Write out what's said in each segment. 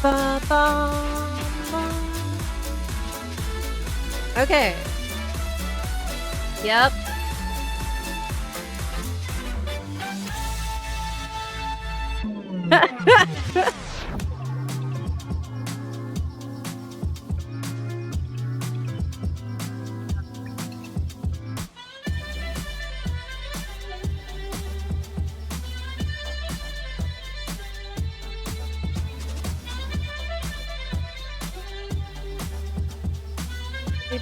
Ba, ba, ba. Okay. Yep.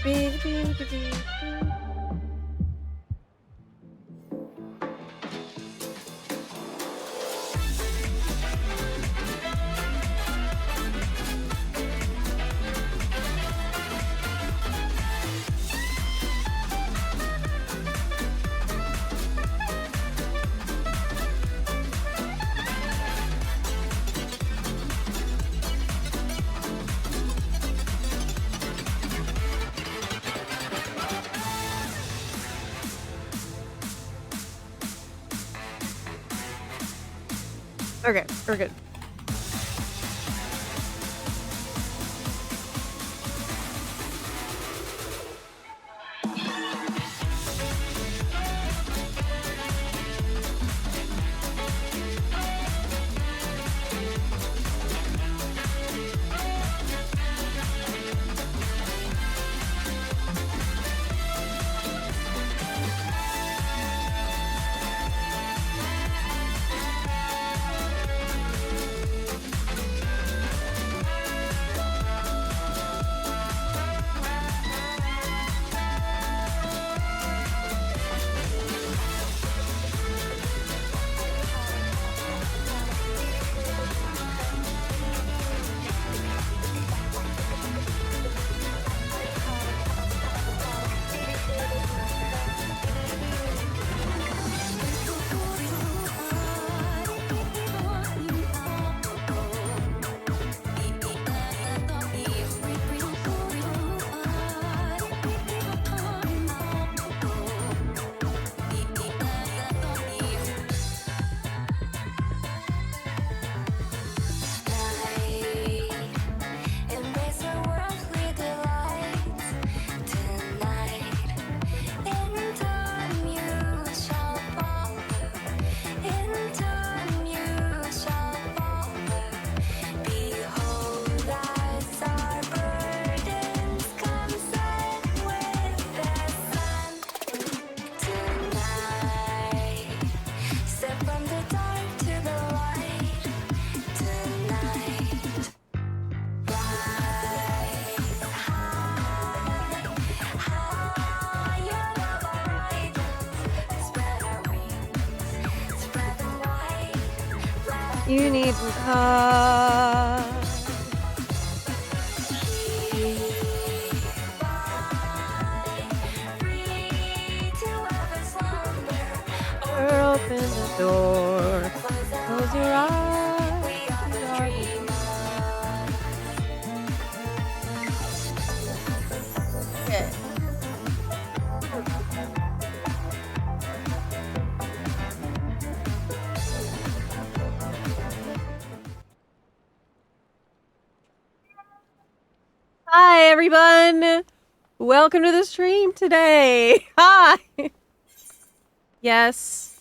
Beep, beep, beep, beep, beep. Okay, we're good. You need to cut. Open the door. Close your eyes. Okay. Hi, everyone. Welcome to the stream today. Hi. Yes,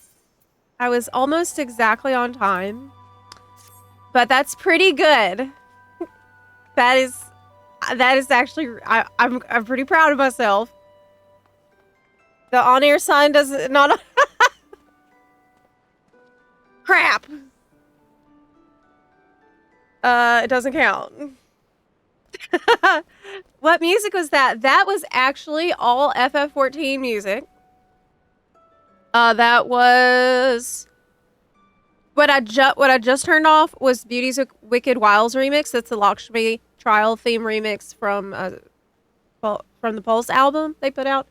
I was almost exactly on time, but that's pretty good. That is actually, I'm pretty proud of myself. The on-air sign does not. Crap. It doesn't count. What music was that? That was actually all FF14 music. That was what I just turned off was Beauty's Wicked Wiles remix. That's the Lakshmi Trial theme remix from the Pulse album they put out.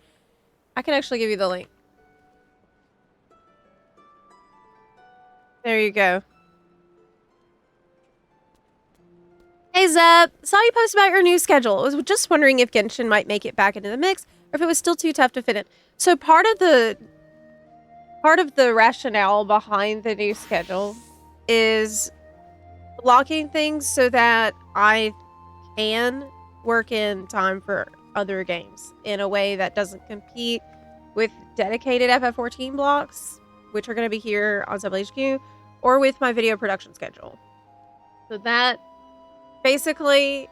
I can actually give you the link. There you go. Hey Zep, saw you post about your new schedule. I was just wondering if Genshin might make it back into the mix, or if it was still too tough to fit in. So part of the rationale behind the new schedule is blocking things so that I can work in time for other games in a way that doesn't compete with dedicated FF14 blocks, which are going to be here on Zepla HQ, or with my video production schedule. So that basically,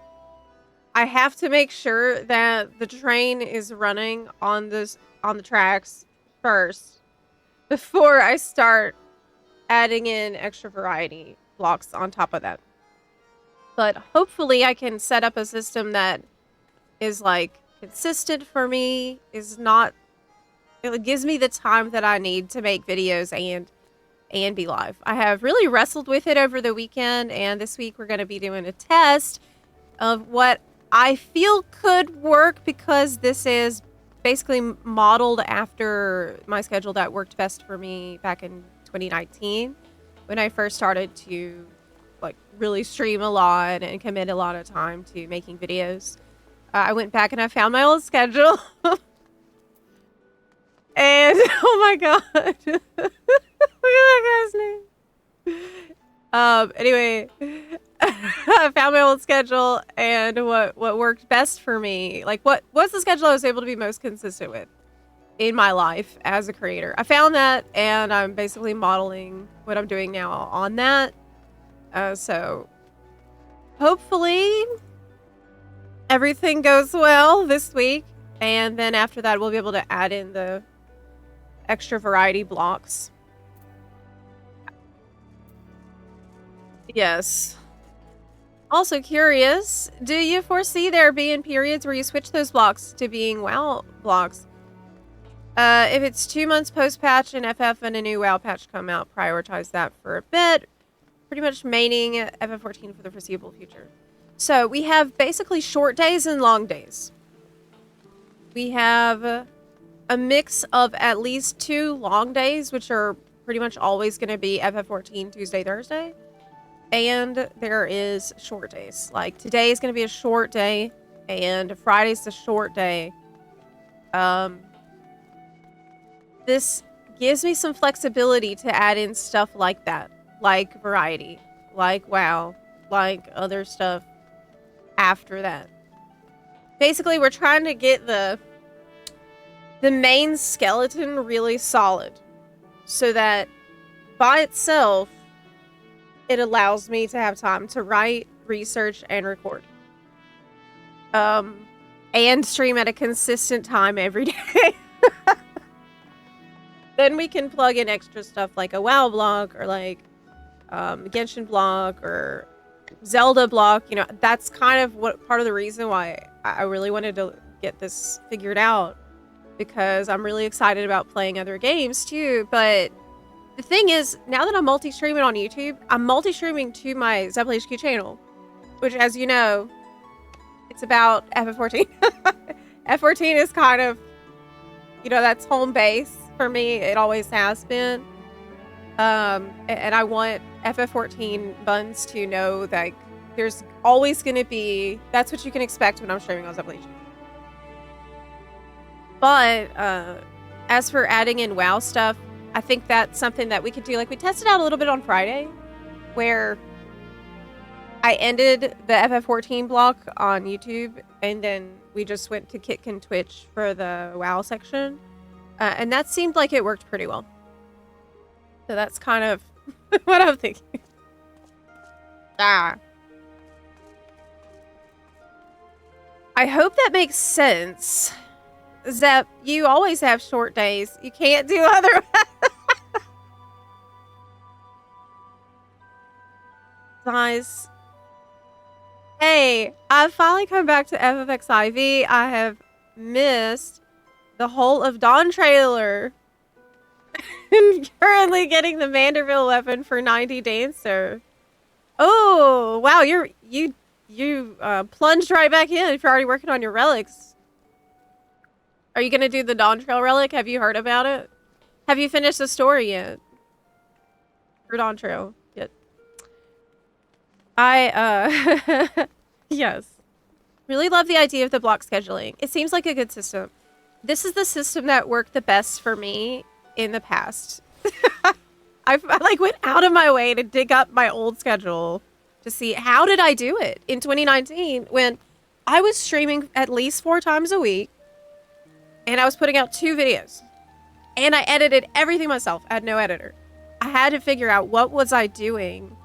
I have to make sure that the train is running on the tracks first before I start adding in extra variety blocks on top of that. But hopefully I can set up a system that is like consistent for me, it gives me the time that I need to make videos and be live. I have really wrestled with it over the weekend, and this week we're going to be doing a test of what I feel could work, because this is basically modeled after my schedule that worked best for me back in 2019 when I first started to like really stream a lot and commit a lot of time to making videos. I went back and I found my old schedule. And oh my god. Look at that guy's name. Anyway, I found my old schedule and what worked best for me. Like what's the schedule I was able to be most consistent with in my life as a creator. I found that, and I'm basically modeling what I'm doing now on that. So hopefully everything goes well this week, and then after that we'll be able to add in the extra variety blocks. Yes. Also curious, do you foresee there being periods where you switch those blocks to being WoW blocks? If it's 2 months post-patch and FF and a new WoW patch come out, prioritize that for a bit. Pretty much maining FF14 for the foreseeable future. So we have basically short days and long days. We have a mix of at least 2 long days, which are pretty much always going to be FF14 Tuesday, Thursday. And there is short days. Like today is going to be a short day, and Friday's a short day. This gives me some flexibility to add in stuff like that, like variety, like WoW, like other stuff after that. Basically, we're trying to get the main skeleton really solid so that by itself, it allows me to have time to write, research, and record. And stream at a consistent time every day. Then we can plug in extra stuff like a WoW blog or like Genshin blog or Zelda blog. You know, that's kind of what part of the reason why I really wanted to get this figured out, because I'm really excited about playing other games too. But the thing is, now that I'm multi-streaming on YouTube, I'm multi-streaming to my Zepla HQ channel, which, as you know, it's about FF14. F14 is kind of, you know, that's home base for me. It always has been. And I want FF14 buns to know that there's always going to be, that's what you can expect when I'm streaming on Zepla HQ. But as for adding in WoW stuff, I think that's something that we could do. Like, we tested out a little bit on Friday, where I ended the FF14 block on YouTube, and then we just went to Kick and Twitch for the WoW section. And that seemed like it worked pretty well. So that's kind of what I'm thinking. I hope that makes sense. Zep, you always have short days. You can't do other. Nice. Hey, I've finally come back to FFXIV. I have missed the whole of Dawn trailer. And currently getting the Manderville weapon for 90 Dancer. Oh, wow, you plunged right back in if you're already working on your relics. Are you gonna do the Dawn Trail relic? Have you heard about it? Have you finished the story yet? For Dawn Trail yet? Yes. Really love the idea of the block scheduling. It seems like a good system. This is the system that worked the best for me in the past. I like went out of my way to dig up my old schedule to see how did I do it in 2019 when I was streaming at least 4 times a week and I was putting out 2 videos and I edited everything myself. I had no editor. I had to figure out what was I doing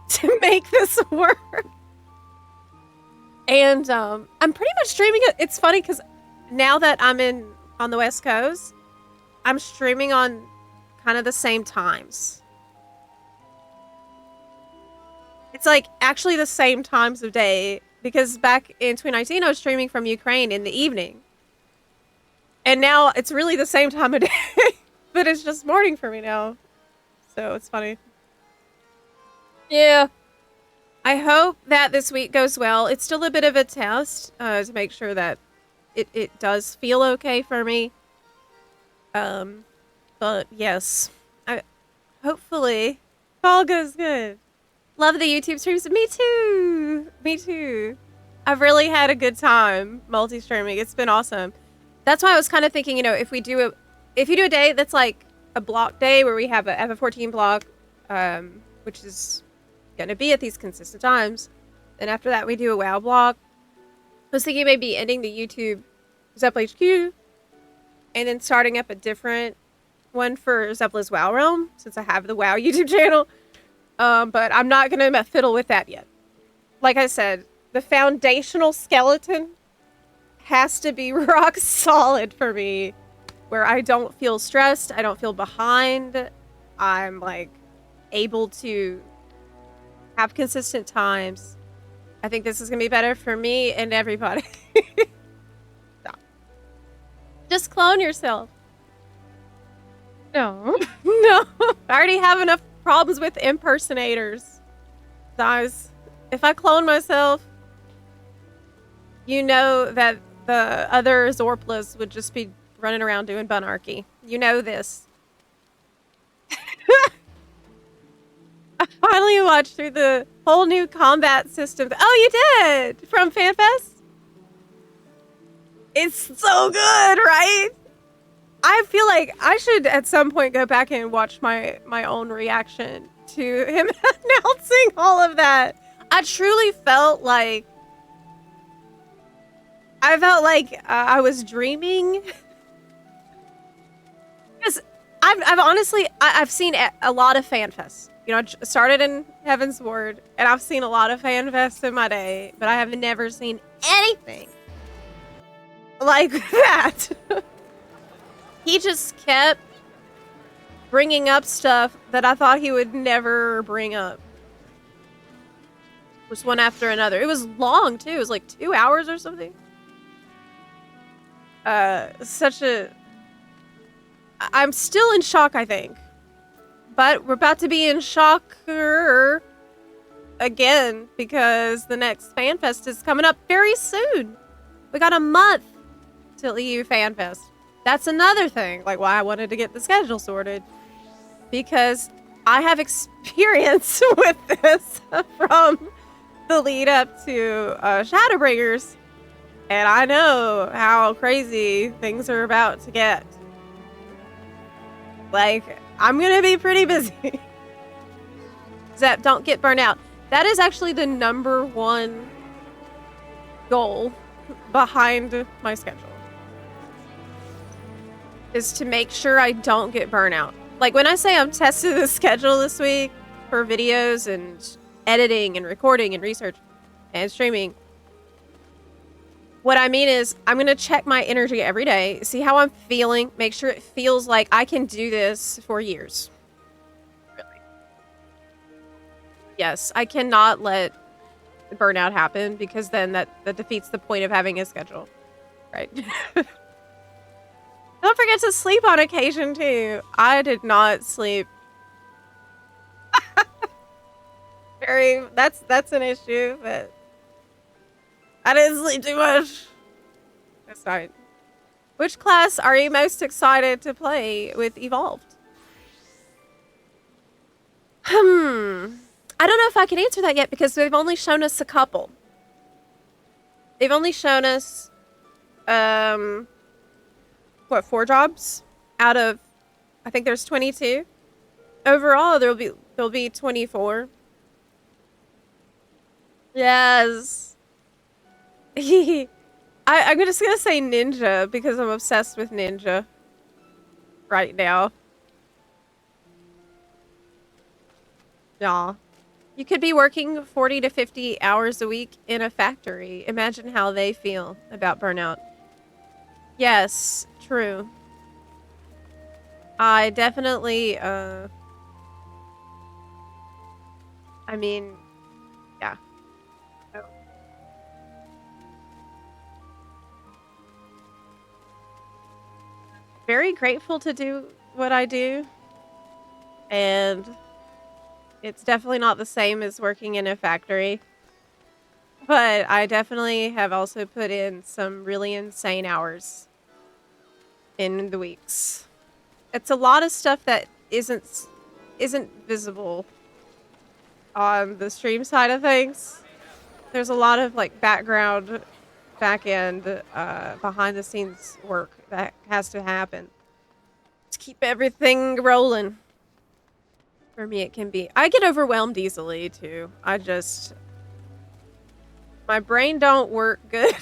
to make this work. And I'm pretty much streaming it. It's funny because now that I'm on the West Coast, I'm streaming on kind of the same times. It's like actually the same times of day because back in 2019 I was streaming from Ukraine in the evening. And now it's really the same time of day, but it's just morning for me now. So it's funny. Yeah. I hope that this week goes well. It's still a bit of a test to make sure that it does feel okay for me. But yes, hopefully all goes good. Love the YouTube streams. Me too. Me too. I've really had a good time multi-streaming. It's been awesome. That's why I was kind of thinking, if you do a day that's like a block day where we have a F14 block, which is going to be at these consistent times, then after that we do a WoW block. I was thinking maybe ending the YouTube Zepla HQ and then starting up a different one for Zepla's WoW Realm since I have the WoW YouTube channel. But I'm not going to fiddle with that yet. Like I said, the foundational skeleton has to be rock solid for me, where I don't feel stressed, I don't feel behind, I'm like able to have consistent times. I think this is going to be better for me and everybody. Stop. Just clone yourself. No. No. I already have enough problems with impersonators. Guys, if I clone myself, you know that the other Zorplas would just be running around doing bunarchy. You know this. I finally watched through the whole new combat system. Oh, you did? From FanFest? It's so good, right? I feel like I should at some point go back and watch my own reaction to him announcing all of that. I truly felt like I was dreaming. Because I've honestly I've seen a lot of FanFests. I started in Heaven's Ward, and I've seen a lot of FanFests in my day, but I have never seen anything like that. He just kept bringing up stuff that I thought he would never bring up. Just one after another. It was long, too. It was like 2 hours or something. I'm still in shock, I think. But we're about to be in shocker again because the next FanFest is coming up very soon. We got a month till EU FanFest. That's another thing, like why I wanted to get the schedule sorted. Because I have experience with this from the lead up to Shadowbringers. And I know how crazy things are about to get. Like, I'm gonna be pretty busy. Zep, don't get burnt out. That is actually the #1 goal behind my schedule. Is to make sure I don't get burnout. Like, when I say I'm testing the schedule this week for videos and editing and recording and research and streaming, what I mean is I'm going to check my energy every day, see how I'm feeling, make sure it feels like I can do this for years. Really. Yes, I cannot let burnout happen because then that defeats the point of having a schedule. Right. Don't forget to sleep on occasion, too. I did not sleep. That's an issue, but I didn't sleep too much. That's fine. Which class are you most excited to play with Evolved? I don't know if I can answer that yet because they've only shown us a couple. They've only shown us, 4 jobs out of, I think there's 22. Overall, there'll be 24. Yes. I'm just gonna say ninja because I'm obsessed with ninja right now. Yeah. You could be working 40 to 50 hours a week in a factory. Imagine how they feel about burnout. Yes, true. I definitely, I mean, yeah. Oh. Very grateful to do what I do. And it's definitely not the same as working in a factory. But I definitely have also put in some really insane hours in the weeks. It's a lot of stuff that isn't visible on the stream side of things. There's a lot of like background, back end, behind the scenes work that has to happen to keep everything rolling. For me, it can be. I get overwhelmed easily too. My brain don't work good.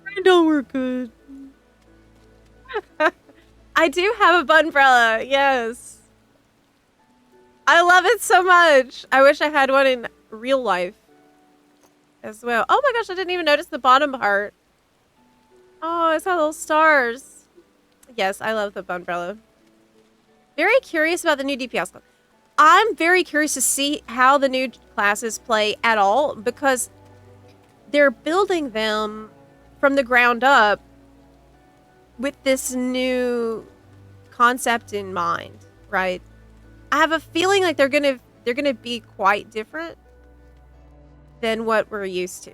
Brain don't work good. I do have a bun umbrella. Yes. I love it so much. I wish I had one in real life as well. Oh my gosh, I didn't even notice the bottom part. Oh, it's got little stars. Yes, I love the umbrella. Very curious about the new DPS class. I'm very curious to see how the new classes play at all because they're building them from the ground up with this new concept in mind, right? I have a feeling like they're gonna be quite different than what we're used to.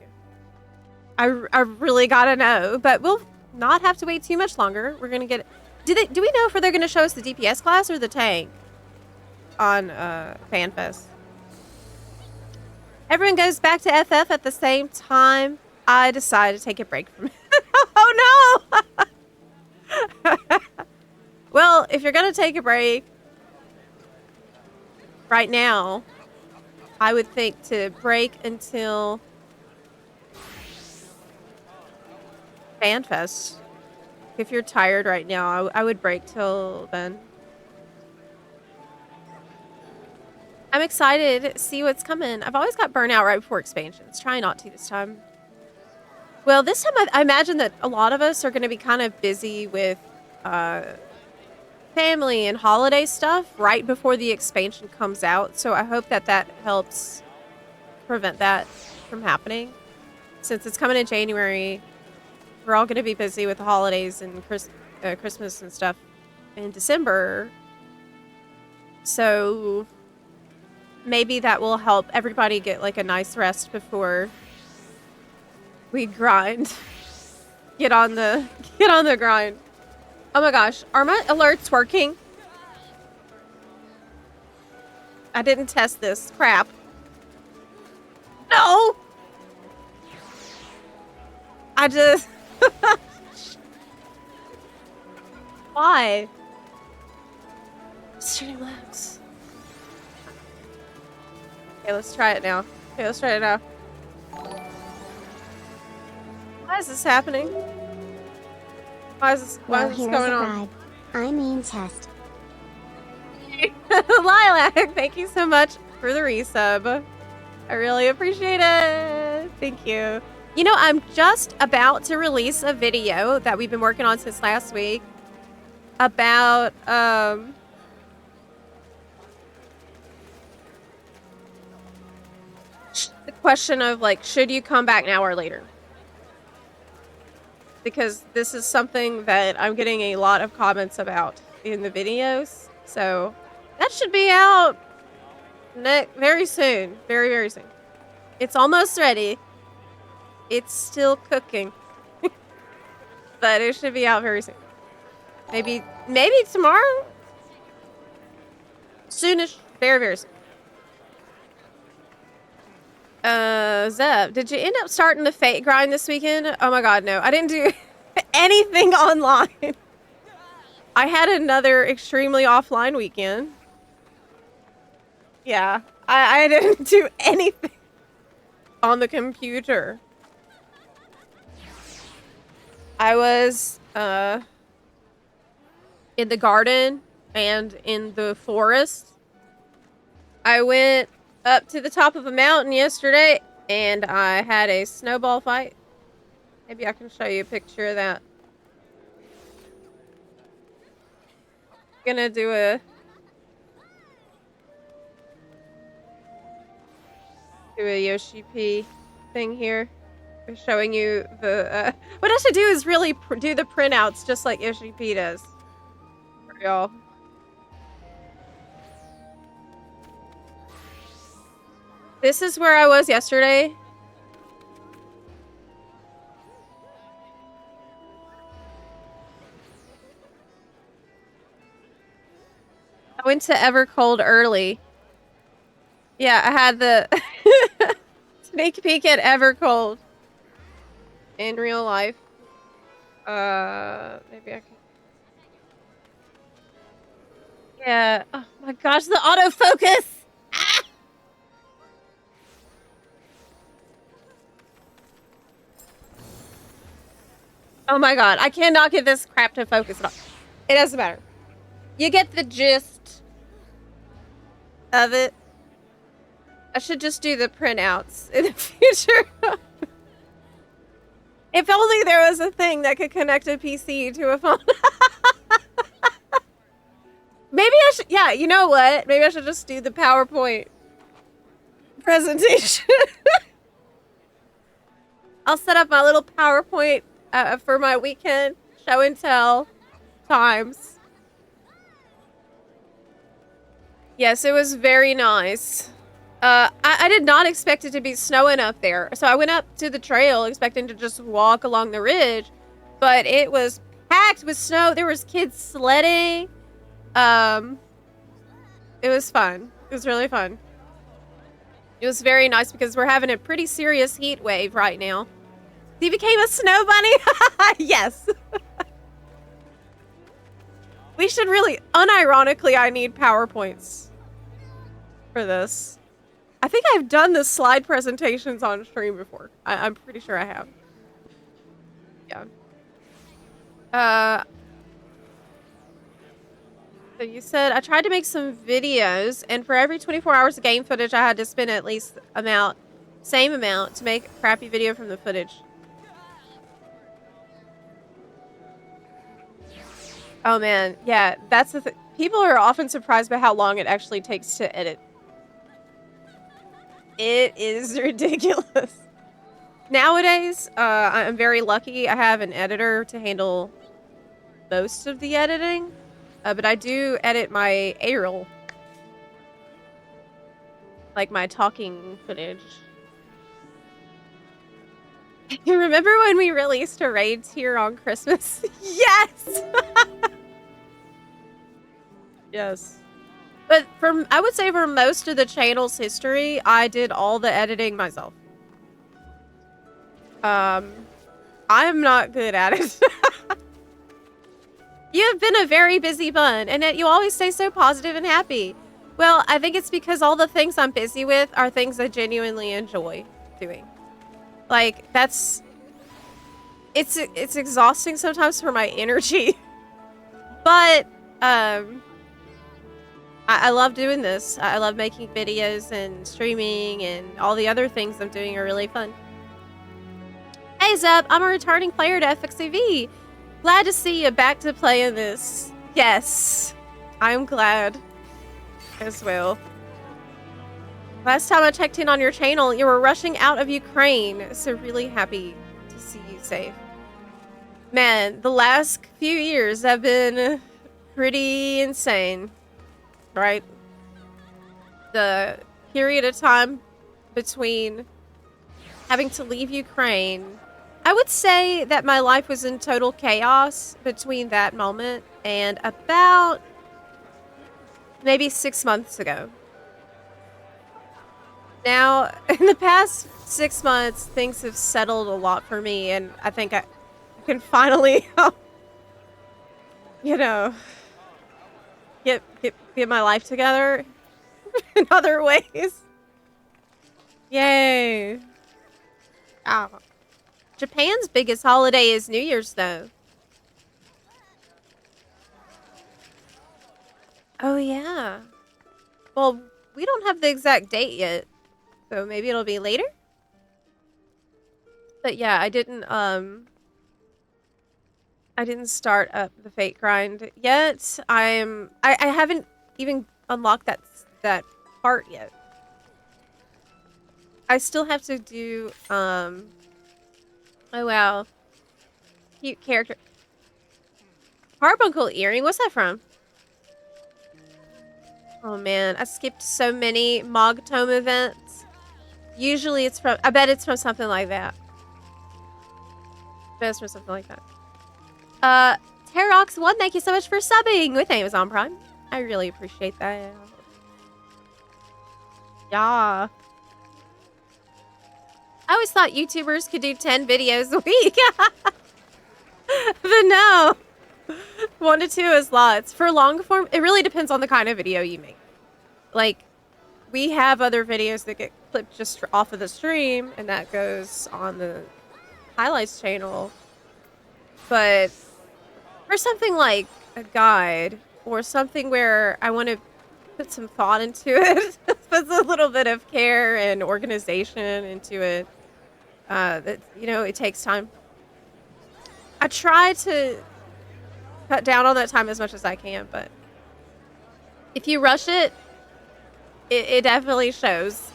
I really gotta know, but we'll not have to wait too much longer. We're gonna get. Do we know if they're gonna show us the DPS class or the tank on FanFest? Everyone goes back to FF at the same time. I decided to take a break from it. Oh no! Well, if you're gonna take a break right now, I would think to break until FanFest. If you're tired right now, I would break till then. I'm excited to see what's coming. I've always got burnout right before expansions. Try not to this time. Well, this time I imagine that a lot of us are going to be kind of busy with family and holiday stuff right before the expansion comes out. So I hope that that helps prevent that from happening. Since it's coming in January, we're all going to be busy with the holidays and Christmas and stuff in December. So maybe that will help everybody get like a nice rest before we grind. Get on the grind. Oh my gosh, are my alerts working? I didn't test this. Crap. No! I just... Why? Streamlabs. Okay, let's try it now. Okay, let's try it now. Why is this happening? Why is this going on? I mean test. Lilac, thank you so much for the resub. I really appreciate it. Thank you. You know, I'm just about to release a video that we've been working on since last week about the question of like, should you come back now or later? Because this is something that I'm getting a lot of comments about in the videos. So that should be out very soon. Very, very soon. It's almost ready. It's still cooking. But it should be out very soon. Maybe tomorrow? Soonish. Very, very soon. Zep, did you end up starting the Fate grind this weekend? Oh my god, no. I didn't do anything online. I had another extremely offline weekend. Yeah, I didn't do anything on the computer. I was in the garden and in the forest. I went up to the top of a mountain yesterday and I had a snowball fight. Maybe I can show you a picture of that. Gonna do a Yoshi P thing here. Showing you the what I should do is really do the printouts just like Yoshi P does for y'all. This is where I was yesterday. I went to Evercold early. Yeah, I had the sneak peek at Evercold in real life. Maybe I can. Yeah. Oh my gosh, the autofocus! Ah! Oh my god, I cannot get this crap to focus at all. It doesn't matter. You get the gist of it. I should just do the printouts in the future. If only there was a thing that could connect a PC to a phone. Maybe I should, yeah, you know what? Maybe I should just do the PowerPoint presentation. I'll set up my little PowerPoint for my weekend show and tell times. Yes, it was very nice. I did not expect it to be snowing up there. So I went up to the trail expecting to just walk along the ridge, but it was packed with snow. There was kids sledding. It was fun. It was really fun. It was very nice because we're having a pretty serious heat wave right now. He became a snow bunny? Yes. We should really, unironically, I need PowerPoints for this. I think I've done the slide presentations on stream before. I'm pretty sure I have. Yeah. So you said, I tried to make some videos, and for every 24 hours of game footage, I had to spend at least same amount to make a crappy video from the footage. Oh man, yeah, that's the thing. People are often surprised by how long it actually takes to edit. It is ridiculous. Nowadays, I'm very lucky. I have an editor to handle most of the editing, but I do edit my A-roll. Like my talking footage. You remember when we released a raid tier on Christmas? Yes! Yes. But I would say for most of the channel's history, I did all the editing myself. I'm not good at it. You have been a very busy bun, and yet you always stay so positive and happy. Well, I think it's because all the things I'm busy with are things I genuinely enjoy doing. Like, it's exhausting sometimes for my energy. But, I love doing this. I love making videos and streaming, and all the other things I'm doing are really fun. Hey Zep, I'm a returning player to FXCV. Glad to see you back to playing this. Yes, I'm glad as well. Last time I checked in on your channel, you were rushing out of Ukraine, so really happy to see you safe. Man, the last few years have been pretty insane, right? The period of time between having to leave Ukraine, I would say that my life was in total chaos between that moment and about maybe 6 months ago. Now, in the past 6 months, things have settled a lot for me, and I think I can finally, you know, get my life together. in other ways. Yay. Oh. Japan's biggest holiday is New Year's, though. Oh, yeah. Well, we don't have the exact date yet, so maybe it'll be later? But yeah, I didn't start up the fate grind yet. I haven't even unlocked that part yet. I still have to do, oh wow. Cute character. Carbuncle earring? What's that from? Oh man, I skipped so many Mog Tome events. Usually it's from, I bet it's from something like that. I bet it's from something like that. Terox1, thank you so much for subbing with Amazon Prime. I really appreciate that. Yeah. I always thought YouTubers could do 10 videos a week. But no. 1 to 2 is lots. For long form, it really depends on the kind of video you make. Like, we have other videos that get clipped just off of the stream, and that goes on the highlights channel. But for something like a guide, or something where I want to put some thought into it, puts a little bit of care and organization into it, that, you know, it takes time. I try to cut down on that time as much as I can, but if you rush it, it definitely shows.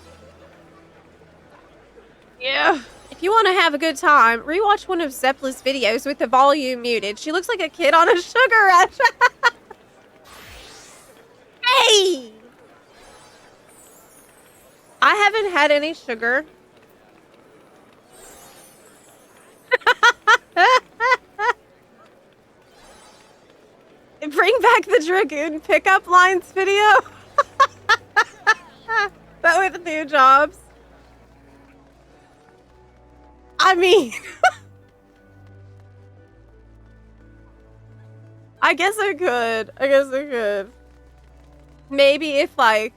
Yeah. If you want to have a good time, rewatch one of Zepla's videos with the volume muted. She looks like a kid on a sugar rush. Hey! I haven't had any sugar. Bring back the Dragoon pickup lines video. But with new jobs. I mean, I guess I could. Maybe if like,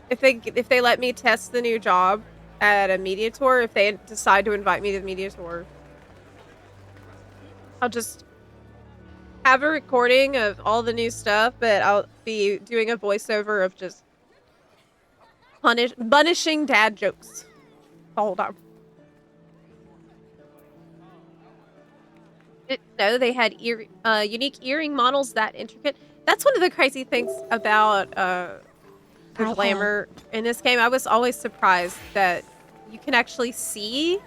if they let me test the new job at a media tour, if they decide to invite me to the media tour, I'll just have a recording of all the new stuff, but I'll be doing a voiceover of just punishing dad jokes the whole time. No, they had unique earring models that intricate. That's one of the crazy things about the glamour in this game. I was always surprised that you can actually see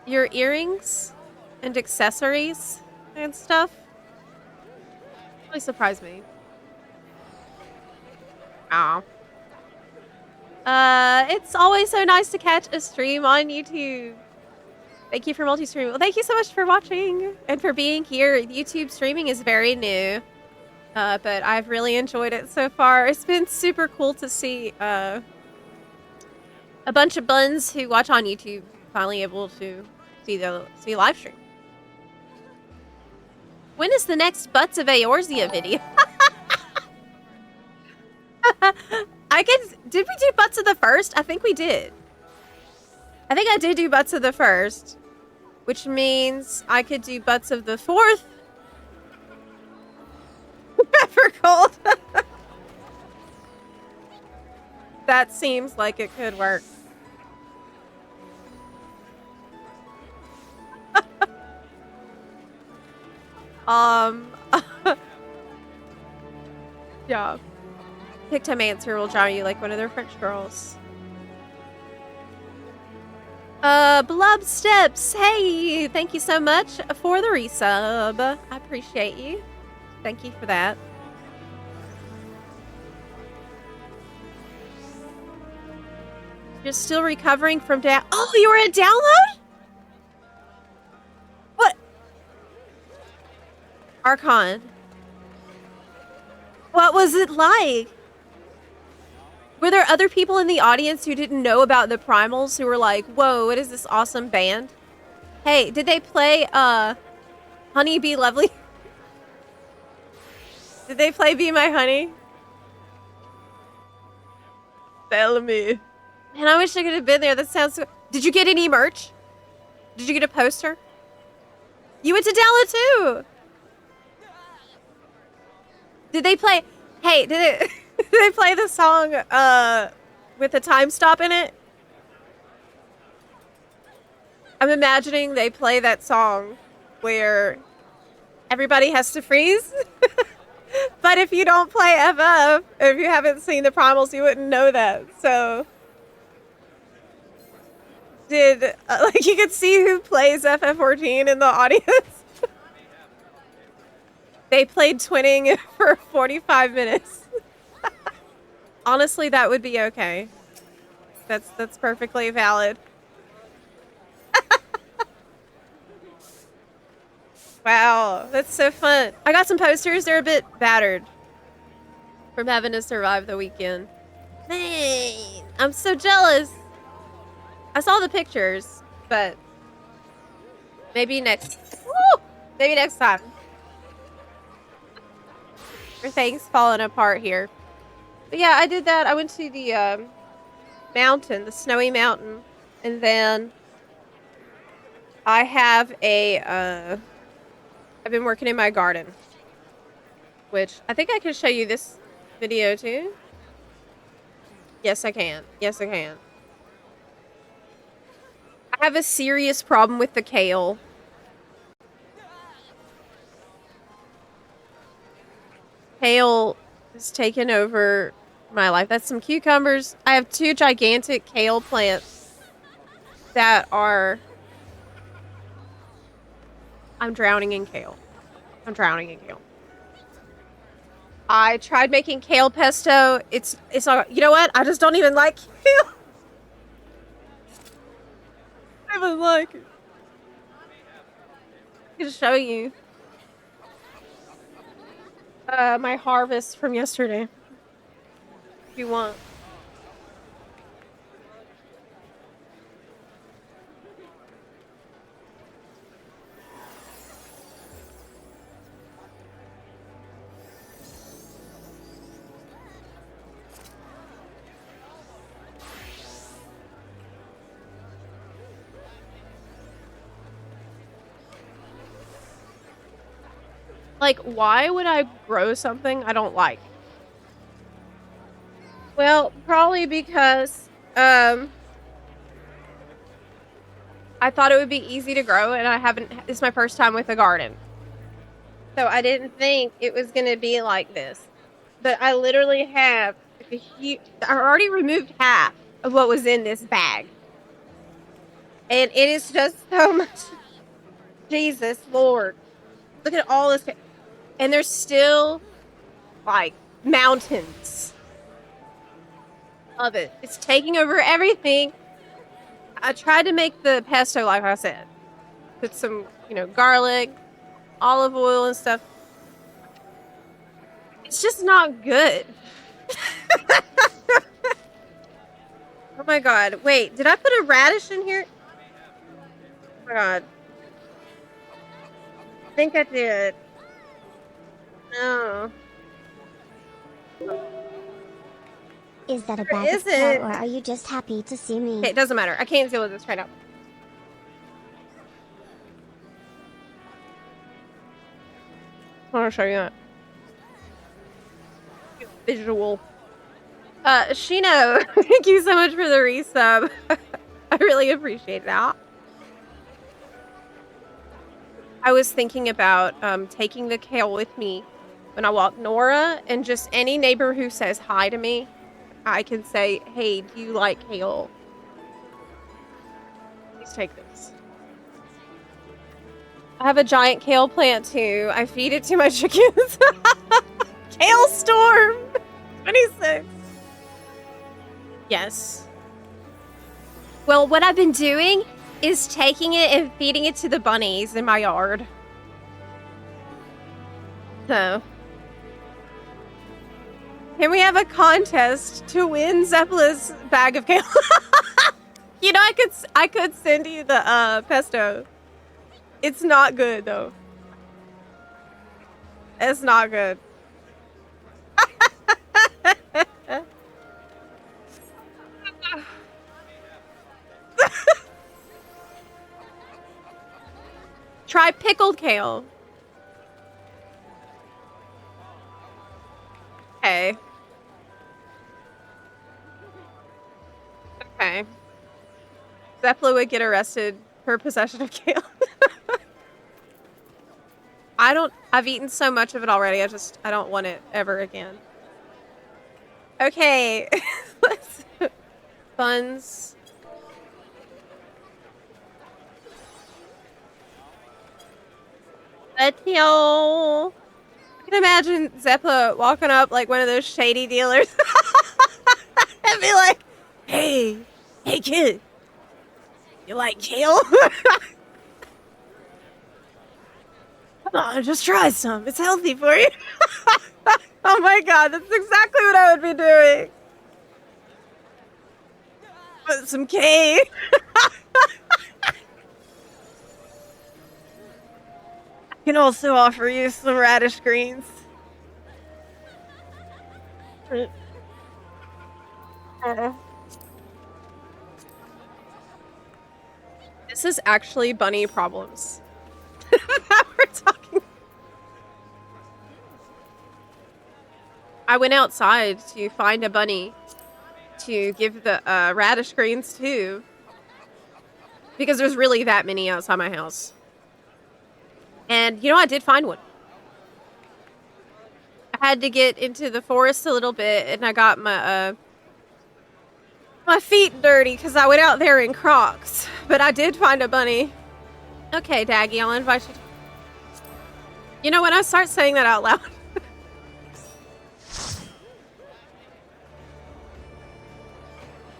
your earrings and accessories and stuff. Really surprised me. Oh. It's always so nice to catch a stream on YouTube. Thank you for multi-streaming. Well, thank you so much for watching and for being here. YouTube streaming is very new, but I've really enjoyed it so far. It's been super cool to see a bunch of buns who watch on YouTube finally able to see live stream. When is the next Butts of Eorzea video? Did we do Butts of the First? I think we did. I think I did do Butts of the First, which means I could do Butts of the Fourth. Pepper cold. That seems like it could work. Yeah. Pictomancer will draw you like one of their French girls. Blub Steps, hey, thank you so much for the resub. I appreciate you. Thank you for that. You're still recovering from oh, you were in download? What? Archon. What was it like? Were there other people in the audience who didn't know about the Primals who were like, whoa, what is this awesome band? Hey, did they play, Honey Be Lovely? Did they play Be My Honey? Tell me. Man, I wish I could have been there. That sounds so... Did you get any merch? Did you get a poster? You went to Dalla too. Did they play... Hey, did they play the song with a time stop in it? I'm imagining they play that song where everybody has to freeze. But if you don't play FF, if you haven't seen the primals, you wouldn't know that. So, like, you could see who plays FF14 in the audience. They played twinning for 45 minutes. Honestly, that would be okay. That's perfectly valid. Wow, that's so fun. I got some posters. They're a bit battered from having to survive the weekend. Man, I'm so jealous. I saw the pictures, but maybe next time. Everything's falling apart here. But yeah, I did that. I went to the mountain, the snowy mountain, and then I have a I've been working in my garden, which I think I can show you this video too. Yes, I can. Yes, I can. I have a serious problem with the kale. Kale has taken over my life. That's some cucumbers. I have 2 gigantic kale plants that are... I'm drowning in kale. I'm drowning in kale. I tried making kale pesto. It's not... You know what? I just don't even like kale. I don't even like it. I can show you my harvest from yesterday. If you want. Like, why would I grow something I don't like? Well, probably because I thought it would be easy to grow, and I haven't... It's my first time with a garden. So I didn't think it was going to be like this. But I literally have a huge... I already removed half of what was in this bag. And it is just so much... Jesus Lord. Look at all this... And there's still, like, mountains of it. It's taking over everything. I tried to make the pesto like I said. Put some, garlic, olive oil and stuff. It's just not good. Oh my god. Wait, did I put a radish in here? Oh my god. I think I did. No. Is that a bag of cat, or are you just happy to see me? Okay, it doesn't matter. I can't deal with this right now. I want to show you that. Visual. Shino, thank you so much for the resub. I really appreciate that. I was thinking about taking the kale with me when I walk Nora, and just any neighbor who says hi to me, I can say, hey, do you like kale? Please take this. I have a giant kale plant too. I feed it to my chickens. Kale storm 26. Yes. Well, what I've been doing is taking it and feeding it to the bunnies in my yard. So, can we have a contest to win Zepla's bag of kale? I could send you the pesto. It's not good though. It's not good. Try pickled kale. Okay. Okay. Zepla would get arrested for possession of kale. I've eaten so much of it already. I don't want it ever again. Okay. Buns. Letio. I can imagine Zepla walking up like one of those shady dealers and be like, hey kid, you like kale? Come on, just try some. It's healthy for you. Oh my god, that's exactly what I would be doing. Put some K. I can also offer you some radish greens. This is actually bunny problems. That we're talking. I went outside to find a bunny to give the radish greens to, because there's really that many outside my house. And you know, I did find one. I had to get into the forest a little bit, and I got my feet dirty because I went out there in Crocs. But I did find a bunny. Okay, Daggy, I'll invite you. You know, when I start saying that out loud.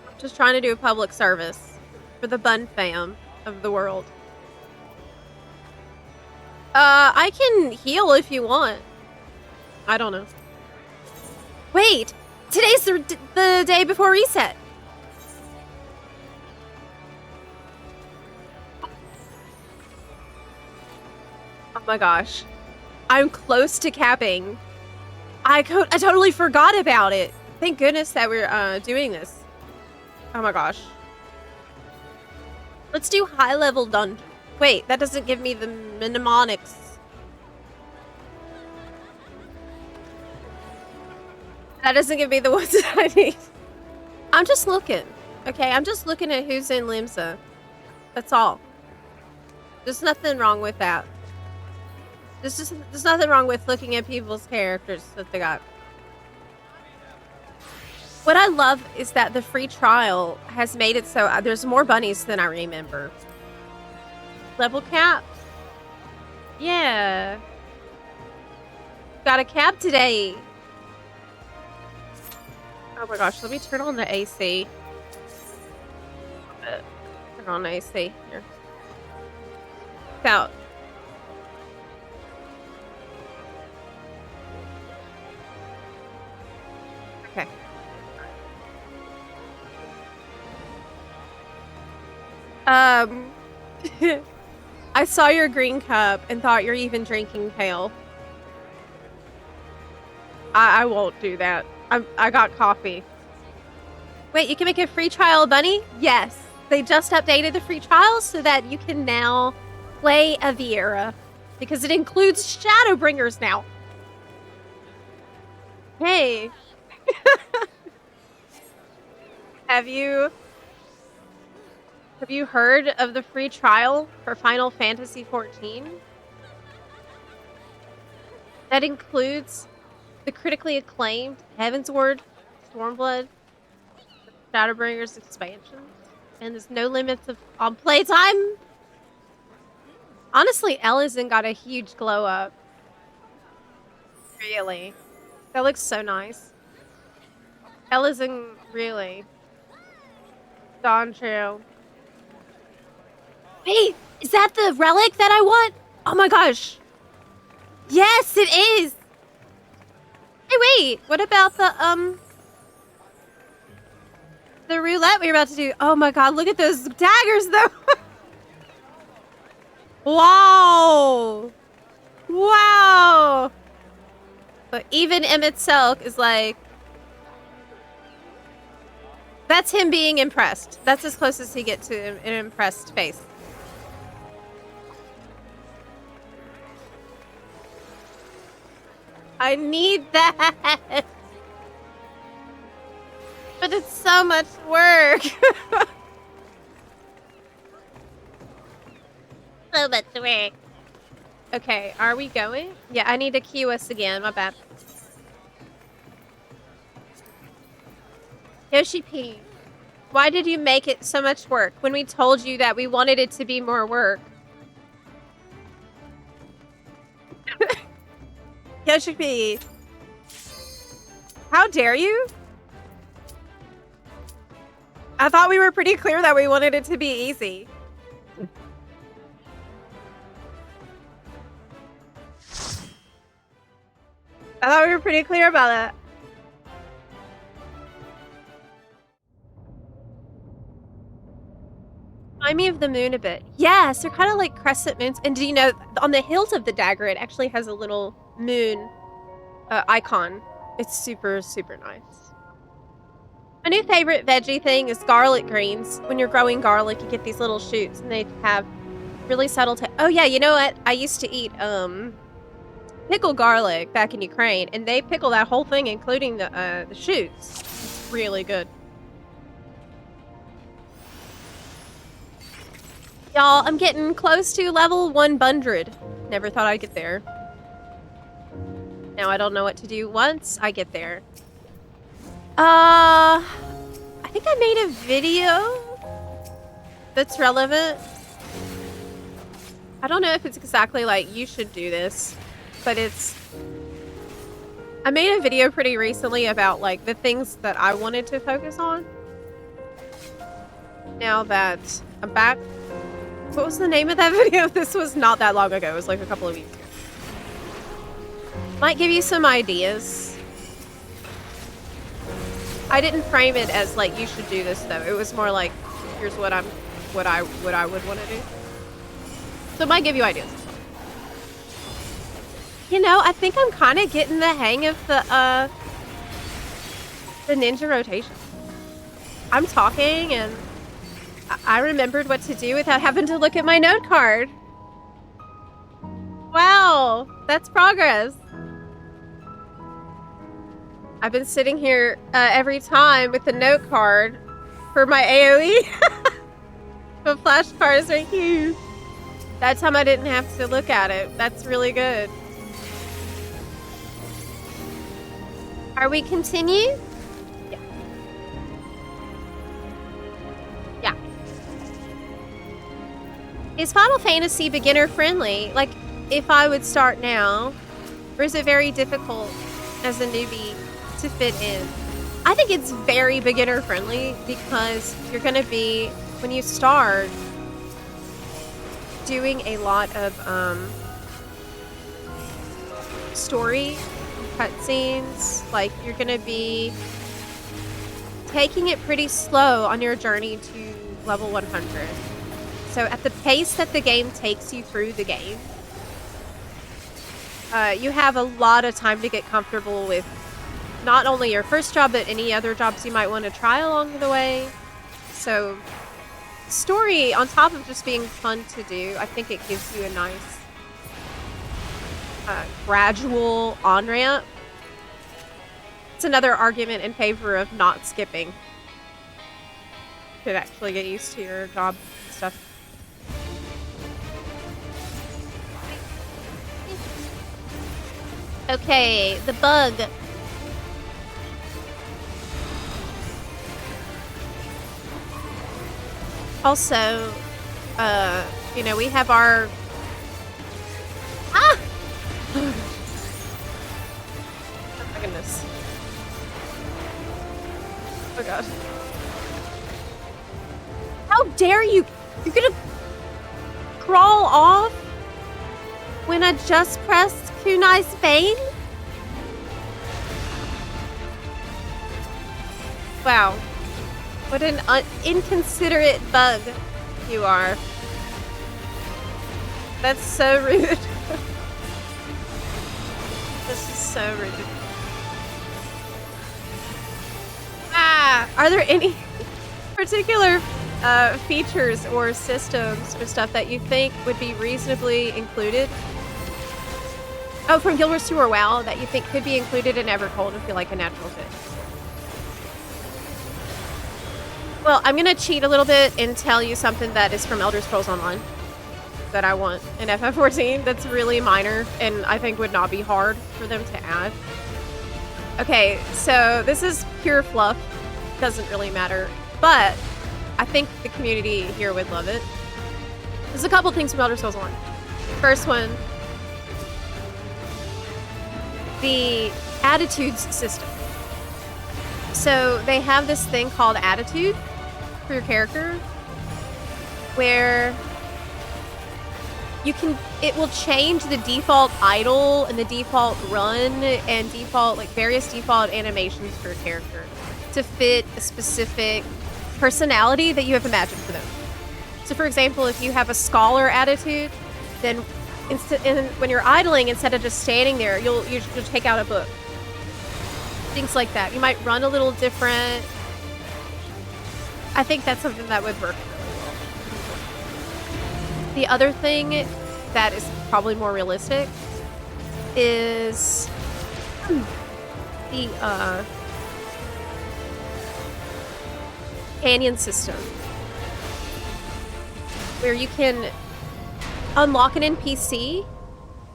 I'm just trying to do a public service for the bun fam of the world. I can heal if you want. I don't know. Wait! Today's the day before reset. Oh my gosh. I'm close to capping. I totally forgot about it. Thank goodness that we're doing this. Oh my gosh. Let's do high level dungeon. Wait, that doesn't give me the mnemonics. That doesn't give me the ones that I need. I'm just looking. Okay, I'm just looking at who's in Limsa. That's all. There's nothing wrong with that. There's nothing wrong with looking at people's characters that they got. What I love is that the free trial has made it so there's more bunnies than I remember. Level cap? Yeah. Got a cap today. Oh my gosh, let me turn on the AC. Turn on the AC here. It's out. Okay. I saw your green cup and thought you're even drinking kale. I won't do that. I got coffee. Wait, you can make a free trial bunny? Yes. They just updated the free trial so that you can now play a Viera. Because it includes Shadowbringers now. Hey. Have you heard of the free trial for Final Fantasy XIV? That includes the critically acclaimed Heavensward, Stormblood, Shadowbringers expansion, and there's no limits on playtime. Honestly, Ellison got a huge glow up. Really, that looks so nice. Ellison, really. Dawn Trail. Wait, is that the relic that I want? Oh my gosh. Yes, it is. Hey, wait, what about the roulette we were about to do? Oh my god, look at those daggers though. Wow. Wow. But even Emmett Selk is like, that's him being impressed. That's as close as he gets to an impressed face. I need that. But it's so much work. So much work. Okay, are we going? Yeah, I need to queue us again. My bad. Yoshi P, why did you make it so much work when we told you that we wanted it to be more work? Yoshi P, how dare you? I thought we were pretty clear that we wanted it to be easy. I thought we were pretty clear about that. Remind me of the moon a bit. Yes, they're kind of like crescent moons. And do you know, on the hilt of the dagger, it actually has a little moon icon. It's super, super nice. My new favorite veggie thing is garlic greens. When you're growing garlic, you get these little shoots, and they have really subtle oh yeah, you know what? I used to eat pickled garlic back in Ukraine, and they pickle that whole thing, including the shoots. It's really good. Y'all, I'm getting close to level 100. Never thought I'd get there. Now I don't know what to do once I get there. I think I made a video that's relevant. I don't know if it's exactly like you should do this, but I made a video pretty recently about like the things that I wanted to focus on. Now that I'm back. What was the name of that video? This was not that long ago. It was like a couple of weeks ago. Might give you some ideas. I didn't frame it as like you should do this though. It was more like here's what I would want to do. So it might give you ideas. You know, I think I'm kind of getting the hang of the ninja rotation. I'm talking and I remembered what to do without having to look at my note card. Wow, that's progress. I've been sitting here every time with the note card for my AoE. The flashcards are huge. That time I didn't have to look at it. That's really good. Are we continue? Yeah. Yeah. Is Final Fantasy beginner friendly? Like, if I would start now, or is it very difficult as a newbie to fit in? I think it's very beginner friendly because you're going to be, when you start, doing a lot of story cutscenes. Like, you're going to be taking it pretty slow on your journey to level 100. So at the pace that the game takes you through the game, you have a lot of time to get comfortable with not only your first job, but any other jobs you might want to try along the way. So story, on top of just being fun to do, I think it gives you a nice gradual on-ramp. It's another argument in favor of not skipping. You could actually get used to your job and stuff. Okay, the bug. Also, you know, we have our... Ah! Oh my goodness. Oh god. How dare you! You're gonna crawl off when I just pressed Kunai's Bane? Wow. What an inconsiderate bug you are. That's so rude. This is so rude. Ah! Are there any particular features or systems or stuff that you think would be reasonably included? Oh, from Guild Wars 2 or WoW that you think could be included in Evercold and feel like a natural fit. Well, I'm gonna cheat a little bit and tell you something that is from Elder Scrolls Online that I want in FF14 that's really minor and I think would not be hard for them to add. Okay, so this is pure fluff. Doesn't really matter, but I think the community here would love it. There's a couple things from Elder Scrolls Online. First one, the attitudes system. So they have this thing called attitude for your character where it will change the default idle and the default run and default, like various default animations for your character to fit a specific personality that you have imagined for them. So for example, if you have a scholar attitude, then when you're idling, instead of just standing there, you'll take out a book. Things like that. You might run a little different. I think that's something that would work really well. The other thing that is probably more realistic is the companion system, where you can unlock an NPC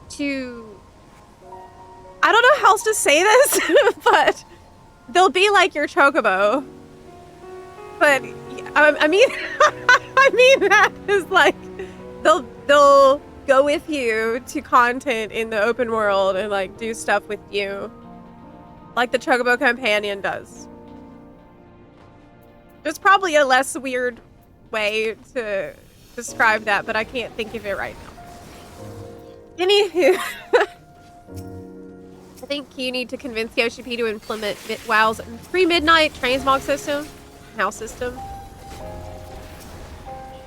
to... I don't know how else to say this, but they'll be like your chocobo. But I mean, I mean that is like they'll go with you to content in the open world and like do stuff with you, like the chocobo companion does. There's probably a less weird way to describe that, but I can't think of it right now. Anywho. I think you need to convince Yoshi P to implement WoW's pre-midnight transmog system, house system.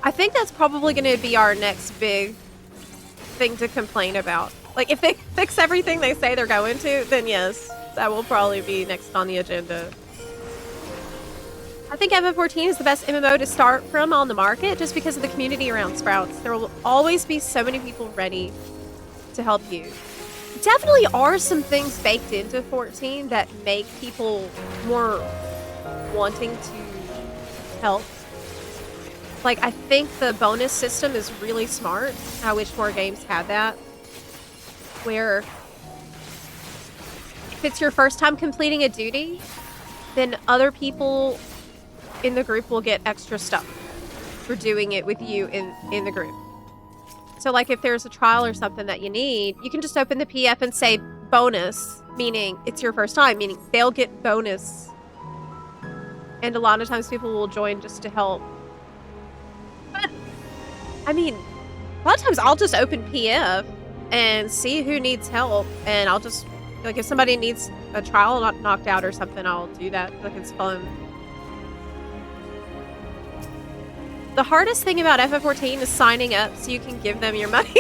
I think that's probably going to be our next big thing to complain about. Like, if they fix everything they say they're going to, then yes, that will probably be next on the agenda. I think FF14 is the best MMO to start from on the market just because of the community around Sprouts. There will always be so many people ready to help you. Definitely are some things baked into 14 that make people more wanting to help. Like, I think the bonus system is really smart. I wish more games had that. Where if it's your first time completing a duty, then other people in the group will get extra stuff for doing it with you in the group. So like if there's a trial or something that you need, you can just open the PF and say bonus, meaning it's your first time, meaning they'll get bonus. And a lot of times people will join just to help. But, I mean, a lot of times I'll just open PF and see who needs help. And I'll just, like if somebody needs a trial not knocked out or something, I'll do that. Like it's fun. The hardest thing about FF14 is signing up so you can give them your money.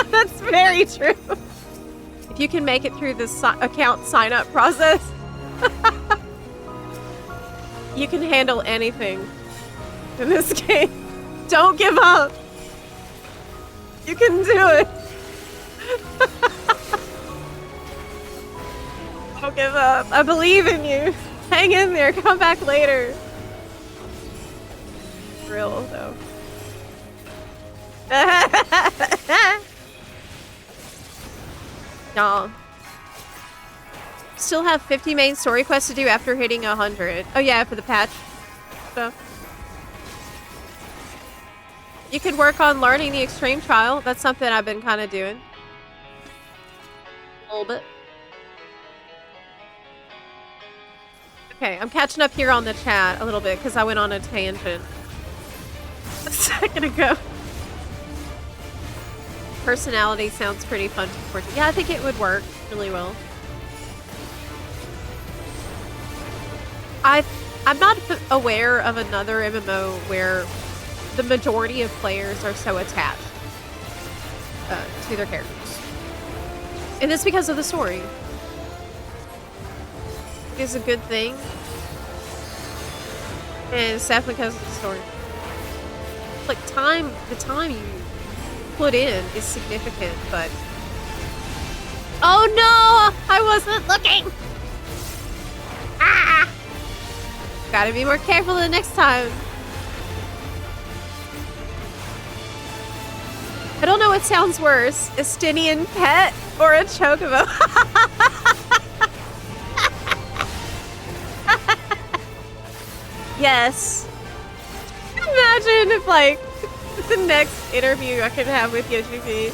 That's very true. If you can make it through the account sign-up process, you can handle anything in this game. Don't give up. You can do it. Don't give up. I believe in you. Hang in there. Come back later. Real though. Nah. Still have 50 main story quests to do after hitting 100. Oh yeah, for the patch stuff. You could work on learning the extreme trial. That's something I've been kind of doing. A little bit. Okay, I'm catching up here on the chat a little bit because I went on a tangent a second ago. Personality sounds pretty fun to 14. Yeah, I think it would work really well. I'm not aware of another MMO where the majority of players are so attached to their characters. And it's because of the story. It is a good thing. And it's definitely because of the story. Like the time you put in is significant, but Oh no! I wasn't looking! Ah! Gotta be more careful the next time. I don't know what sounds worse, a Stynian pet or a chocobo. Yes. Imagine if, like, the next interview I could have with Yoshi P.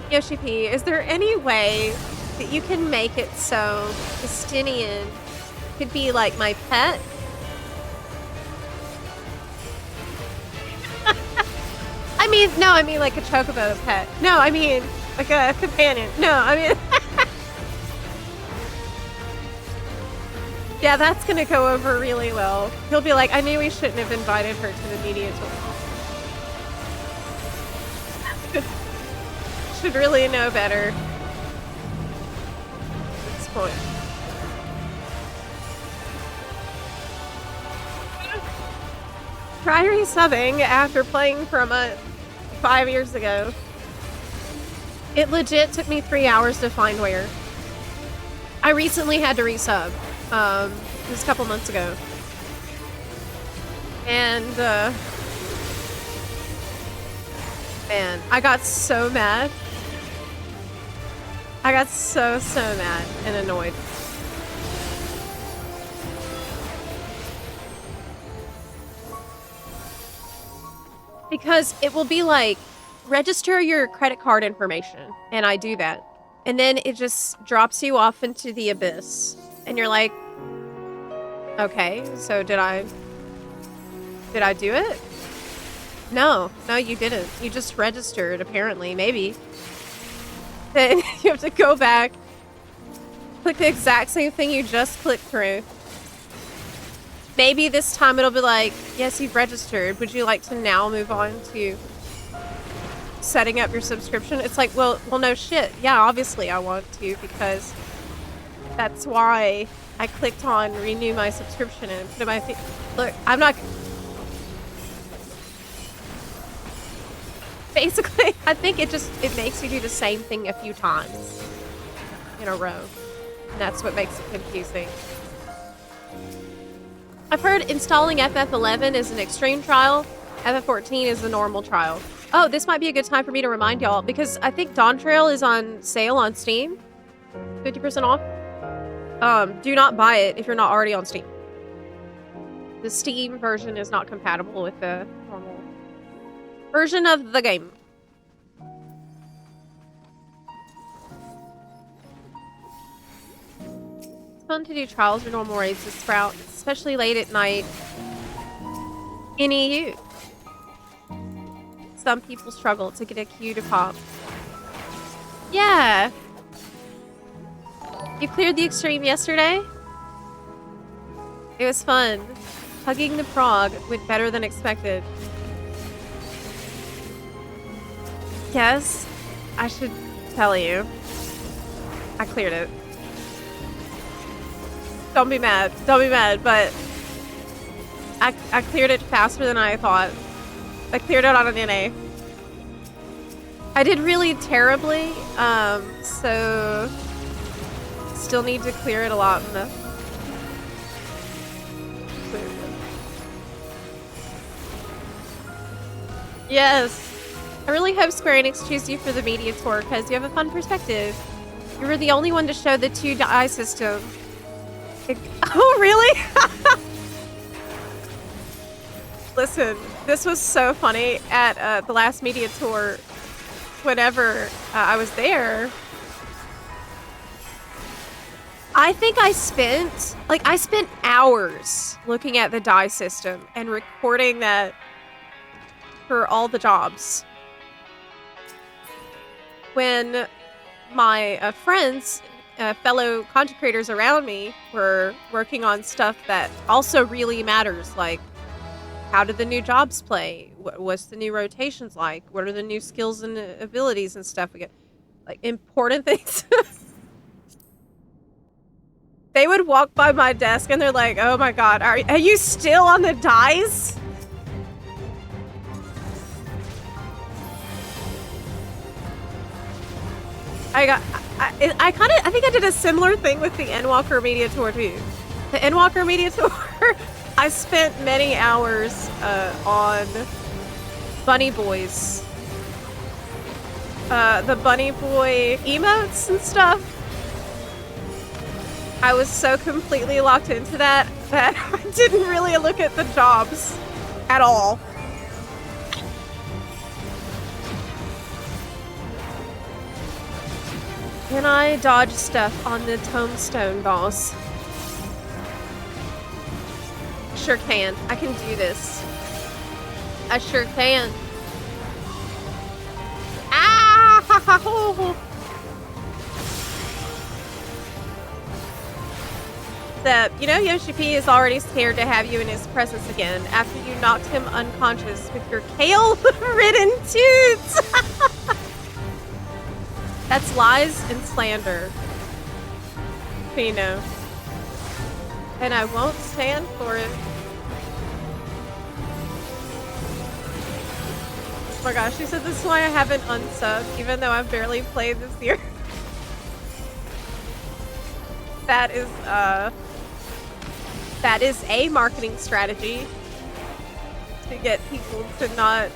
Yoshi P, is there any way that you can make it so the Stynian could be, like, my pet? I mean like a chocobo pet. No, I mean like a companion. No, I mean... Yeah, that's gonna go over really well. He'll be like, I knew we shouldn't have invited her to the media tour. Should really know better at this point. Try resubbing after playing for a month 5 years ago. It legit took me 3 hours to find where. I recently had to resub. It was a couple months ago. And, man, I got so mad. I got so mad and annoyed. Because it will be like, register your credit card information. And I do that. And then it just drops you off into the abyss. And you're like, okay, so did I do it? No, you didn't. You just registered, apparently, maybe. Then you have to go back, click the exact same thing you just clicked through. Maybe this time it'll be like, yes, you've registered. Would you like to now move on to setting up your subscription? It's like, well, no shit. Yeah, obviously I want to, because that's why I clicked on renew my subscription and put in my look, I'm not... Basically, I think it makes you do the same thing a few times in a row. And that's what makes it confusing. I've heard installing FF11 is an extreme trial, FF14 is the normal trial. Oh, this might be a good time for me to remind y'all, because I think Dawn Trail is on sale on Steam. 50% off. Do not buy it if you're not already on Steam. The Steam version is not compatible with the normal version of the game. It's fun to do trials or normal raids to Sprout, especially late at night in EU. Some people struggle to get a queue to pop. Yeah. You cleared the extreme yesterday? It was fun. Hugging the frog went better than expected. Yes, I should tell you. I cleared it. Don't be mad, but I cleared it faster than I thought. I cleared it on an NA. I did really terribly, so still need to clear it a lot in the... Yes. I really hope Square Enix chooses you for the media tour because you have a fun perspective. You were the only one to show the 2-die system. Oh, really? Listen, this was so funny at the last media tour. Whenever I was there, I think I spent hours looking at the die system and recording that for all the jobs. When my friends, fellow content creators around me were working on stuff that also really matters, like how did the new jobs play? What's the new rotations like? What are the new skills and abilities and stuff we get? Like important things. They would walk by my desk and they're like, oh my god, are you still on the dies? I think I did a similar thing with the Endwalker Media Tour too. The Endwalker Media Tour, I spent many hours on Bunny Boys. The Bunny Boy emotes and stuff. I was so completely locked into that I didn't really look at the jobs at all. Can I dodge stuff on the tombstone boss? Sure can. I can do this. I sure can. Ah! You know Yoshi P is already scared to have you in his presence again after you knocked him unconscious with your kale-ridden toots. That's lies and slander. Pino. And I won't stand for it. Oh my gosh, she said this is why I haven't unsubbed, even though I've barely played this year. That is a marketing strategy to get people to not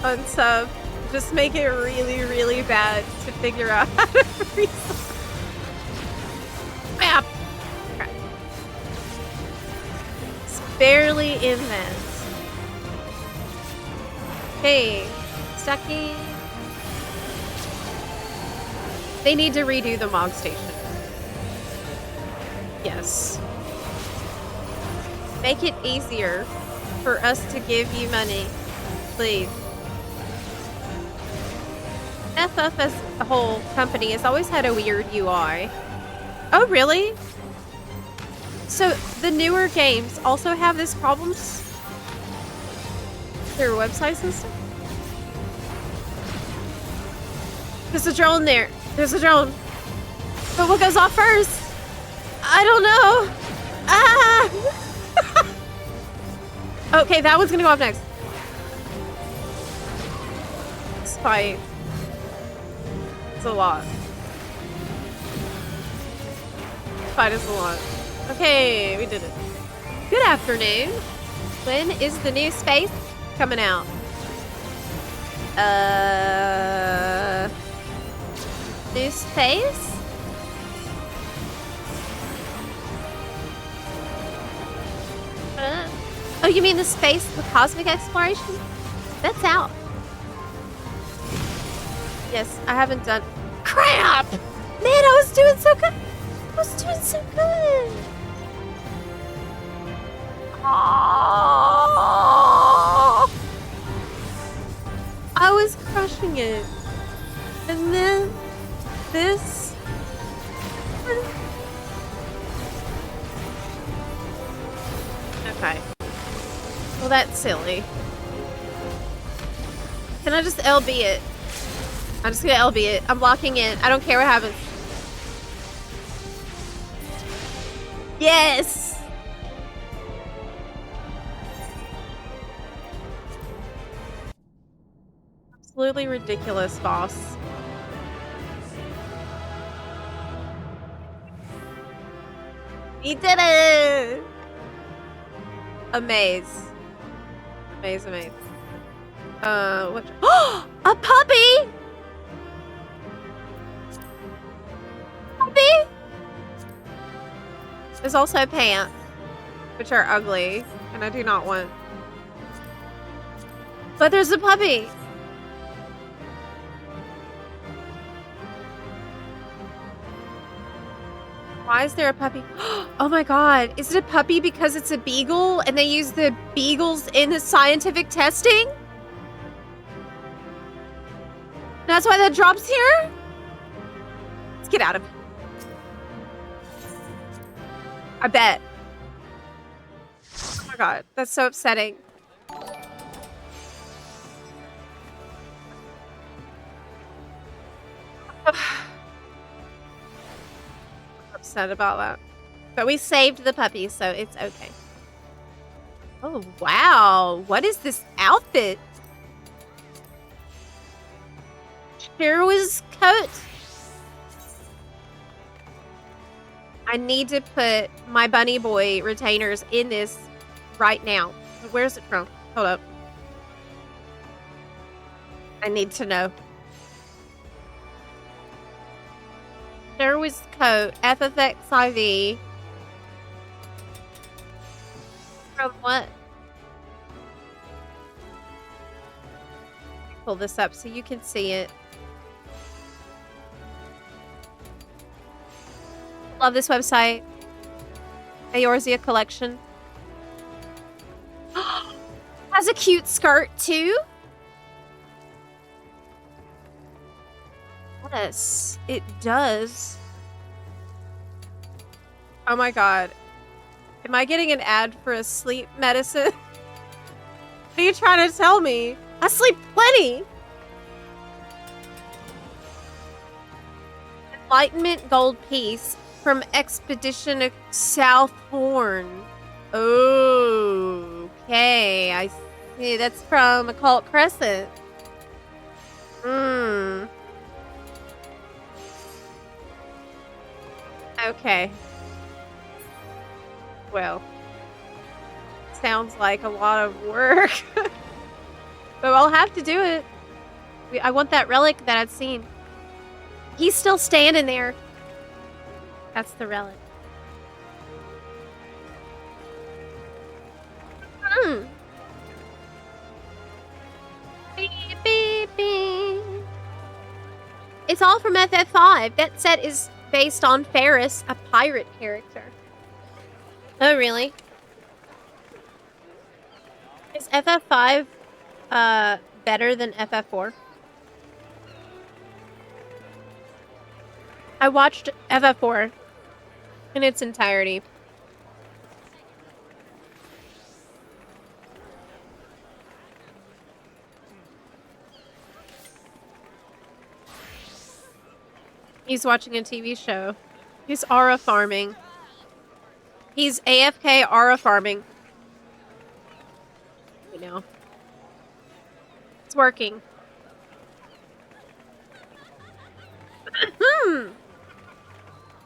unsub. Just make it really, really bad to figure out how to resub. Yeah. Okay. It's barely in this. Hey, Stucky. They need to redo the Mog Station. Yes. Make it easier for us to give you money, please. FF as a whole company has always had a weird UI. Oh, really? So the newer games also have this problems? Their websites and stuff? There's a drone there. There's a drone. But what goes off first? I don't know. Ah! Okay, that one's gonna go off next. This fight. It's a lot. This fight is a lot. Okay, we did it. Good afternoon. When is the new space coming out? New space? Oh, you mean the space, the cosmic exploration? That's out. Yes, I haven't done. Crap! Man, I was doing so good. I was doing so good. Oh, I was crushing it. And then this. Okay. Well, that's silly. Can I just LB it? I'm just gonna LB it. I'm locking in. I don't care what happens. Yes! Absolutely ridiculous, boss. We did it! Amaze. Amaze, amaze. What? Oh! A puppy! Puppy? There's also pants, which are ugly, and I do not want. But there's a puppy! Why is there a puppy? Oh my god, is it a puppy because it's a beagle and they use the beagles in the scientific testing? That's why that drops here? Let's get out of here. I bet. Oh my god, that's so upsetting. I'm upset about that. But we saved the puppy, so it's okay. Oh, wow. What is this outfit? Hero's coat. I need to put my bunny boy retainers in this right now. Where's it from? Hold up. I need to know. Hero's coat. FFX IV. From what? Pull this up so you can see it. Love this website. Eorzea collection. Has a cute skirt too. Yes, it does. Oh my god. Am I getting an ad for a sleep medicine? What are you trying to tell me? I sleep plenty. Enlightenment gold piece from Expedition South Horn. Okay, I see. That's from Occult Crescent. Okay. Well, sounds like a lot of work. But I'll have to do it. I want that relic that I'd seen. He's still standing there. That's the relic. Beep, beep, beep. It's all from FF5. That set is based on Ferris, a pirate character. Oh, really? Is FF5 better than FF4? I watched FF4 in its entirety. He's watching a TV show. He's aura farming. He's AFK aura farming. You know. It's working.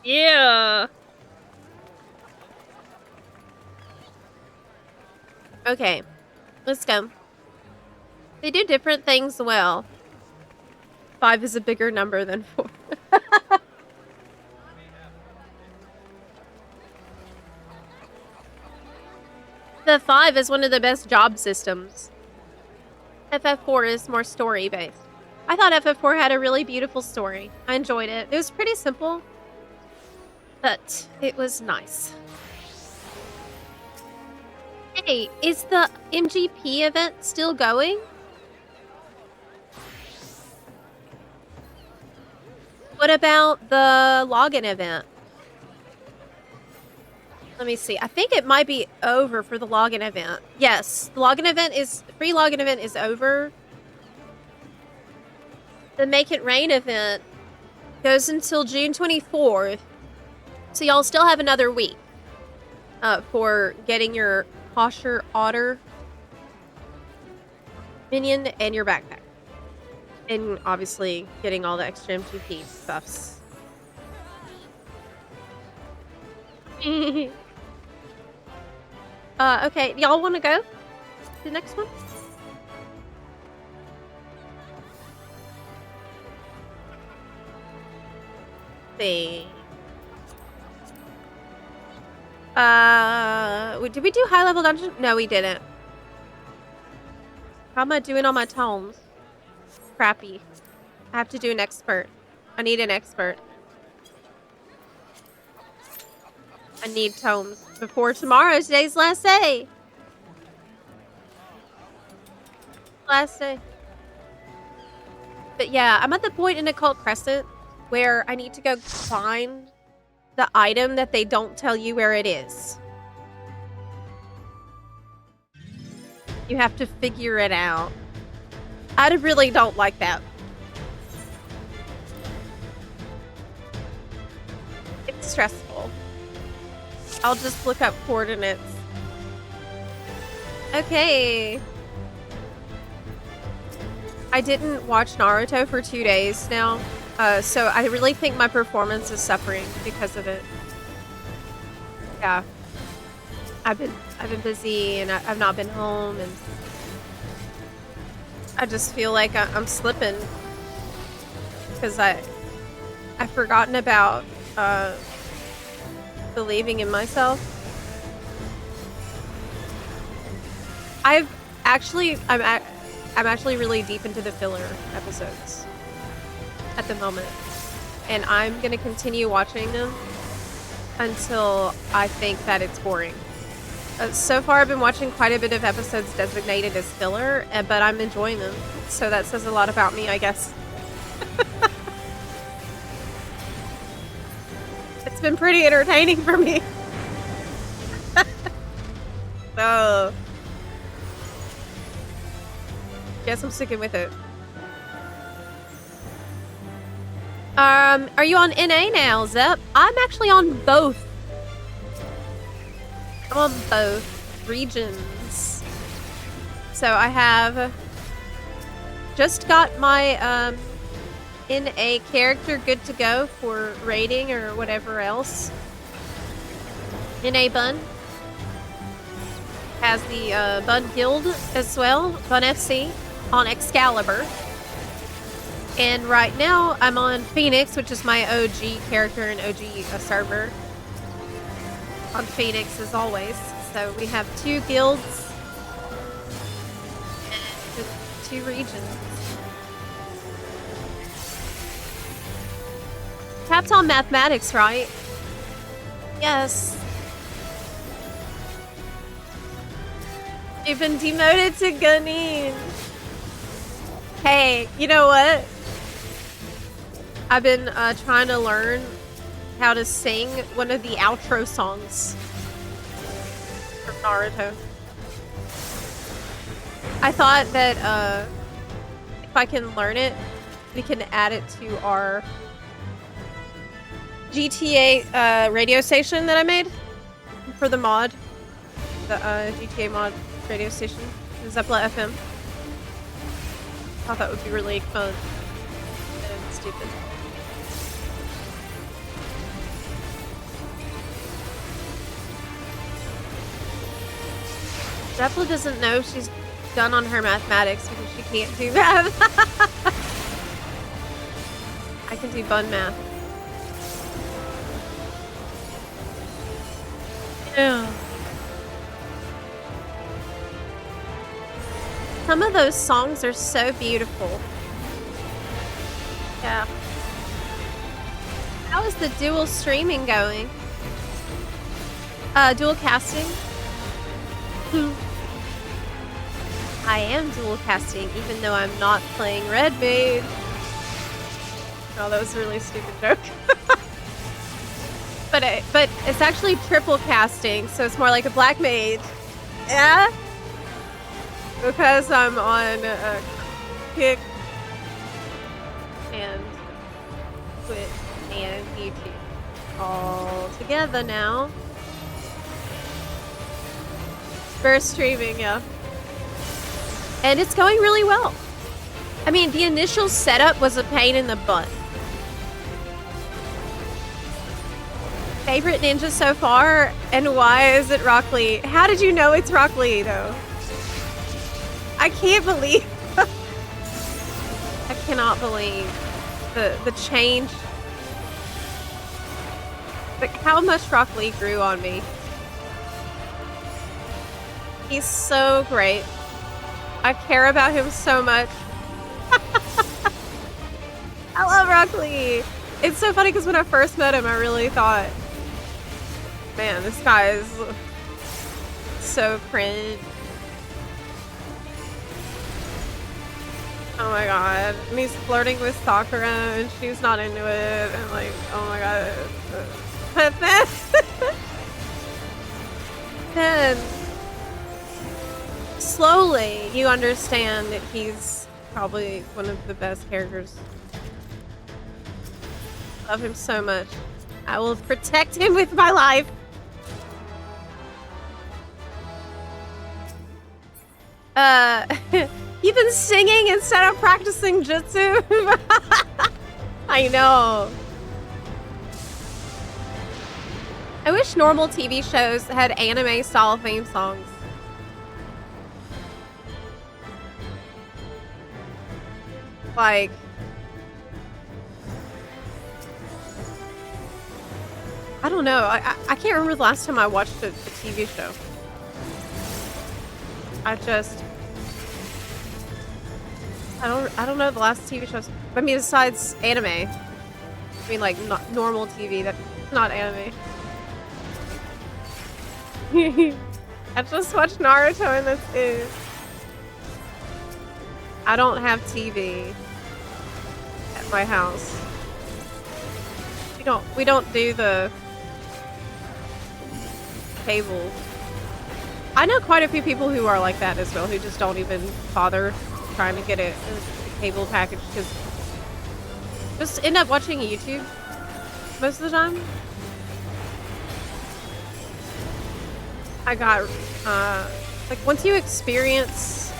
Yeah. Okay. Let's go. They do different things well. 5 is a bigger number than 4. The 5 is one of the best job systems. FF4 is more story-based. I thought FF4 had a really beautiful story. I enjoyed it. It was pretty simple, but it was nice. Hey, is the MGP event still going? What about the login event? Let me see. I think it might be over for the login event. Yes, the login event is free login event is over. The Make It Rain event goes until June 24th. So y'all still have another week for getting your Kosher Otter minion and your backpack. And obviously getting all the extra MGP stuffs. Okay, y'all want to go to the next one? See. Did we do high level dungeon? No, we didn't. How am I doing on my tomes? Crappy. I have to do an expert. I need an expert. I need tomes before tomorrow. Today's last day. Last day. But yeah, I'm at the point in Occult Crescent where I need to go find the item that they don't tell you where it is. You have to figure it out. I really don't like that. It's stressful. I'll just look up coordinates. Okay. I didn't watch Naruto for 2 days now, so I really think my performance is suffering because of it. Yeah, I've been busy and I've not been home, and I just feel like I'm slipping because I've forgotten about believing in myself. I'm actually really deep into the filler episodes at the moment, and I'm gonna continue watching them until I think that it's boring. So far, I've been watching quite a bit of episodes designated as filler, but I'm enjoying them, so that says a lot about me, I guess. It's been pretty entertaining for me. So, guess I'm sticking with it. Are you on NA now, Zep? I'm actually on both. I'm on both regions. So I have just got my NA character good to go for raiding or whatever else. NA Bun has the Bun Guild as well, Bun FC on Excalibur. And right now I'm on Phoenix, which is my OG character and OG server. On Phoenix as always. So we have 2 guilds and 2 regions. Tapped on mathematics, right? Yes. You've been demoted to Gunning. Hey, you know what? I've been trying to learn how to sing one of the outro songs from Naruto. I thought that if I can learn it, we can add it to our GTA radio station that I made for the mod. The GTA mod radio station, Zepla FM. I thought that would be really fun and stupid. Zepla doesn't know she's done on her mathematics because she can't do math. I can do bun math. Yeah. Some of those songs are so beautiful. Yeah. How is the dual streaming going? Dual casting? I am dual casting, even though I'm not playing Red Mage. Oh, that was a really stupid joke. but it's actually triple casting, so it's more like a Black Mage. Yeah? Because I'm on Kick and Twitch and YouTube all together now. Burst streaming, yeah. And it's going really well. I mean, the initial setup was a pain in the butt. Favorite ninja so far, and why is it Rock Lee? How did you know it's Rock Lee, though? I can't believe... I cannot believe the change. Like, how much Rock Lee grew on me. He's so great. I care about him so much. I love Rock Lee. It's so funny because when I first met him, I really thought, man, this guy is so cringe. Oh my god. And he's flirting with Sakura and she's not into it. And like, oh my god. But then slowly you understand that he's probably one of the best characters. Love him so much. I will protect him with my life. You've been singing instead of practicing jutsu? I know. I wish normal TV shows had anime-style theme songs. Like... I don't know. I can't remember the last time I watched a TV show. I don't know the last TV shows. I mean, besides anime. I mean, like, not normal TV. That's not anime. I just watched Naruto and that's it. I don't have TV at my house. We don't do the cable. I know quite a few people who are like that as well, who just don't even bother trying to get a cable package because just end up watching YouTube most of the time. I got like once you experience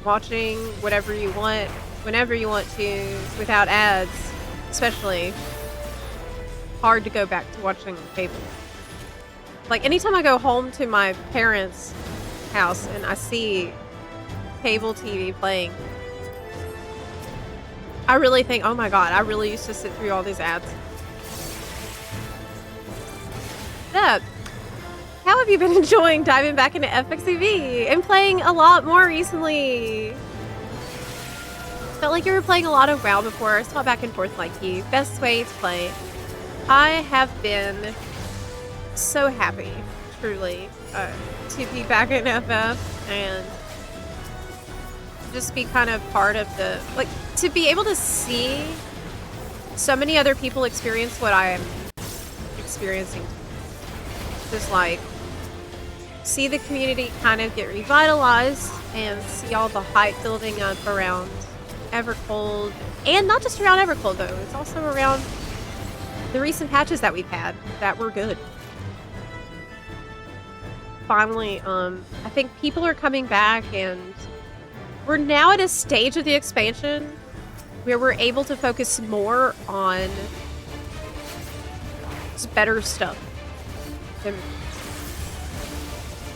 watching whatever you want whenever you want to without ads, especially, hard to go back to watching cable. Like anytime I go home to my parents' house and I see cable TV playing, I really think, oh my god, I really used to sit through all these ads. Zep, how have you been enjoying diving back into FXCV and playing a lot more recently? Felt like you were playing a lot of WoW before. I saw back and forth like you. Best way to play. I have been so happy, truly, to be back in FF and just be kind of part of the, like, to be able to see so many other people experience what I am experiencing. Just like, see the community kind of get revitalized and see all the hype building up around Evercold, and not just around Evercold though, it's also around the recent patches that we've had that were good. Finally, I think people are coming back and we're now at a stage of the expansion where we're able to focus more on just better stuff. And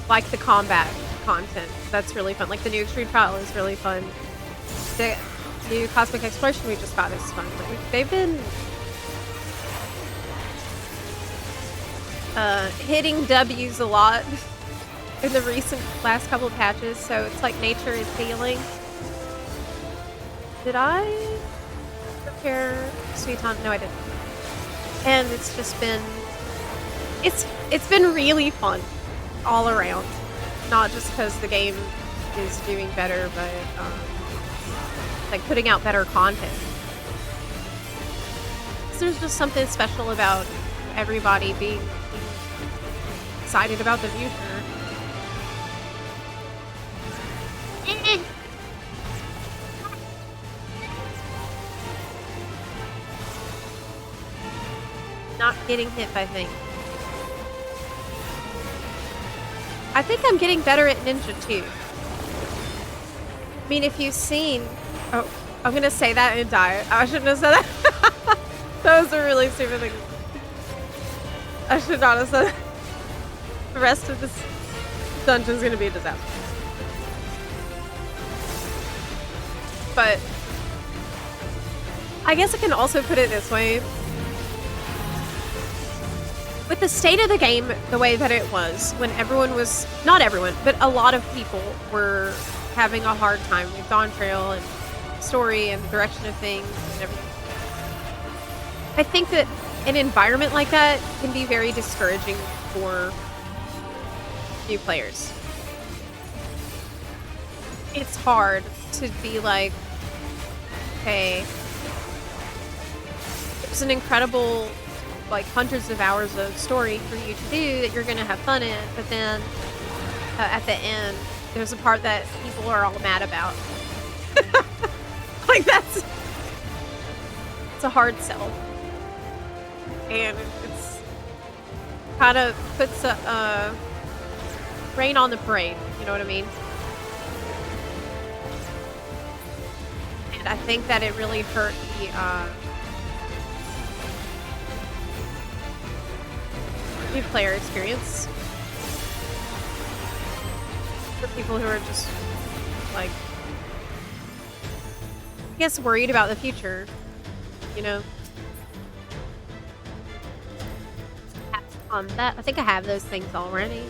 like the combat content, that's really fun. Like the new Extreme Trial is really fun. The new Cosmic Exploration we just got is fun. Like, they've been hitting W's a lot in the recent last couple of patches, so it's like nature is healing. Did I prepare Sweet Time? No, I didn't. And it's just been, it's been really fun all around. Not just because the game is doing better, but like putting out better content. So there's just something special about everybody being excited about the future. Not getting hit by things. I think I'm getting better at Ninja too. I mean, if you've seen... Oh, I'm gonna say that and die. I shouldn't have said that. That was a really stupid thing. I should not have said that. The rest of this dungeon is gonna be a disaster. But I guess I can also put it this way. With the state of the game the way that it was, when everyone was, not everyone, but a lot of people were having a hard time with Dawn Trail and story and the direction of things and everything. I think that an environment like that can be very discouraging for new players. It's hard to be like, okay, there's an incredible, like, hundreds of hours of story for you to do that you're gonna have fun in, but then at the end there's a part that people are all mad about. Like, it's a hard sell, and it's kind of puts a rain on the parade, you know what I mean? And I think that it really hurt the player experience for people who are just like, I guess, worried about the future, you know. That I think I have those things already.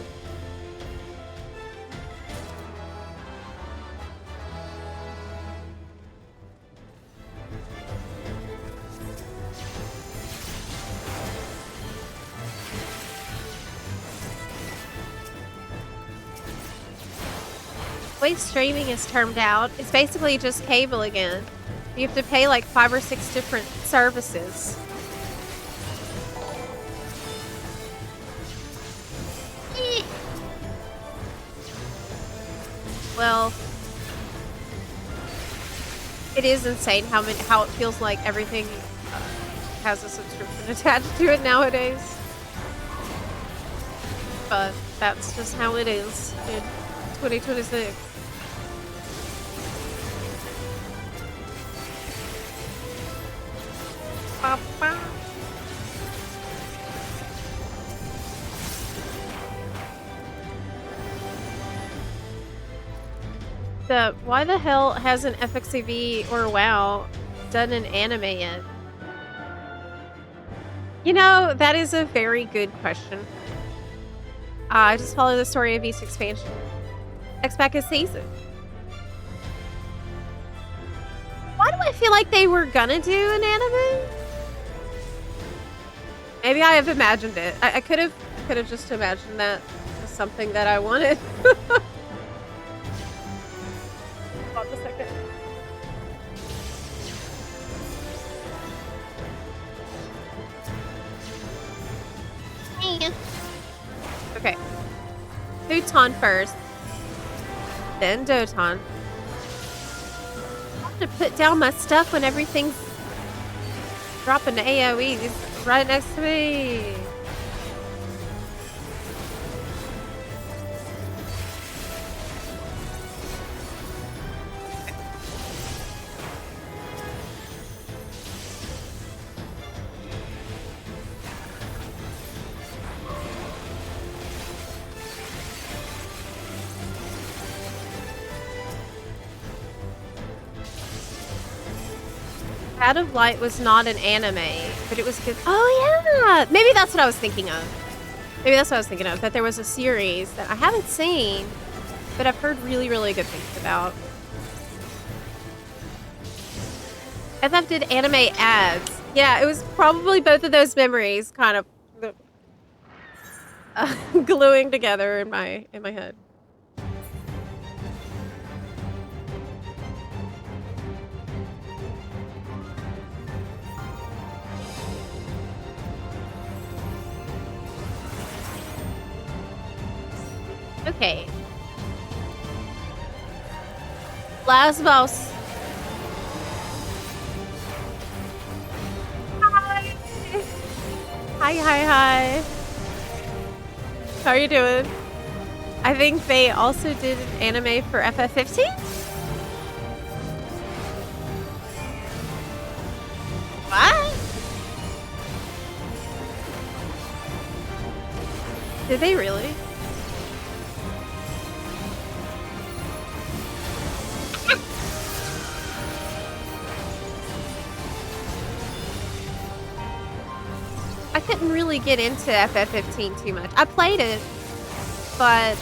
The way streaming is termed out, it's basically just cable again. You have to pay like 5 or 6 different services. Well, it is insane how it feels like everything has a subscription attached to it nowadays. But that's just how it is in 2026. Ba-ba. Why the hell hasn't FXCV or WoW done an anime yet? You know, that is a very good question. I just follow the story of East Expansion. Expect a season. Why do I feel like they were gonna do an anime? Maybe I have imagined it. I could have just imagined that as something that I wanted. Hold on a second. Okay. Futon first. Then Doton. I have to put down my stuff when everything's dropping to AoEs right next to me. Out of Light was not an anime, but it was good. Oh yeah, maybe that's what I was thinking of. That there was a series that I haven't seen, but I've heard really, really good things about. FF did anime ads. Yeah, it was probably both of those memories kind of gluing together in my head. Okay. Last boss. Hi. Hi. How are you doing? I think they also did an anime for FF15? What? Did they really? I couldn't really get into FF15 too much. I played it, but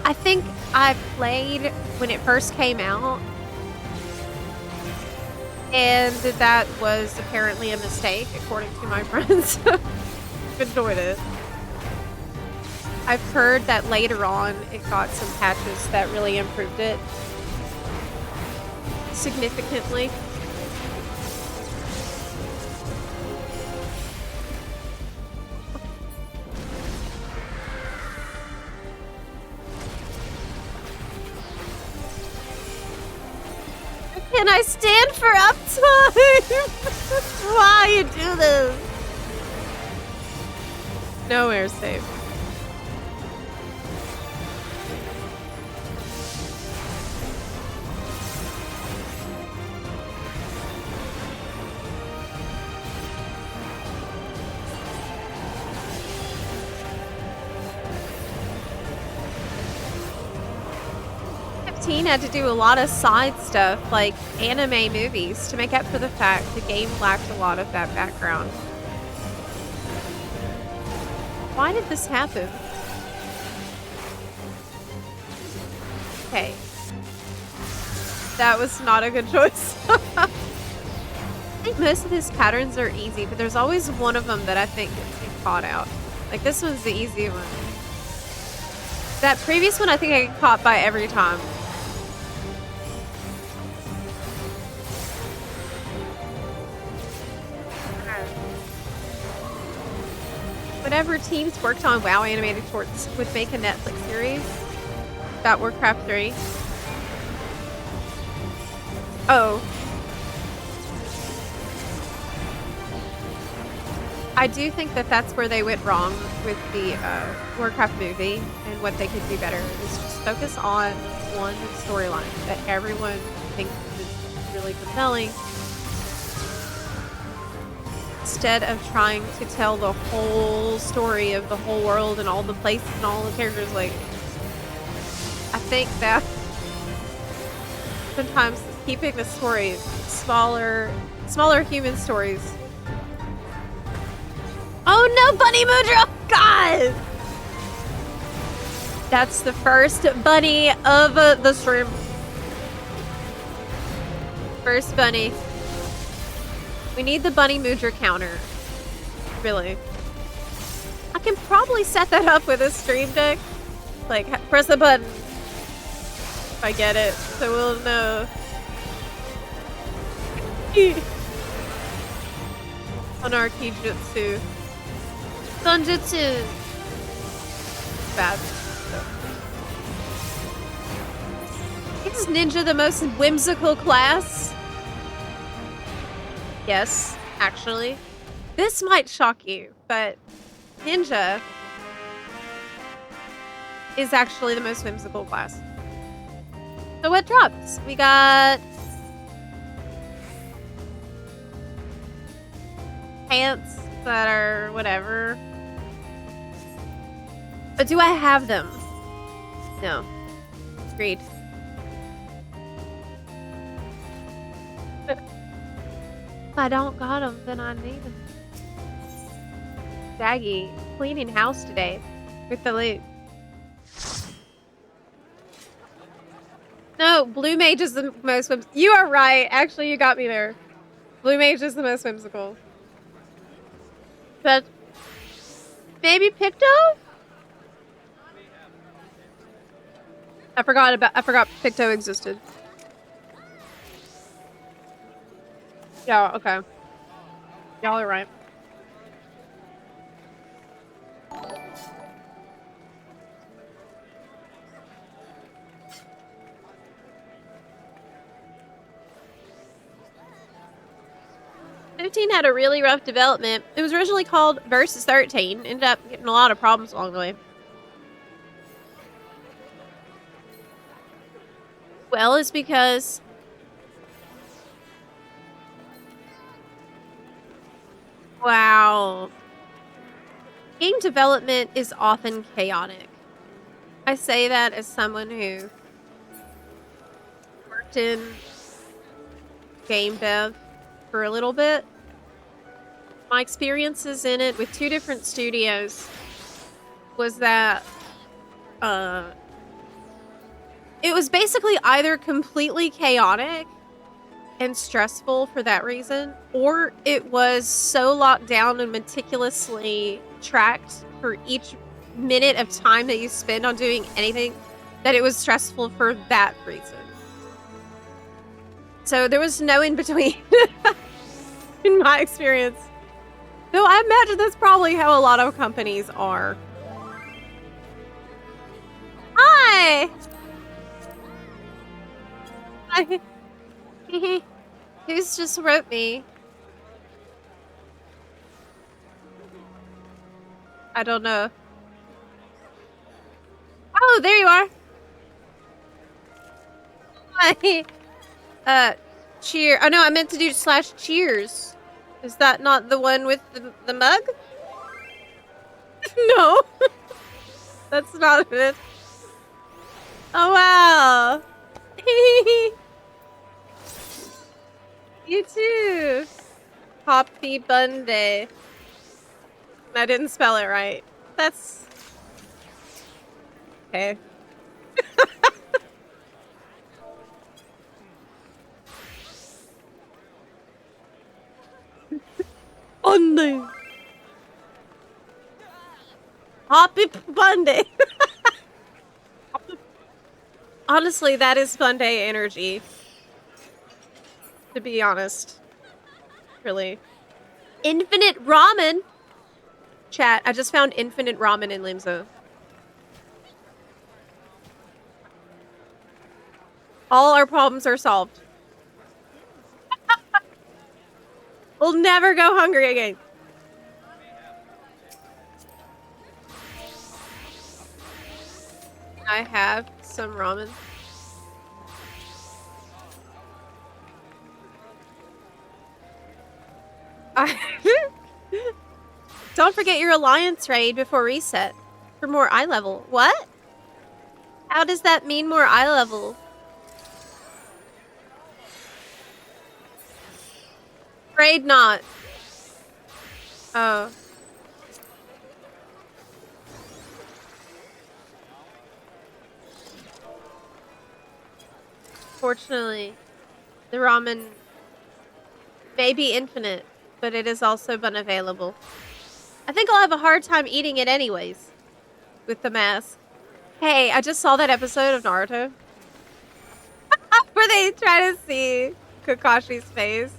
I think I played when it first came out, and that was apparently a mistake, according to my friends. Enjoyed it. I've heard that later on it got some patches that really improved it significantly. Can I stand for uptime? Why you do this? Nowhere safe. 2015 had to do a lot of side stuff, like anime movies, to make up for the fact the game lacked a lot of that background. Why did this happen? Okay. That was not a good choice. I think most of his patterns are easy, but there's always one of them that I think gets me caught out. Like, this one's the easy one. That previous one, I think I get caught by every time. Whatever teams worked on WoW animated shorts would make a Netflix series about Warcraft 3. Oh. I do think that that's where they went wrong with the Warcraft movie, and what they could do better is just focus on one storyline that everyone thinks is really compelling, instead of trying to tell the whole story of the whole world and all the places and all the characters. Like, I think that sometimes keeping the story smaller human stories. Oh no, Bunny Moodra! God! That's the first bunny of the stream. First bunny. We need the Bunny Moodra counter. Really. I can probably set that up with a stream deck. Like, press a button. If I get it. So we'll know. Anarchy Jutsu. Sunjutsu. Bad. Is Ninja the most whimsical class? Yes, actually. This might shock you, but Ninja is actually the most whimsical class. So what drops? We got pants that are whatever. But do I have them? No. Agreed. If I don't got them, then I need them. Daggy, cleaning house today with the loot. No, Blue Mage is the most whimsical. You are right. Actually, you got me there. Blue Mage is the most whimsical. But maybe Picto? I forgot Picto existed. Yeah, okay. Y'all are right. '15 had a really rough development. It was originally called Versus 13. Ended up getting a lot of problems along the way. Well, it's because wow. Game development is often chaotic. I say that as someone who worked in game dev for a little bit. My experiences in it with 2 different studios was that it was basically either completely chaotic and stressful for that reason, or it was so locked down and meticulously tracked for each minute of time that you spend on doing anything that it was stressful for that reason. So there was no in between in my experience. Though I imagine that's probably how a lot of companies are. Hi! Hi. Who's just wrote me? I don't know. Oh, there you are. Hi. Cheer. Oh no, I meant to do /cheers. Is that not the one with the mug? No. That's not it. Oh wow. You too. Happy Bunday. I didn't spell it right. That's okay. Bunday. Happy Bunday. Honestly, that is Bunday energy. To be honest. Really. Infinite ramen. Chat, I just found infinite ramen in Limzo. All our problems are solved. We'll never go hungry again. I have some ramen. Don't forget your alliance raid before reset for more eye level. What? How does that mean more eye level? Afraid not. Oh. Fortunately, the ramen may be infinite, but it is also unavailable. I think I'll have a hard time eating it anyways. With the mask. Hey, I just saw that episode of Naruto. Where they try to see Kakashi's face.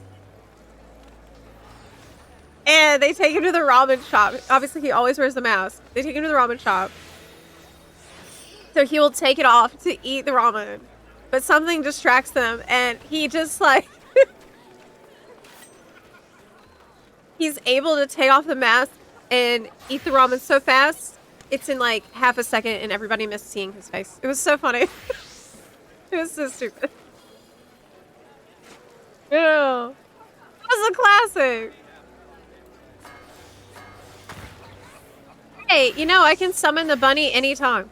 And they take him to the ramen shop. Obviously, he always wears the mask. They take him to the ramen shop. So he will take it off to eat the ramen. But something distracts them, and he just, like... he's able to take off the mask and eat the ramen so fast, it's in, like, half a second, and everybody missed seeing his face. It was so funny. It was so stupid. Yeah. It was a classic. Hey, you know, I can summon the bunny anytime.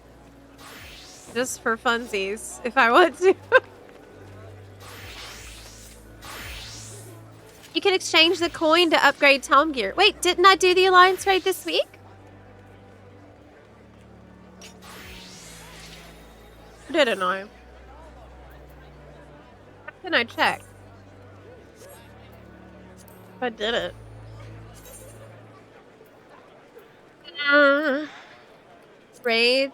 Just for funsies, if I want to. You can exchange the coin to upgrade Tom gear. Wait, didn't I do the alliance raid this week? Or didn't I? How can I check? If I did it. Raid.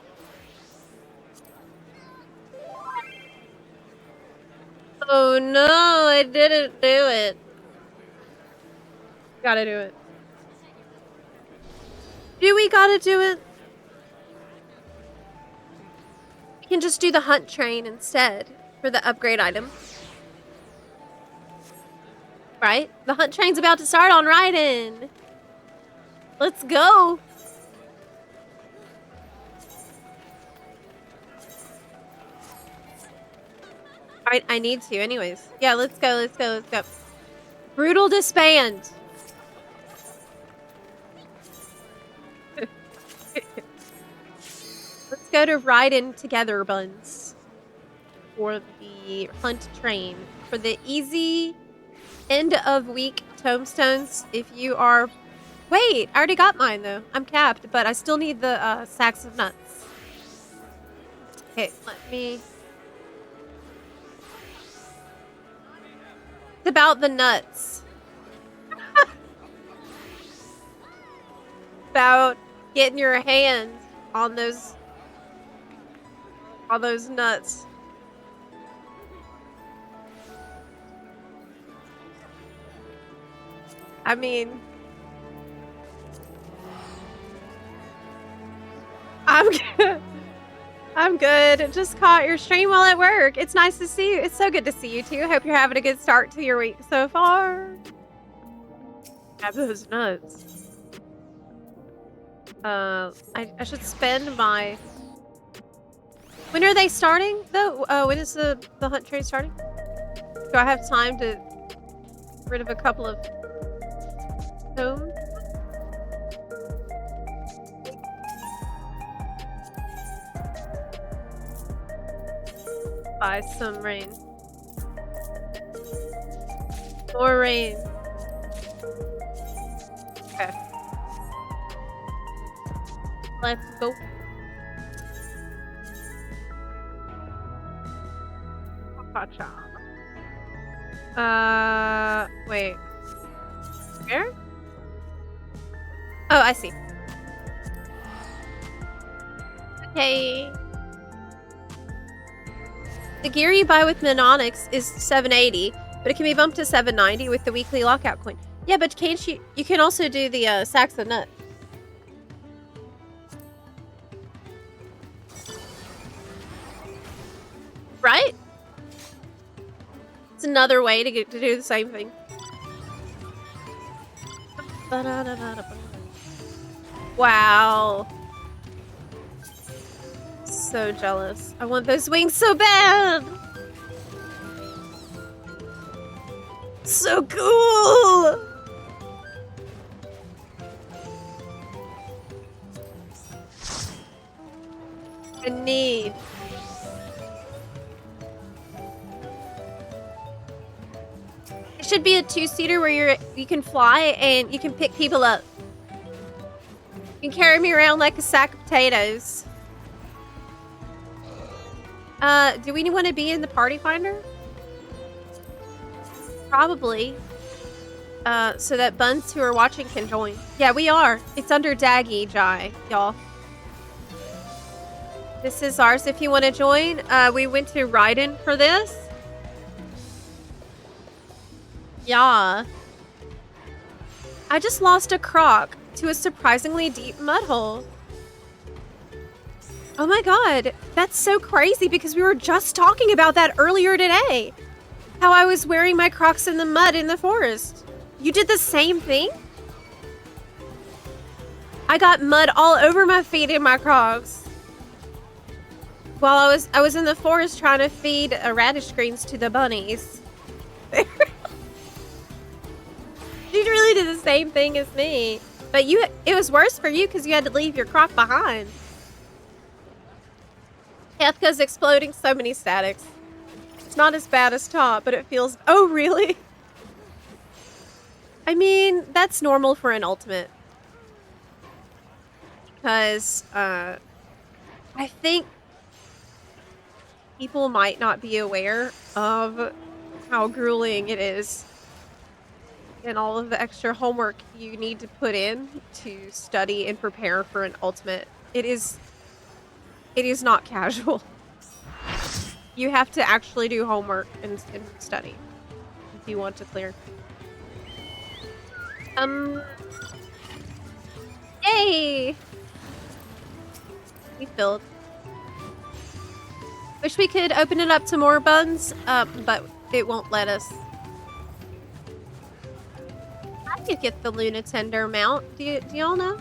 Oh no, I didn't do it. Gotta do it. Do we gotta do it? We can just do the hunt train instead for the upgrade item. Right? The hunt train's about to start on Raiden. Let's go. I need to anyways. Yeah, let's go, let's go, let's go. Brutal disband. Let's go to Raiden together, Buns. For the hunt train. For the easy end of week tombstones. If you are... Wait, I already got mine though. I'm capped, but I still need the sacks of nuts. Okay, let me... It's about the nuts. About getting your hand on those nuts. I mean, I'm good. I'm good. Just caught your stream while at work. It's nice to see you. It's so good to see you too. Hope you're having a good start to your week so far. Have those nuts. I should spend my... When are they starting though? When is the hunt train starting? Do I have time to get rid of a couple of tomes? Buy some rain. More rain. Okay. Let's go. Pacha. Wait. Where? Oh, I see. Okay. The gear you buy with Mnemonics is $780, but it can be bumped to $790 with the weekly lockout coin. Yeah, but can't you can also do the Saxo Nut. Right? It's another way to do the same thing. Wow. So jealous. I want those wings so bad. So cool. I need. It should be a 2-seater where you can fly and you can pick people up. You can carry me around like a sack of potatoes. Do we want to be in the party finder? Probably. So that buns who are watching can join. Yeah, we are. It's under Daggy Jai, y'all. This is ours if you want to join. We went to Raiden for this. Yeah. I just lost a croc to a surprisingly deep mud hole. Oh my god, that's so crazy because we were just talking about that earlier today. How I was wearing my Crocs in the mud in the forest. You did the same thing? I got mud all over my feet in my Crocs. While I was in the forest trying to feed radish greens to the bunnies. You really did the same thing as me. But it was worse for you because you had to leave your Croc behind. Kefka's exploding so many statics. It's not as bad as top, but it feels... Oh, really? I mean, that's normal for an ultimate. Because, I think people might not be aware of how grueling it is and all of the extra homework you need to put in to study and prepare for an ultimate. It is not casual. You have to actually do homework and study if you want to clear. Yay! We filled. Wish we could open it up to more buns, but it won't let us. I could get the Luna Tender mount. Do y'all know?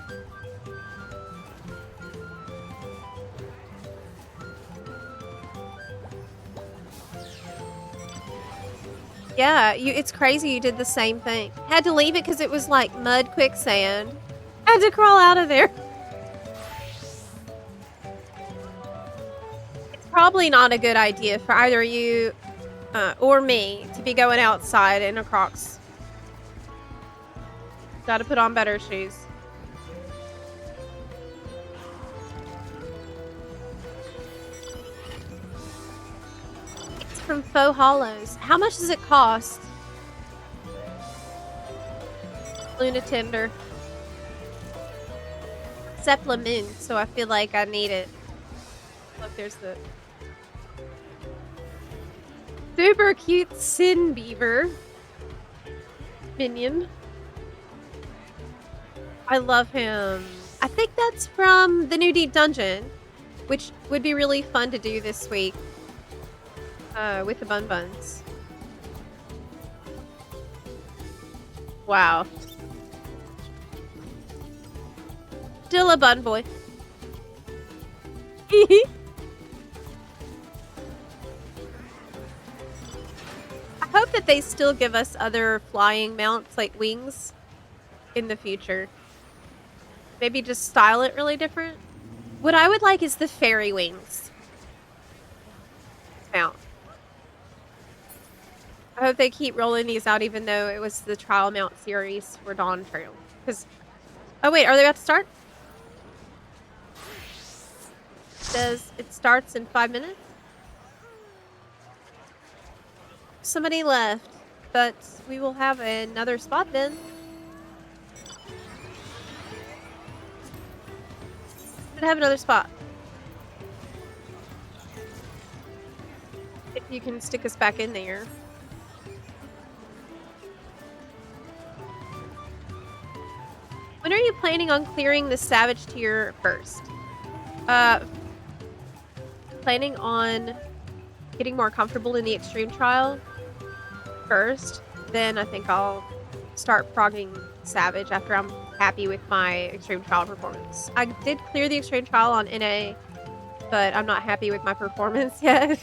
Yeah, it's crazy you did the same thing. Had to leave it because it was like mud quicksand. Had to crawl out of there. It's probably not a good idea for either you or me to be going outside in a Crocs. Gotta put on better shoes. It's from Faux Hollows. How much does it cost? Luna Tender. Zepla Moon, so I feel like I need it. Look, there's the super cute Sin Beaver minion. I love him. I think that's from the new Deep Dungeon, which would be really fun to do this week with the Bun Buns. Wow. Still a bun boy. I hope that they still give us other flying mounts like wings in the future. Maybe just style it really different. What I would like is the fairy wings mount. I hope they keep rolling these out, even though it was the trial mount series for Dawn Trail. Because, oh wait, are they about to start? Says it starts in 5 minutes. Somebody left, but we will have another spot then. Should have another spot. If you can stick us back in there. When are you planning on clearing the Savage tier first? Planning on getting more comfortable in the Extreme Trial first. Then I think I'll start progging Savage after I'm happy with my Extreme Trial performance. I did clear the Extreme Trial on NA, but I'm not happy with my performance yet.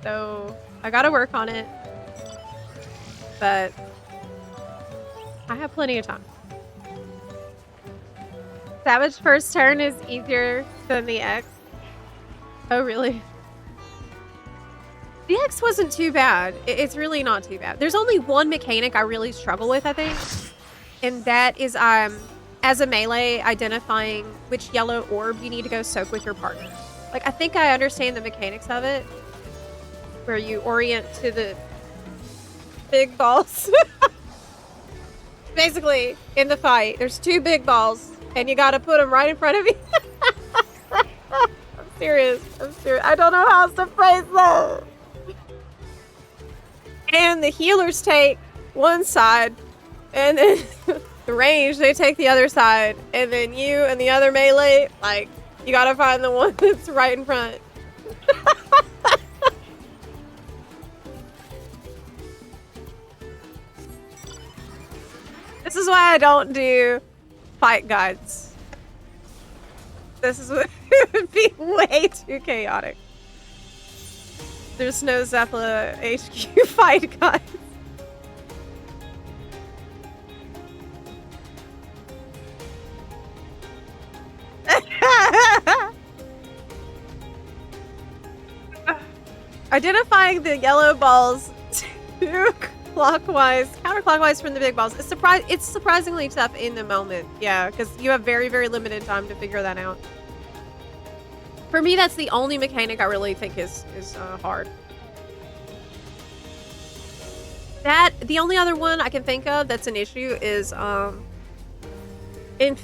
So I gotta work on it. But I have plenty of time. Savage first turn is easier than the X. Oh, really? The X wasn't too bad. It's really not too bad. There's only one mechanic I really struggle with, I think. And that is, as a melee, identifying which yellow orb you need to go soak with your partner. Like, I think I understand the mechanics of it. Where you orient to the big balls. Basically, in the fight, there's 2 big balls. And you gotta put them right in front of you. I'm serious. I don't know how else to phrase that. And the healers take one side. And then the range, they take the other side. And then you and the other melee, like, you gotta find the one that's right in front. This is why I don't do fight guides. This is what it would be way too chaotic. There's no Zepla HQ fight guides. Identifying the yellow balls counterclockwise from the big balls. It's surprisingly tough in the moment. Yeah, because you have very, very limited time to figure that out. For me, that's the only mechanic I really think is hard. The only other one I can think of that's an issue is in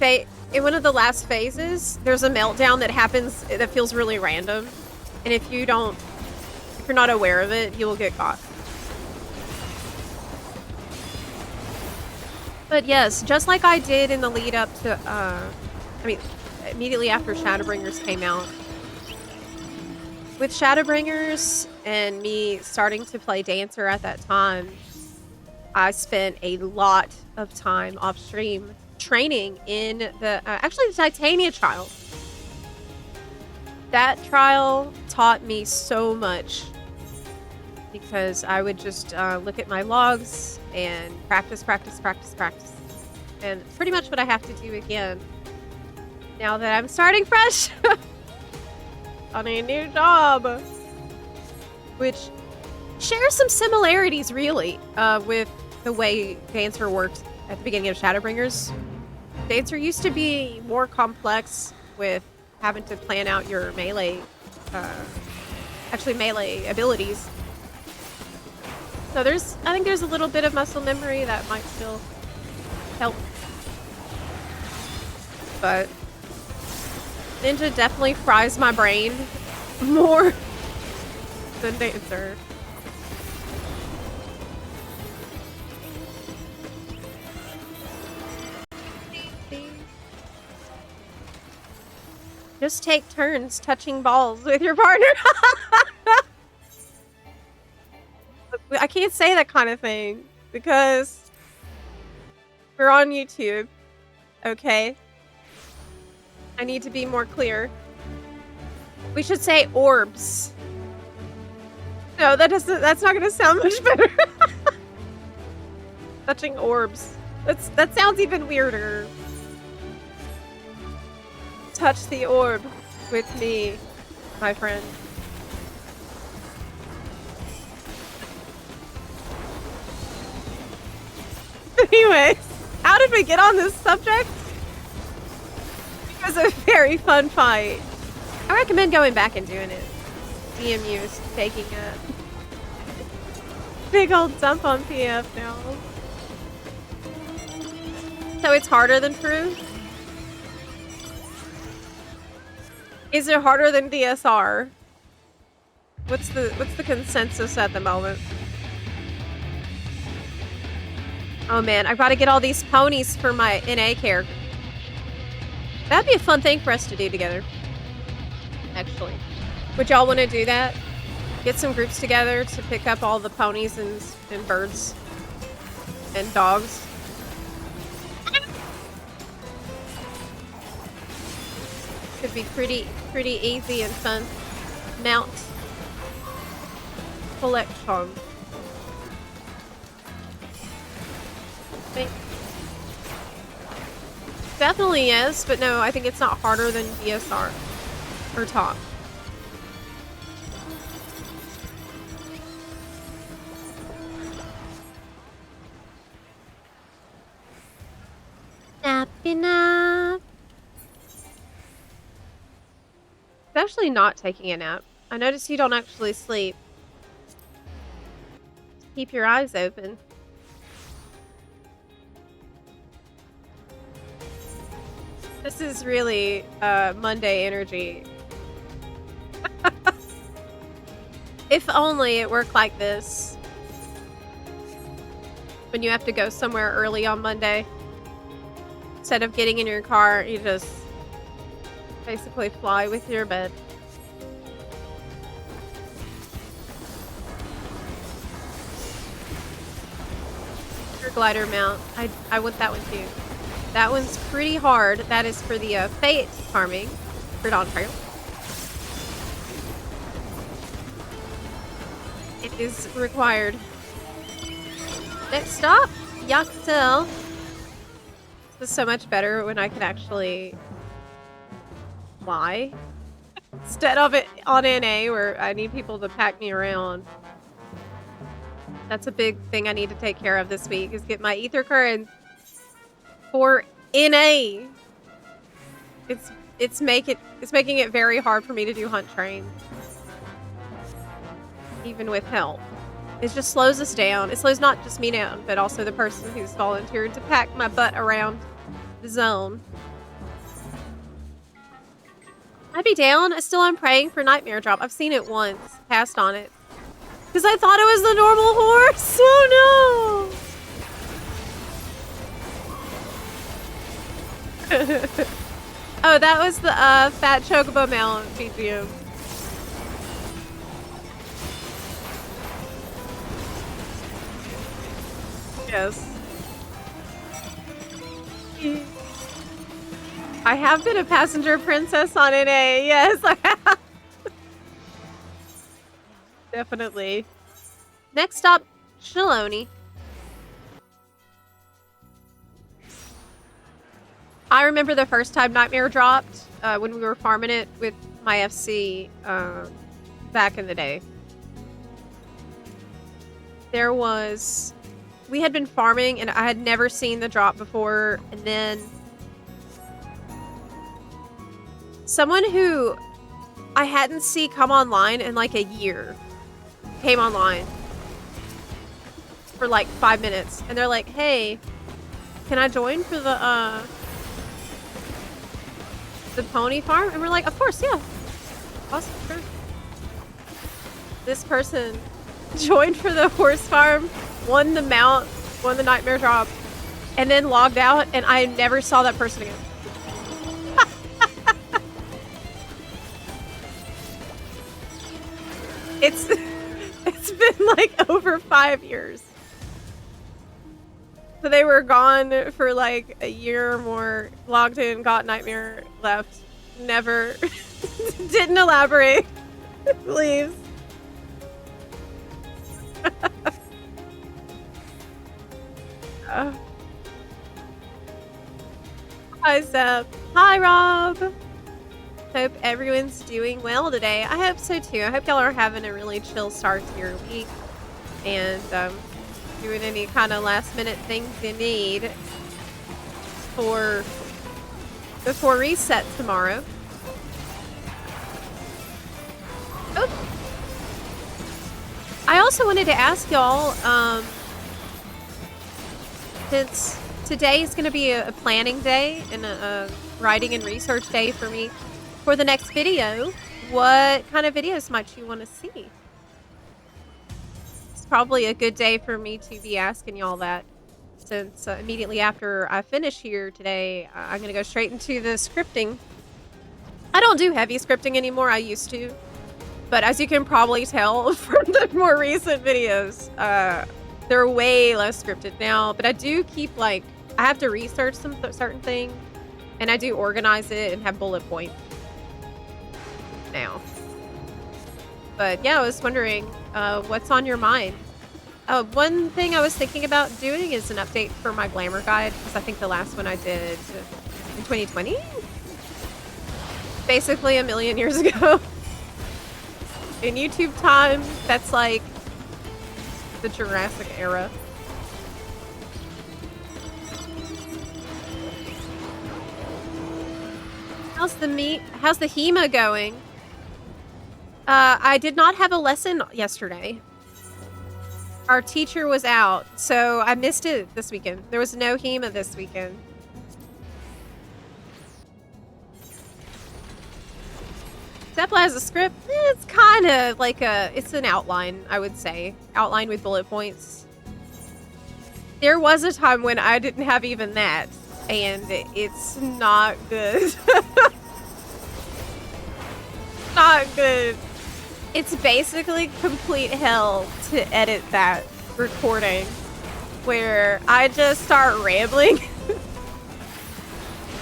one of the last phases, there's a meltdown that happens that feels really random, and if you're not aware of it, you will get caught. But yes, just like I did in the lead up to, immediately after Shadowbringers came out. With Shadowbringers and me starting to play Dancer at that time, I spent a lot of time off stream training in the Titania trial. That trial taught me so much because I would just look at my logs and practice. And it's pretty much what I have to do again now that I'm starting fresh on a new job, which shares some similarities really with the way Dancer worked at the beginning of Shadowbringers. Dancer used to be more complex with having to plan out your melee abilities. So I think there's a little bit of muscle memory that might still help. But Ninja definitely fries my brain more than Dancer. Just take turns touching balls with your partner. I can't say that kind of thing because we're on YouTube. Okay. I need to be more clear. We should say orbs. No, that's not gonna sound much better. Touching orbs. That sounds even weirder. Touch the orb with me, my friend. Anyways, how did we get on this subject? It was a very fun fight. I recommend going back and doing it. DMU is taking a big old dump on PF now. So it's harder than True? Is it harder than DSR? What's the consensus at the moment? Oh man, I've got to get all these ponies for my NA character. That'd be a fun thing for us to do together. Actually. Would y'all want to do that? Get some groups together to pick up all the ponies and birds and dogs. Could be pretty easy and fun. Mount collection. Definitely is, but no, I think it's not harder than DSR or top. Nappy nap. It's actually not taking a nap. I noticed you don't actually sleep. Keep your eyes open. This is really Monday energy. If only it worked like this. When you have to go somewhere early on Monday. Instead of getting in your car, you just basically fly with your bed. Your glider mount. I want that one too. That one's pretty hard. That is for the Fate farming for Dawn Trail. It is required. Next stop, Yaktel. This is so much better when I can actually fly instead of it on NA where I need people to pack me around. That's a big thing I need to take care of this week is get my ether current for NA. It's making it very hard for me to do hunt train. Even with help. It just slows us down. It slows not just me down, but also the person who's volunteered to pack my butt around the zone. I'd be down. I still am praying for Nightmare Drop. I've seen it once. Passed on it. Because I thought it was the normal horse. Oh no! Oh, that was the Fat Chocobo mount BGM. Yes. I have been a passenger princess on NA. Yes, I have. Definitely. Next stop, Shaloni. I remember the first time Nightmare dropped when we were farming it with my FC back in the day. We had been farming and I had never seen the drop before, and then someone who I hadn't seen come online in like a year came online for like 5 minutes, and they're like, "Hey, can I join for the pony farm?" And we're like, "Of course, yeah, awesome, sure." This person joined for the horse farm, won the mount, won the Nightmare Drop, and then logged out, and I never saw that person again. It's been like over 5 years. So they were gone for like a year or more, logged in, got Nightmare, left, never, didn't elaborate, leaves. Hi, Zep. Hi, Rob. Hope everyone's doing well today. I hope so too. I hope y'all are having a really chill start to your week. And doing any kind of last minute things you need for before reset tomorrow. Oh. I also wanted to ask y'all, since today is going to be a planning day and a writing and research day for me for the next video, what kind of videos might you want to see? It's probably a good day for me to be asking y'all that, since immediately after I finish here today, I'm going to go straight into the scripting. I don't do heavy scripting anymore. I used to. But as you can probably tell from the more recent videos, they're way less scripted now. But I do keep, like, I have to research some certain things, and I do organize it and have bullet points now. But yeah, I was wondering, what's on your mind? One thing I was thinking about doing is an update for my glamour guide, because I think the last one I did in 2020? Basically a million years ago. In YouTube time, that's like the Jurassic era. How's the HEMA going? I did not have a lesson yesterday. Our teacher was out, so I missed it this weekend. There was no HEMA this weekend. Zepla has a script. It's kind of like it's an outline, I would say. Outline with bullet points. There was a time when I didn't have even that, and it's not good. Not good. It's basically complete hell to edit that recording, where I just start rambling.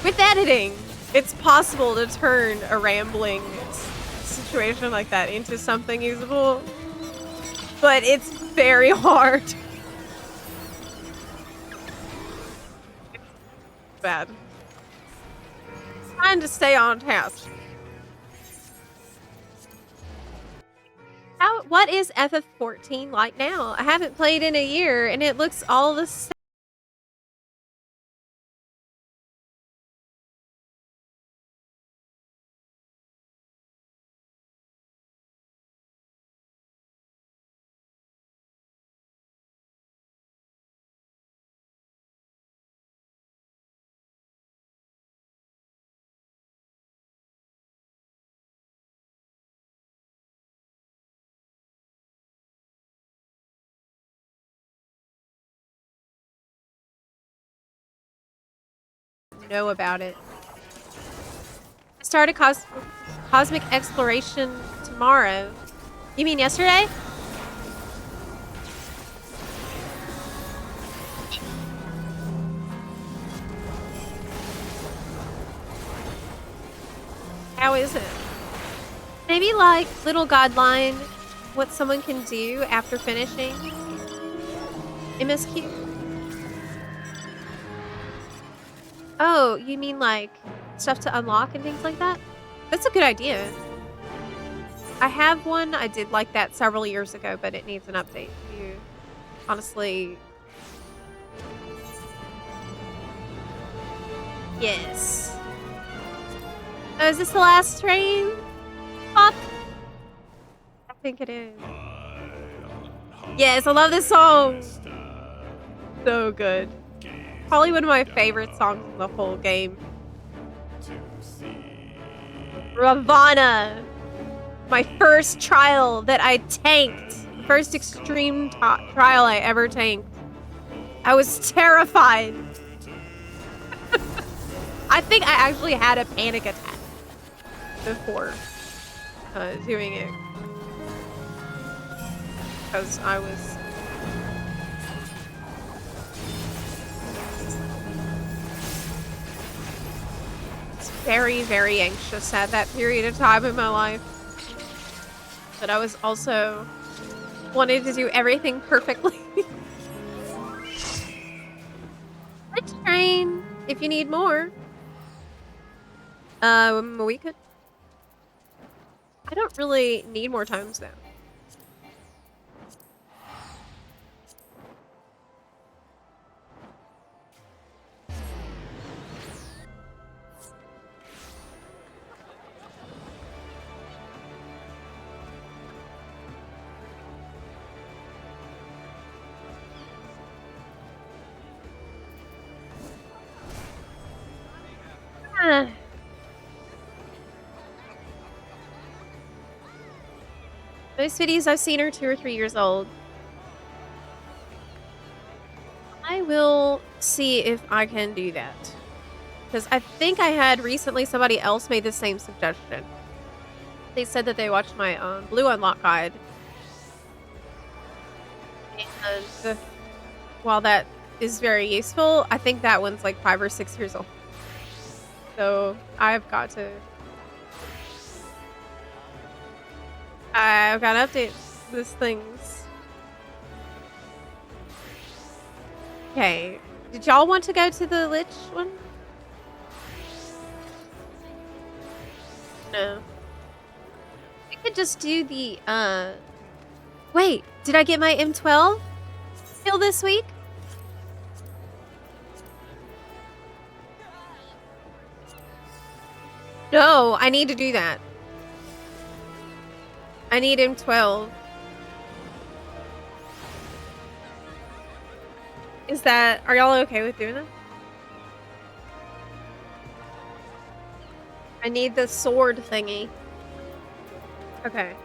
With editing, it's possible to turn a rambling situation like that into something usable, but it's very hard. It's bad. Trying to stay on task. What is FF14 like now? I haven't played in a year, and it looks all the same. Know about it. I started cosmic exploration tomorrow. You mean yesterday? How is it? Maybe like little guideline, what someone can do after finishing MSQ. Oh, you mean like stuff to unlock and things like that? That's a good idea. I have one. I did like that several years ago, but it needs an update. You honestly. Yes. Oh, is this the last train? Fuck. I think it is. Yes, I love this song. So good. Probably one of my favorite songs in the whole game. Ravana. My first trial that I tanked. First extreme trial I ever tanked. I was terrified. I think I actually had a panic attack before doing it. Because I was... very, very anxious at that period of time in my life. But I was also wanting to do everything perfectly. Let's train if you need more. We could. I don't really need more times though. Most videos I've seen are 2 or 3 years old. I will see if I can do that. Because I think I had recently somebody else made the same suggestion. They said that they watched my Blue Unlock guide. And while that is very useful, I think that one's like 5 or 6 years old. So I've got to update these things. Okay. Did y'all want to go to the Lich one? No. We could just do the, Wait, did I get my M12 kill this week? No, I need to do that. I need M12. Are y'all okay with doing that? I need the sword thingy. Okay.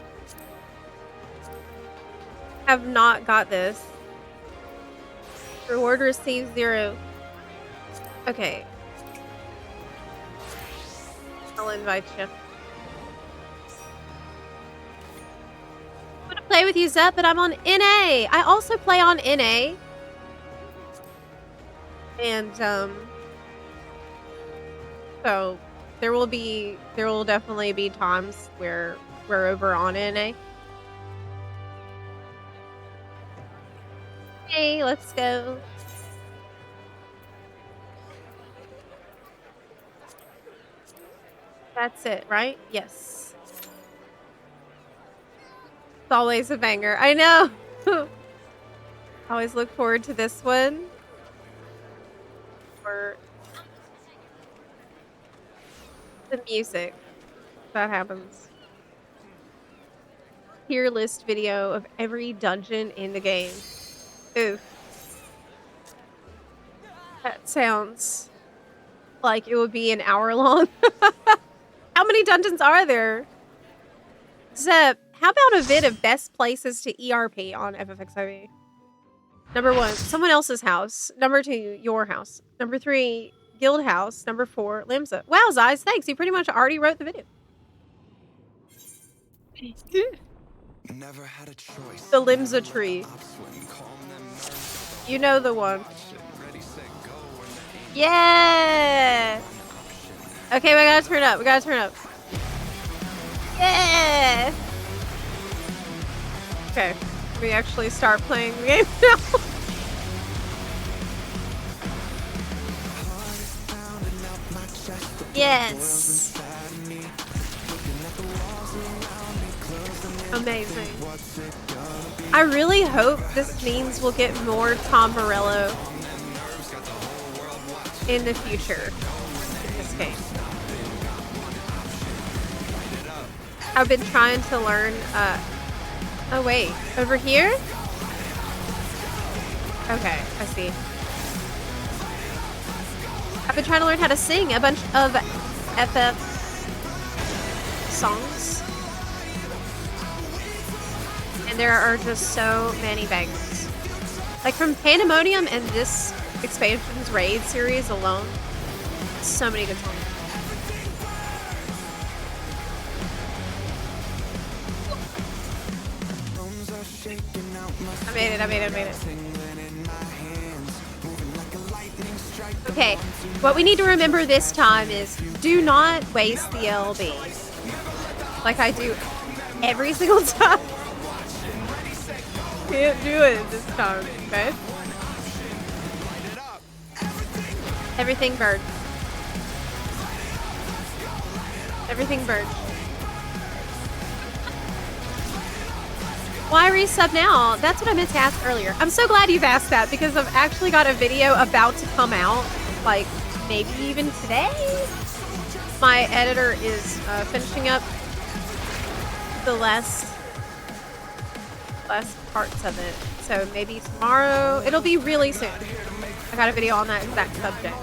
Have not got this. Reward received 0. Okay. I'll invite you. I want to play with you, Zep, but I'm on NA. I also play on NA. And, so there will definitely be times where we're over on NA. Hey, let's go. That's it, right? Yes. It's always a banger. I know. Always look forward to this one. For the music. That happens. Tier list video of every dungeon in the game. Oof. That sounds like it would be an hour long. How many dungeons are there? Zep, how about a vid of best places to ERP on FFXIV? Number 1, someone else's house. Number 2, your house. Number 3, guild house. Number 4, Limsa. Wow, Zais, thanks. You pretty much already wrote the video. Never had a choice. The Limsa tree. You know the one. Yeah! Okay, we gotta turn up. Yeah! Okay, we actually start playing the game now. Yes! Amazing. I really hope this means we'll get more Tom Morello in the future in this game. I've been trying to learn, oh wait, over here? Okay, I see. I've been trying to learn how to sing a bunch of FF songs. And there are just so many bangers. Like from Pandemonium and this expansion's Raid series alone, so many good songs. I made it. Okay, what we need to remember this time is do not waste the LB. Like I do every single time. Can't do it this time, okay? Everything bird. Everything bird. Why resub now? That's what I meant to ask earlier. I'm so glad you've asked that because I've actually got a video about to come out, like maybe even today. My editor is finishing up the last parts of it. So maybe tomorrow. It'll be really soon. I got a video on that exact subject.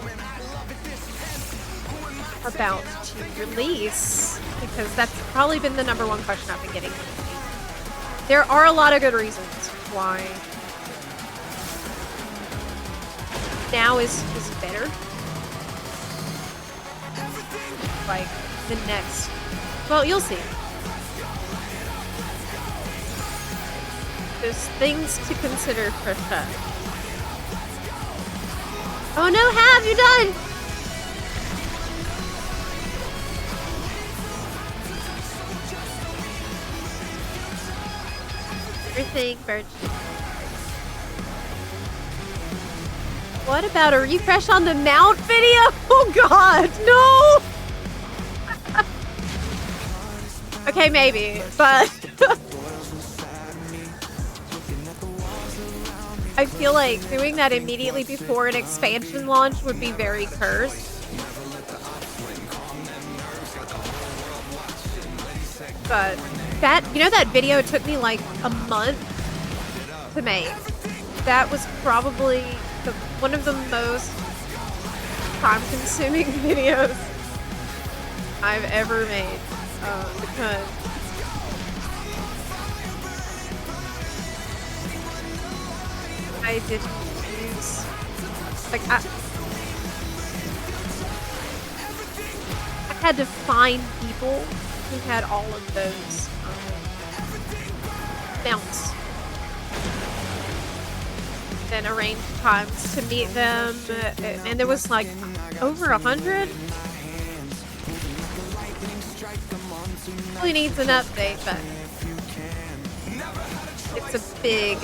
about to release, because that's probably been the #1 question I've been getting. There are a lot of good reasons why now is better. Like the next, well, you'll see. There's things to consider for sure. Oh no, have you done? Everything, Birch. What about a refresh on the mount video? Oh god, no! Okay, maybe, but I feel like doing that immediately before an expansion launch would be very cursed. But that, you know, that video took me like a month to make. That was probably one of the most time-consuming videos I've ever made. Because I didn't use, like, I had to find people who had all of those mounts and arrange times to meet them, and there was like over 100. Really needs an update, but it's a big.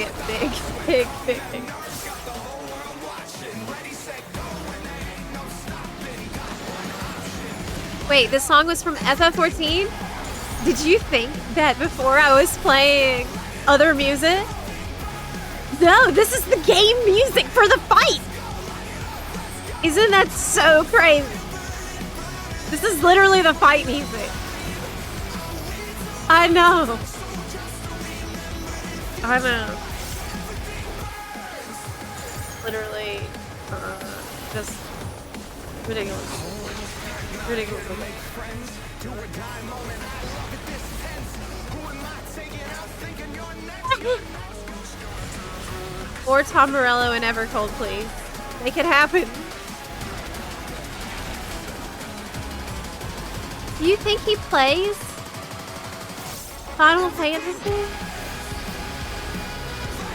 Wait, this song was from FF14? Did you think that before I was playing other music? No, this is the game music for the fight! Isn't that so crazy? This is literally the fight music. I know. I know. Literally, just ridiculous. Ridiculous. Or Tom Morello and Evercold, please. Make it happen. Do you think he plays Final Fantasy?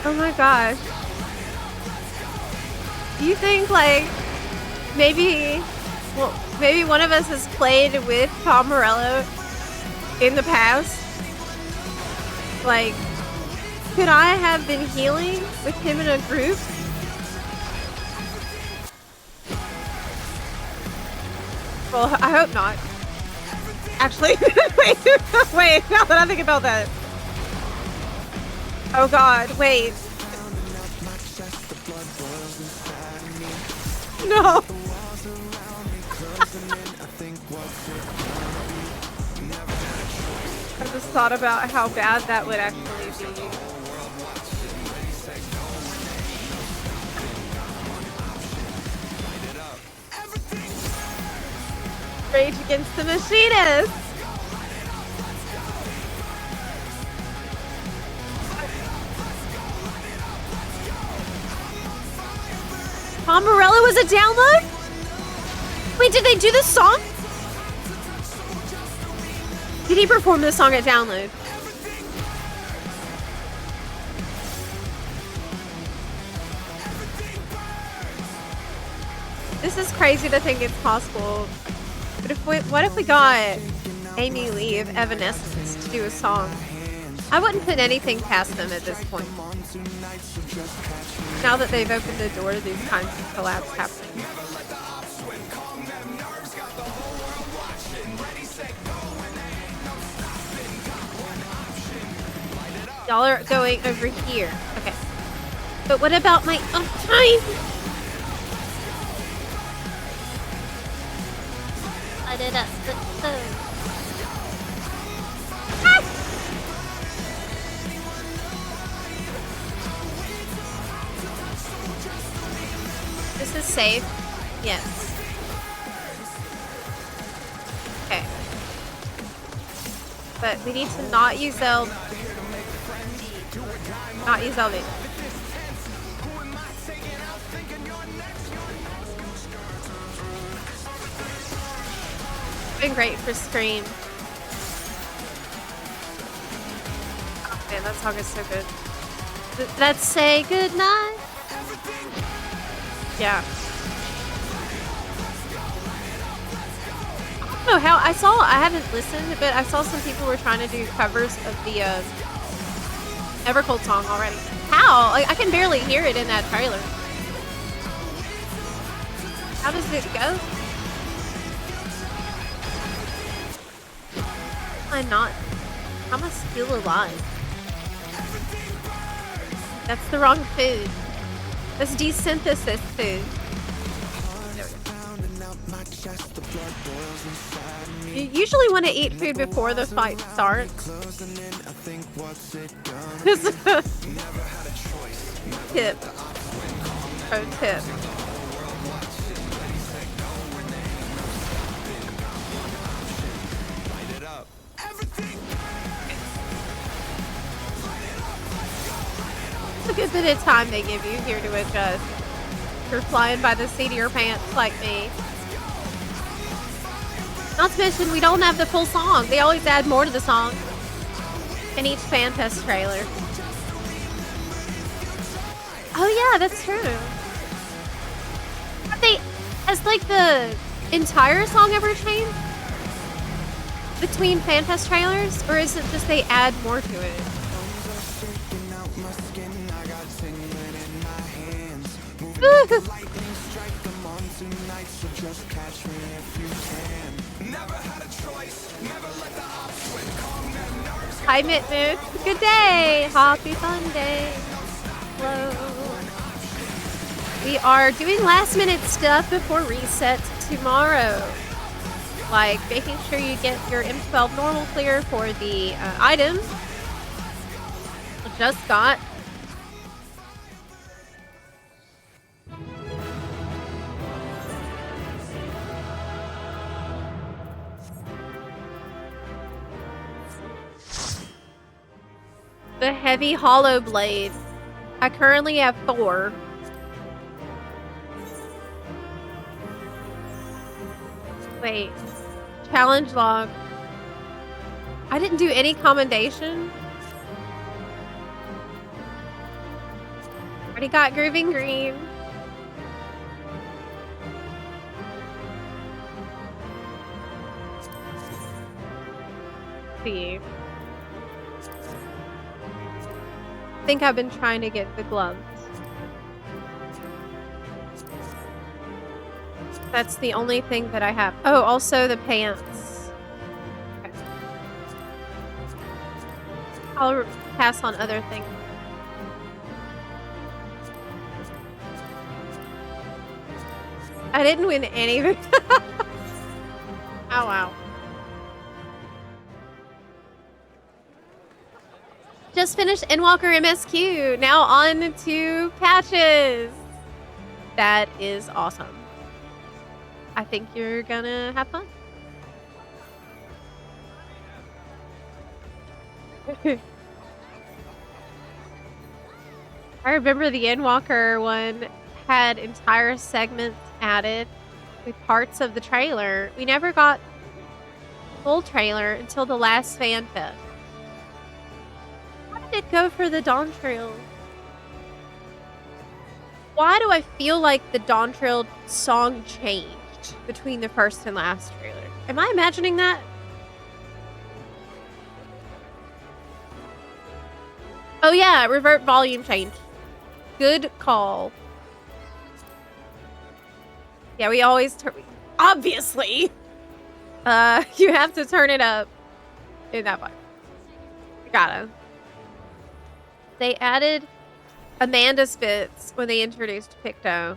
Oh my gosh. Do you think, like, maybe one of us has played with Tom Morello in the past? Like, could I have been healing with him in a group? Well, I hope not. Actually, wait, now that I think about that. Oh god, wait. No. I just thought about how bad that would actually be. Rage Against the Machinists! Tom Morello was a download? Wait, did they do this song? Did he perform this song at download? This is crazy to think it's possible. But what if we got Amy Lee of Evanescence to do a song? I wouldn't put anything past them at this point. Now that they've opened the door to these kinds of collabs happening. Y'all are going over here. Okay. But what about my time? I did that. This is safe. Yes. but we need to not use Zelda. Not use Zelda. Been great for Scream. Oh man, that song is so good. Let's say goodnight. Yeah. I don't know how I haven't listened, but I saw some people were trying to do covers of the Evercold song already. How? Like I can barely hear it in that trailer. How does it go? How am I still alive? That's the wrong food. That's desynthesis food. You usually want to eat food before the fight starts. Tip. Pro tip. It's a good bit of time they give you here to adjust. You're flying by the seat of your pants like me. Not to mention, we don't have the full song. They always add more to the song in each fan test trailer. Oh yeah, that's true. Has like the entire song ever changed between fan test trailers, or is it just they add more to it? Hi, Mitnus. Good day. Happy fun day. Hello. We are doing last minute stuff before reset tomorrow. Like making sure you get your M12 normal clear for the items. Just got. The heavy hollow blade. I currently have 4. Wait. Challenge log. I didn't do any commendation. Already got Grooving Green. See. I think I've been trying to get the gloves. That's the only thing that I have. Oh, also the pants. Okay. I'll pass on other things. I didn't win anything. Oh, wow. Just finished Endwalker MSQ. Now on to patches. That is awesome. I think you're gonna have fun. I remember the Endwalker one had entire segments added with parts of the trailer. We never got the full trailer until the last fan fest. How did it go for the Dawn Trail? Why do I feel like the Dawn Trail song changed between the first and last trailer? Am I imagining that? Oh yeah, revert volume change. Good call. Yeah, we always turn. Obviously, you have to turn it up in that part. You gotta. They added Amanda's Fits when they introduced Picto.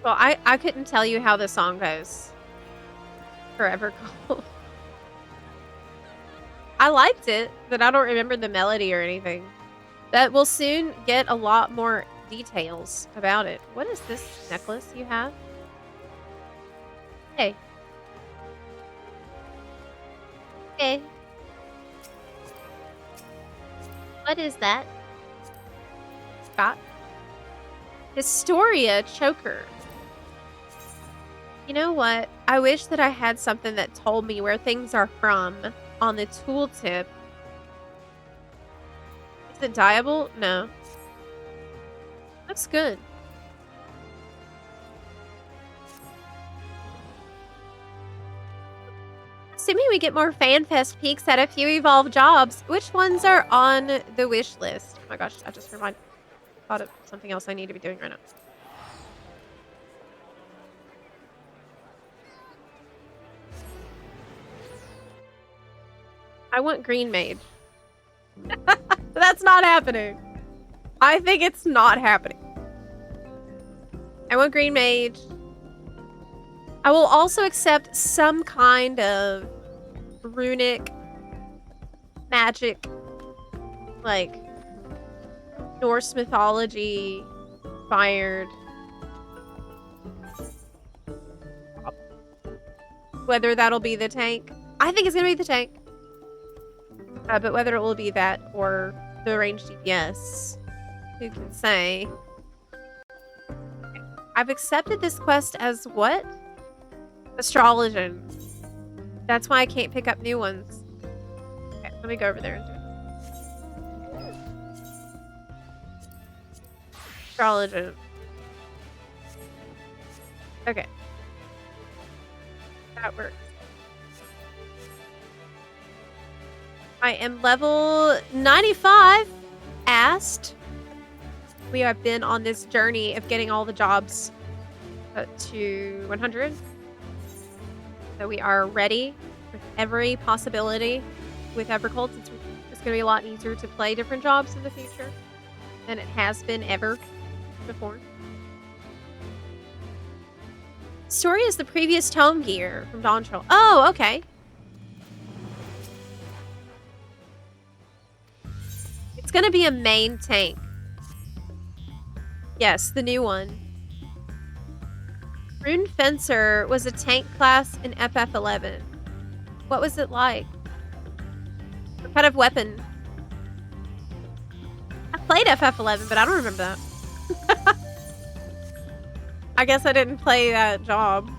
Well, I couldn't tell you how the song goes. Forever Cold. I liked it, but I don't remember the melody or anything. That will soon get a lot more details about it. What is this necklace you have? Hey. Hey. What is that? Scott? Historia choker. You know what? I wish that I had something that told me where things are from on the tooltip. Is it dyeable? No. Looks good. Assuming we get more FanFest peaks at a few evolved jobs, which ones are on the wish list? Oh my gosh, I just thought of something else I need to be doing right now. I want green mage. That's not happening. I think it's not happening. I want green mage. I will also accept some kind of runic magic, like Norse mythology inspired. Whether that'll be the tank. I think it's gonna be the tank. But whether it will be that or the ranged DPS, who can say? I've accepted this quest as what? Astrologian. That's why I can't pick up new ones. Okay, let me go over there and do it. Astrologian. Okay. That works. I am level 95. Asked. We have been on this journey of getting all the jobs to 100. So we are ready with every possibility with Evercult. It's going to be a lot easier to play different jobs in the future than it has been ever before. Story is the previous tome gear from Dawn Troll. Oh, okay. It's going to be a main tank. Yes, the new one. Rune Fencer was a tank class in FF11. What was it like? What kind of weapon? I played FF11, but I don't remember that. I guess I didn't play that job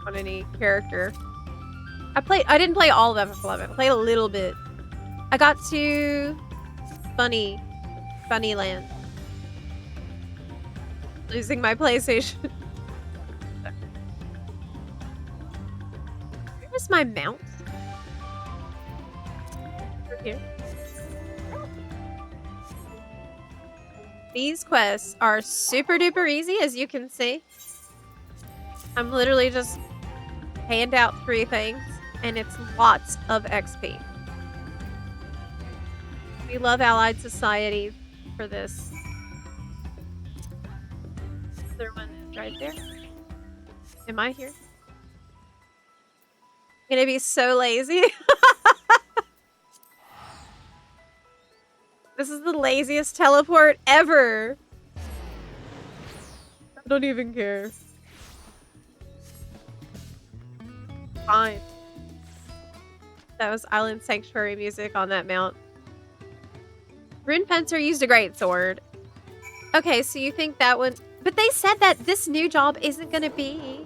on any character. I didn't play all of FF11. I played a little bit. I got to Bunny Land. Losing my PlayStation. Where's my mount? Over here. These quests are super duper easy, as you can see. I'm literally just hand out 3 things, and it's lots of XP. We love Allied Society for this. Other one is right there. Am I here? I'm gonna be so lazy. This is the laziest teleport ever. I don't even care. Fine. That was Island Sanctuary music on that mount. Rune Fencer used a great sword. Okay, so you think that one... But they said that this new job isn't going to be...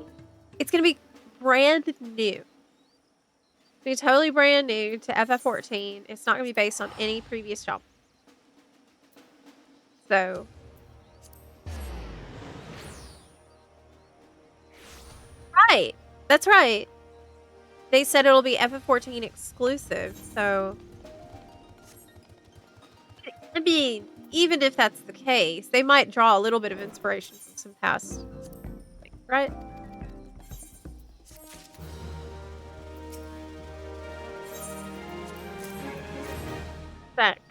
It's going to be brand new. It's going to be totally brand new to FF14. It's not going to be based on any previous job. So... Right. That's right. They said it'll be FF14 exclusive, so... I mean, even if that's the case, they might draw a little bit of inspiration from some past things, right? Back.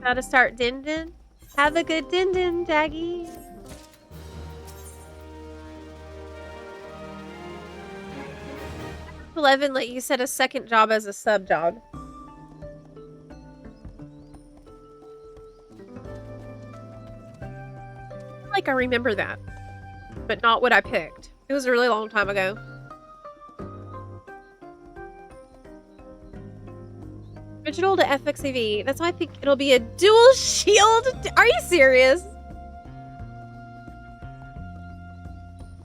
Gotta start din-din. Have a good din-din, Daggy. FF11 let you set a second job as a sub job. like I remember that, but not what I picked. It was a really long time ago. Original to FXAV. That's why I think it'll be a dual shield. Are you serious?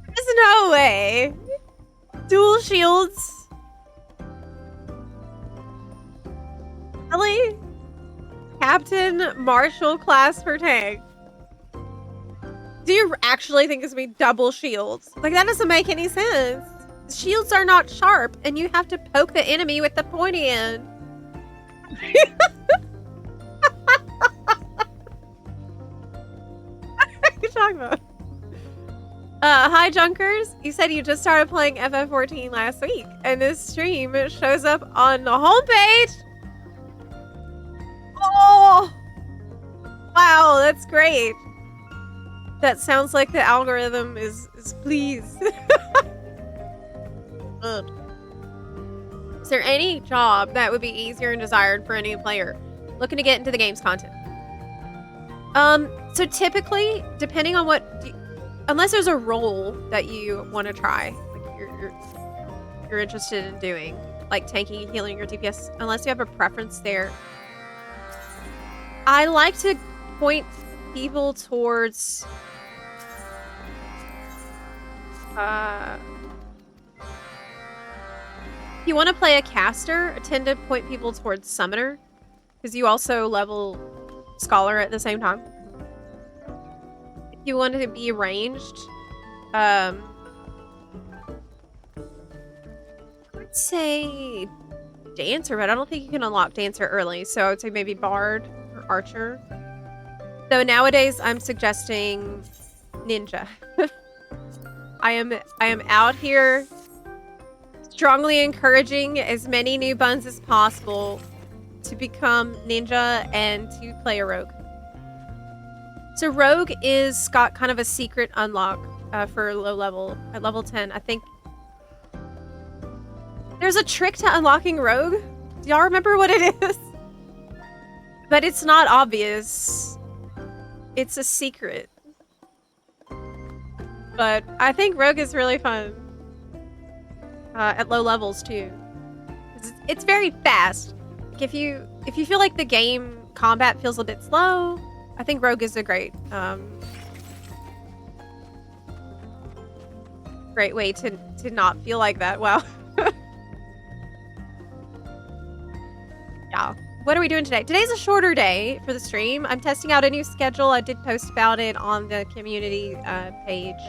There's no way. Dual shields? Really? Captain Marshall class for tank. Do you actually think it's gonna be double shields? Like, that doesn't make any sense. Shields are not sharp, and you have to poke the enemy with the pointy end. What are you talking about? Hi Junkers. You said you just started playing FF14 last week, and this stream shows up on the homepage. Oh! Wow, that's great. That sounds like the algorithm is pleased. Is there any job that would be easier and desired for any player looking to get into the game's content? So typically, depending on unless there's a role that you want to try, like you're interested in doing, like tanking, healing, or DPS, unless you have a preference there, I like to point people towards if you want to play a caster, I tend to point people towards summoner, because you also level scholar at the same time. If you want to be ranged, I would say dancer, but I don't think you can unlock dancer early, so I would say maybe bard or archer. So nowadays I'm suggesting ninja. I am out here strongly encouraging as many new buns as possible to become ninja and to play a rogue. So rogue is got kind of a secret unlock for low level at level 10. I think there's a trick to unlocking rogue. Do y'all remember what it is? But it's not obvious. It's a secret. But I think rogue is really fun. At low levels too. It's very fast. Like if you feel like the game combat feels a bit slow, I think rogue is a great great way to not feel like that. Wow. Yeah. What are we doing today? Today's a shorter day for the stream. I'm testing out a new schedule. I did post about it on the community page.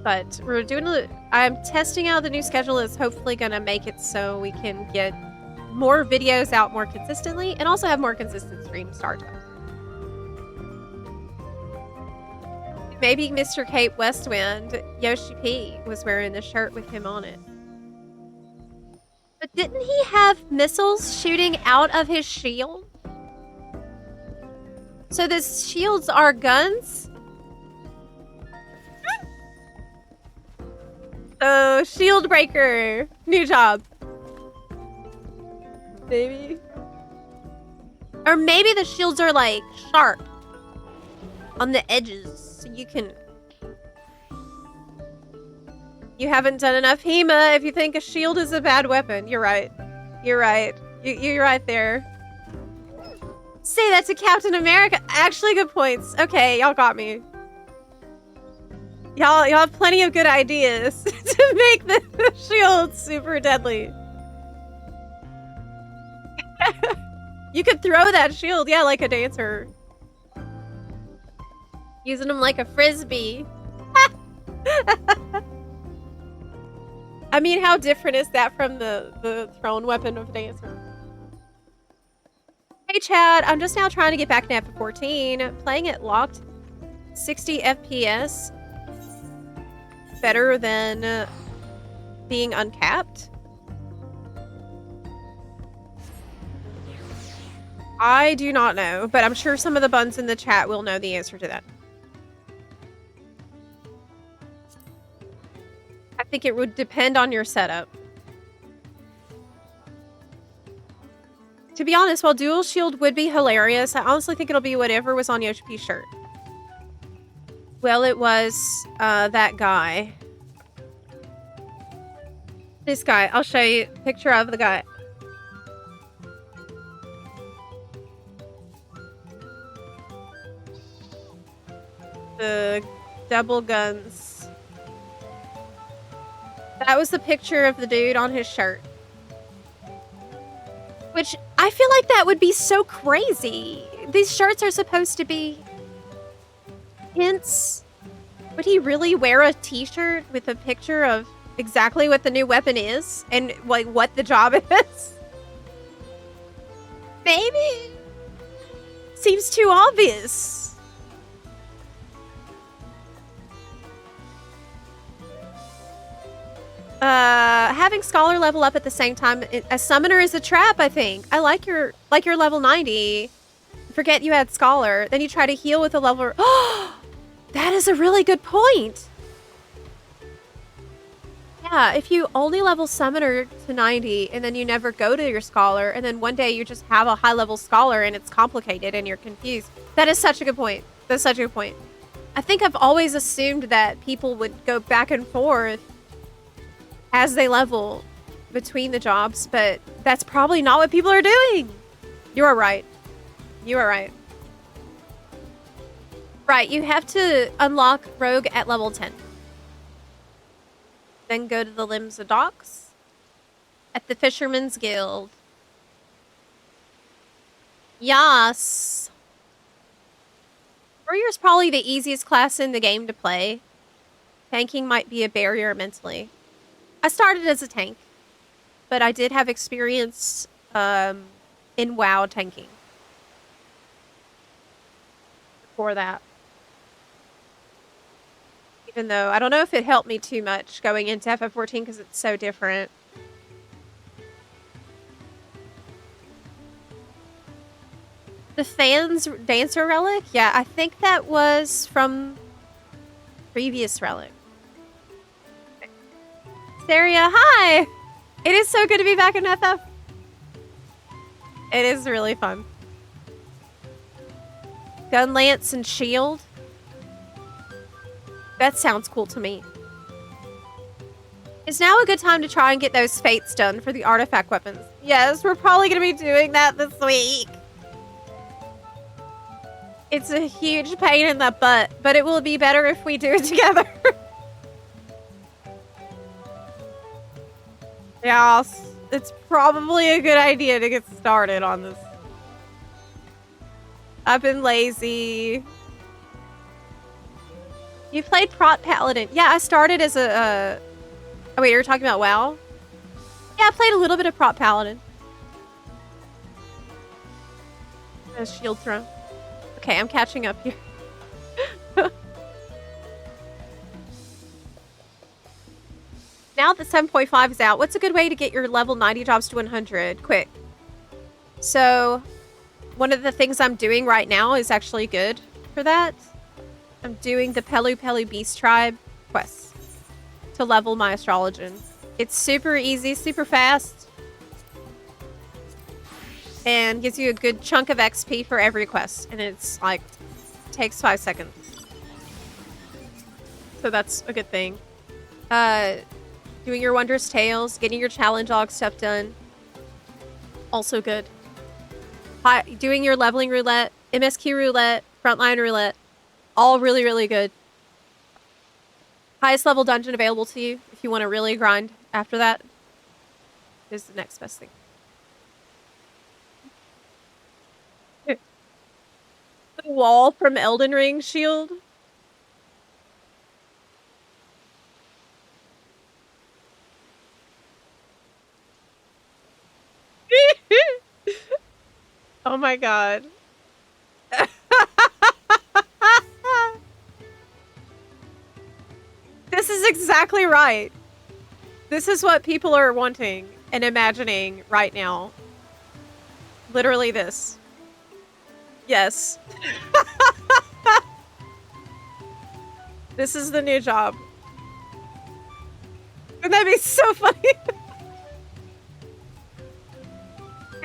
But we're doing I'm testing out the new schedule. Is hopefully going to make it so we can get more videos out more consistently and also have more consistent stream start time. Maybe Mr. Cape Westwind, Yoshi P, was wearing the shirt with him on it. But didn't he have missiles shooting out of his shield? So the shields are guns? Oh, shield breaker. New job. Maybe. Or maybe the shields are like sharp on the edges so you can... You haven't done enough HEMA if you think a shield is a bad weapon. You're right. You're right. You're right there. Say that to Captain America. Actually, good points. Okay, y'all got me. Y'all have plenty of good ideas to make the shield super deadly. You could throw that shield, yeah, like a dancer. Using them like a frisbee. I mean, how different is that from the thrown weapon of dancer? Hey Chad, I'm just now trying to get back to FF14. Playing it locked 60 FPS. Better than being uncapped? I do not know, but I'm sure some of the buns in the chat will know the answer to that. I think it would depend on your setup. To be honest, while dual shield would be hilarious, I honestly think it'll be whatever was on Yoshi P's shirt. Well, it was that guy. This guy. I'll show you a picture of the guy. The double guns. That was the picture of the dude on his shirt. Which, I feel like that would be so crazy. These shirts are supposed to be hints. Would he really wear a t-shirt with a picture of exactly what the new weapon is? And, like, what the job is? Maybe? Seems too obvious. Having Scholar level up at the same time as Summoner is a trap, I think. I like your level 90. Forget you had Scholar. Then you try to heal with a level... Oh! That is a really good point! Yeah, if you only level Summoner to 90, and then you never go to your Scholar, and then one day you just have a high-level Scholar, and it's complicated, and you're confused. That is such a good point. That's such a good point. I think I've always assumed that people would go back and forth as they level between the jobs, but that's probably not what people are doing. You are right. You are right. Right, you have to unlock Rogue at level 10. Then go to the Limsa Docks at the Fisherman's Guild. Yas. Warrior's probably the easiest class in the game to play. Tanking might be a barrier mentally. I started as a tank, but I did have experience in WoW tanking before that. Even though I don't know if it helped me too much going into FF14 because it's so different. The Fans Dancer Relic? Yeah, I think that was from previous Relic. Saria, hi! It is so good to be back in FF. It is really fun. Gun Lance and Shield. That sounds cool to me. Is now a good time to try and get those fates done for the artifact weapons? Yes, we're probably going to be doing that this week. It's a huge pain in the butt, but it will be better if we do it together. Yeah, it's probably a good idea to get started on this. I've been lazy. You played Prot Paladin. Yeah, I started as a... Oh, wait, you're talking about WoW? Yeah, I played a little bit of Prot Paladin. A shield throw. Okay, I'm catching up here. Now that 7.5 is out, what's a good way to get your level 90 jobs to 100? Quick. So, one of the things I'm doing right now is actually good for that. I'm doing the Pelu Pelu Beast Tribe quest to level my Astrologian. It's super easy, super fast, and gives you a good chunk of XP for every quest. And it's like, takes 5 seconds. So that's a good thing. Doing your Wondrous Tales, getting your challenge log stuff done. Also good. Doing your leveling roulette, MSQ roulette, frontline roulette. All really, really good. Highest level dungeon available to you if you want to really grind after that is the next best thing. The wall from Elden Ring shield. Oh my god. This is exactly right. This is what people are wanting and imagining right now. Literally this. Yes. This is the new job. Wouldn't that be so funny?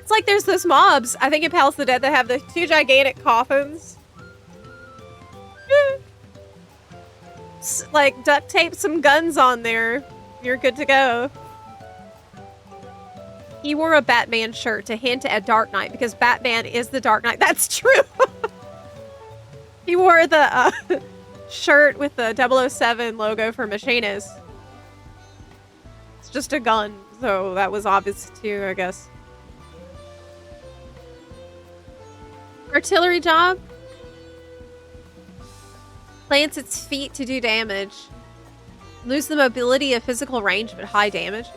It's like there's those mobs, I think in Palace of the Dead, that have the 2 gigantic coffins. Like, duct tape some guns on there. You're good to go. He wore a Batman shirt to hint at Dark Knight because Batman is the Dark Knight. That's true. He wore the shirt with the 007 logo for Machinist. It's just a gun, so that was obvious too, I guess. Artillery job. Plants its feet to do damage. Lose the mobility of physical range, but high damage.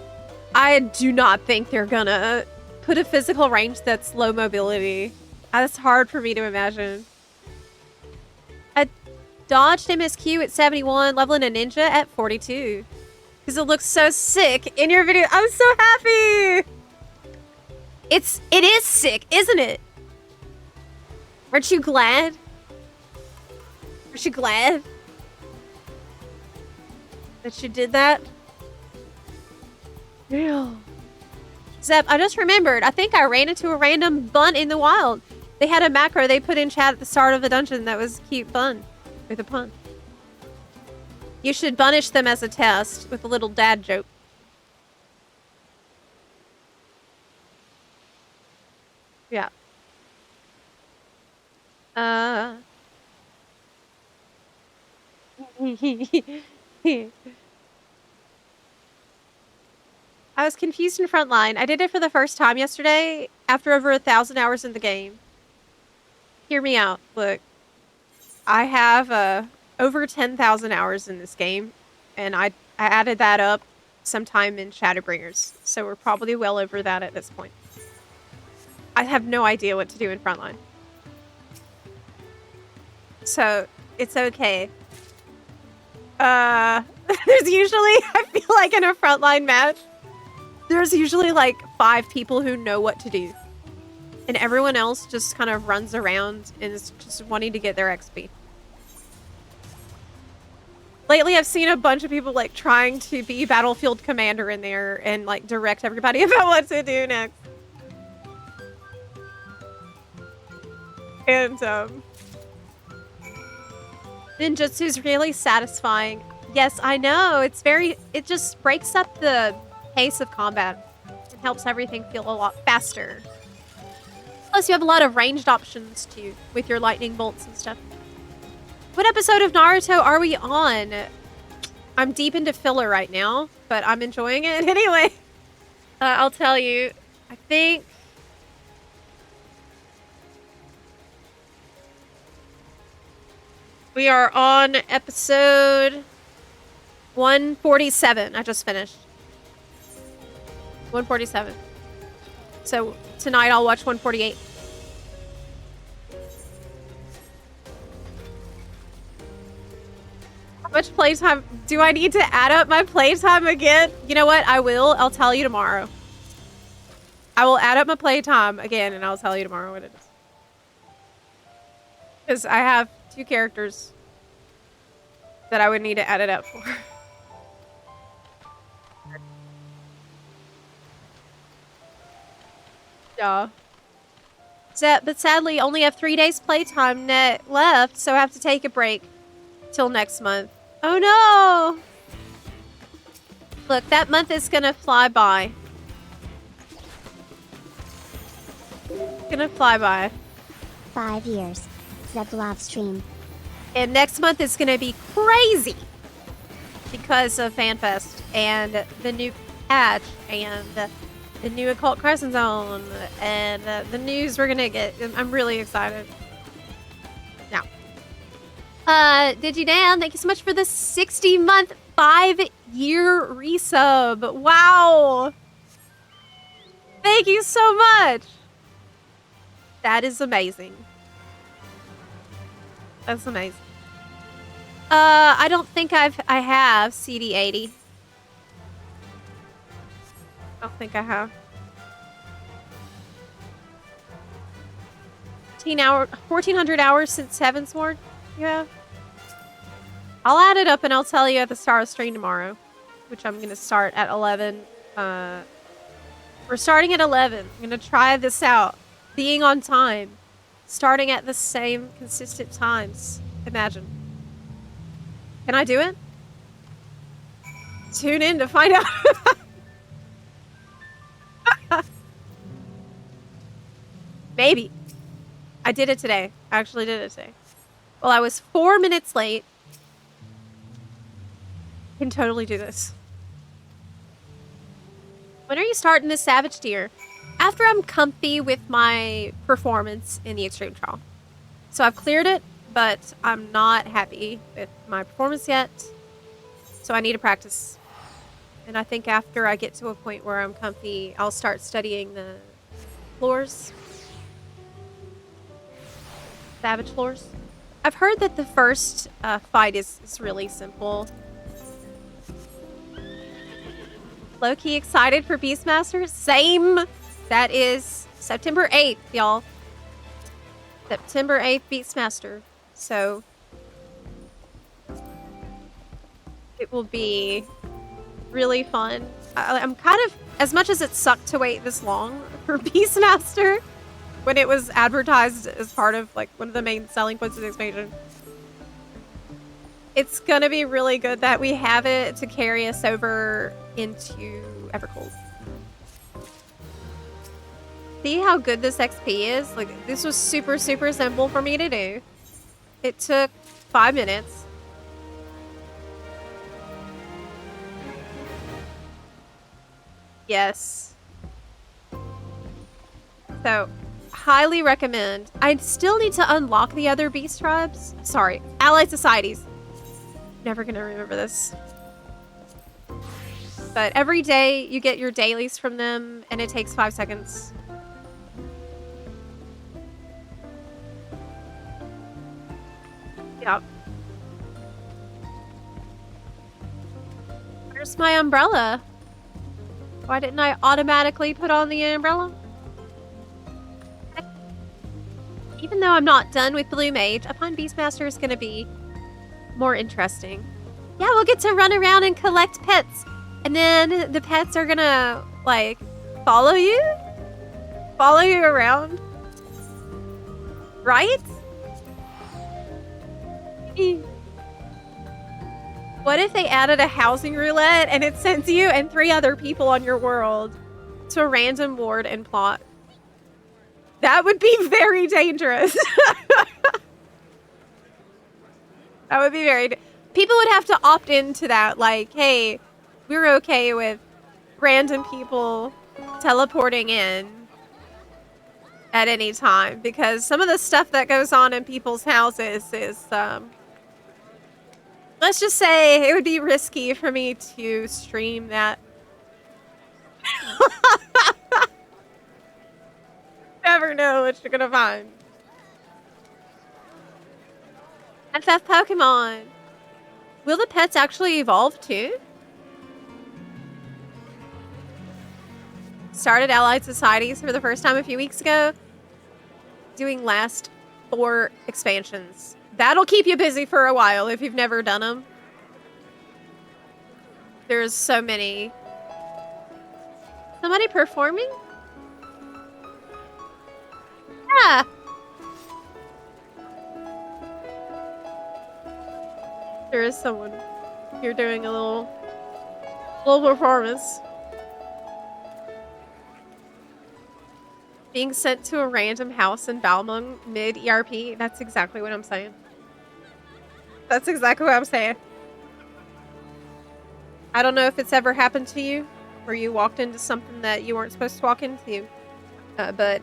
I do not think they're gonna put a physical range that's low mobility. That's hard for me to imagine. I dodged MSQ at 71, leveling a ninja at 42. Because it looks so sick in your video. I'm so happy! It is sick, isn't it? Aren't you glad? Aren't you glad that you did that? Yeah. Zep, I just remembered. I think I ran into a random bun in the wild. They had a macro they put in chat at the start of the dungeon that was cute bun. With a pun. You should punish them as a test with a little dad joke. Yeah. I was confused in Frontline. I did it for the first time yesterday after over 1,000 hours in the game. Hear me out. Look, I have over 10,000 hours in this game, and I added that up sometime in Shadowbringers, so we're probably well over that at this point. I have no idea what to do in Frontline. So, it's okay. There's usually, I feel like in a Frontline match, there's usually like 5 people who know what to do. And everyone else just kind of runs around and is just wanting to get their XP. Lately, I've seen a bunch of people like trying to be battlefield commander in there and like direct everybody about what to do next. And ninjutsu's really satisfying. Yes, I know. It just breaks up the pace of combat. It helps everything feel a lot faster. Plus, you have a lot of ranged options too with your lightning bolts and stuff. What episode of Naruto are we on? I'm deep into filler right now, but I'm enjoying it anyway. I'll tell you. I think we are on episode 147. I just finished. 147. So tonight I'll watch 148. How much playtime? Do I need to add up my playtime again? You know what? I will. I'll tell you tomorrow. I will add up my playtime again and I'll tell you tomorrow what it is. Because I have 2 characters that I would need to add it up for. Yeah. But sadly, only have 3 days playtime net left, so I have to take a break till next month. Oh no! Look, that month is gonna fly by. It's gonna fly by. 5 years. Zepla stream. And next month is gonna be crazy because of FanFest and the new patch and the new Occult Crescent Zone and the news we're gonna get. I'm really excited. Now, DigiDan, thank you so much for the 60-month, 5-year resub. Wow! Thank you so much. That is amazing. That's amazing. I don't think I have CD80. I don't think I have. 1,400 hours since Heavensward? Yeah. I'll add it up and I'll tell you at the start of stream tomorrow. Which I'm going to start at 11. For We're starting at 11. I'm gonna try this out. Being on time. Starting at the same consistent times. Imagine. Can I do it? Tune in to find out. Maybe. I did it today. I actually did it today. Well, I was 4 minutes late. Can totally do this. When are you starting this Savage Deer? After I'm comfy with my performance in the Extreme Trial. So I've cleared it, but I'm not happy with my performance yet. So I need to practice. And I think after I get to a point where I'm comfy, I'll start studying the floors. Savage floors. I've heard that the first fight is really simple. Low-key excited for Beastmaster? Same! That is September 8th, y'all. September 8th, Beastmaster. So it will be really fun. I'm kind of, as much as it sucked to wait this long for Beastmaster, when it was advertised as part of like one of the main selling points of the expansion, it's gonna be really good that we have it to carry us over into Evercold. See how good this XP is? Like, this was super, super simple for me to do. It took 5 minutes. Yes. So, highly recommend. I still need to unlock the other beast tribes. Sorry, allied societies. Never gonna remember this. But every day you get your dailies from them, and it takes 5 seconds. Yep. Where's my umbrella? Why didn't I automatically put on the umbrella? Even though I'm not done with Blue Mage, Upon Beastmaster is gonna be more interesting. Yeah, we'll get to run around and collect pets. And then the pets are gonna, like, follow you? Follow you around? Right? What if they added a housing roulette and it sends you and 3 other people on your world to a random ward and plot? That would be very dangerous. That would be very... People would have to opt into that. Like, hey, we're okay with random people teleporting in at any time. Because some of the stuff that goes on in people's houses is... let's just say it would be risky for me to stream that. Never know what you're gonna find. FF Pokemon. Will the pets actually evolve too? Started allied societies for the first time a few weeks ago. Doing last 4 expansions. That'll keep you busy for a while if you've never done them. There's so many. Somebody performing? Yeah. There is someone here doing a little performance. Being sent to a random house in Balmung mid-ERP. That's exactly what I'm saying. That's exactly what I'm saying. I don't know if it's ever happened to you, where you walked into something that you weren't supposed to walk into. But...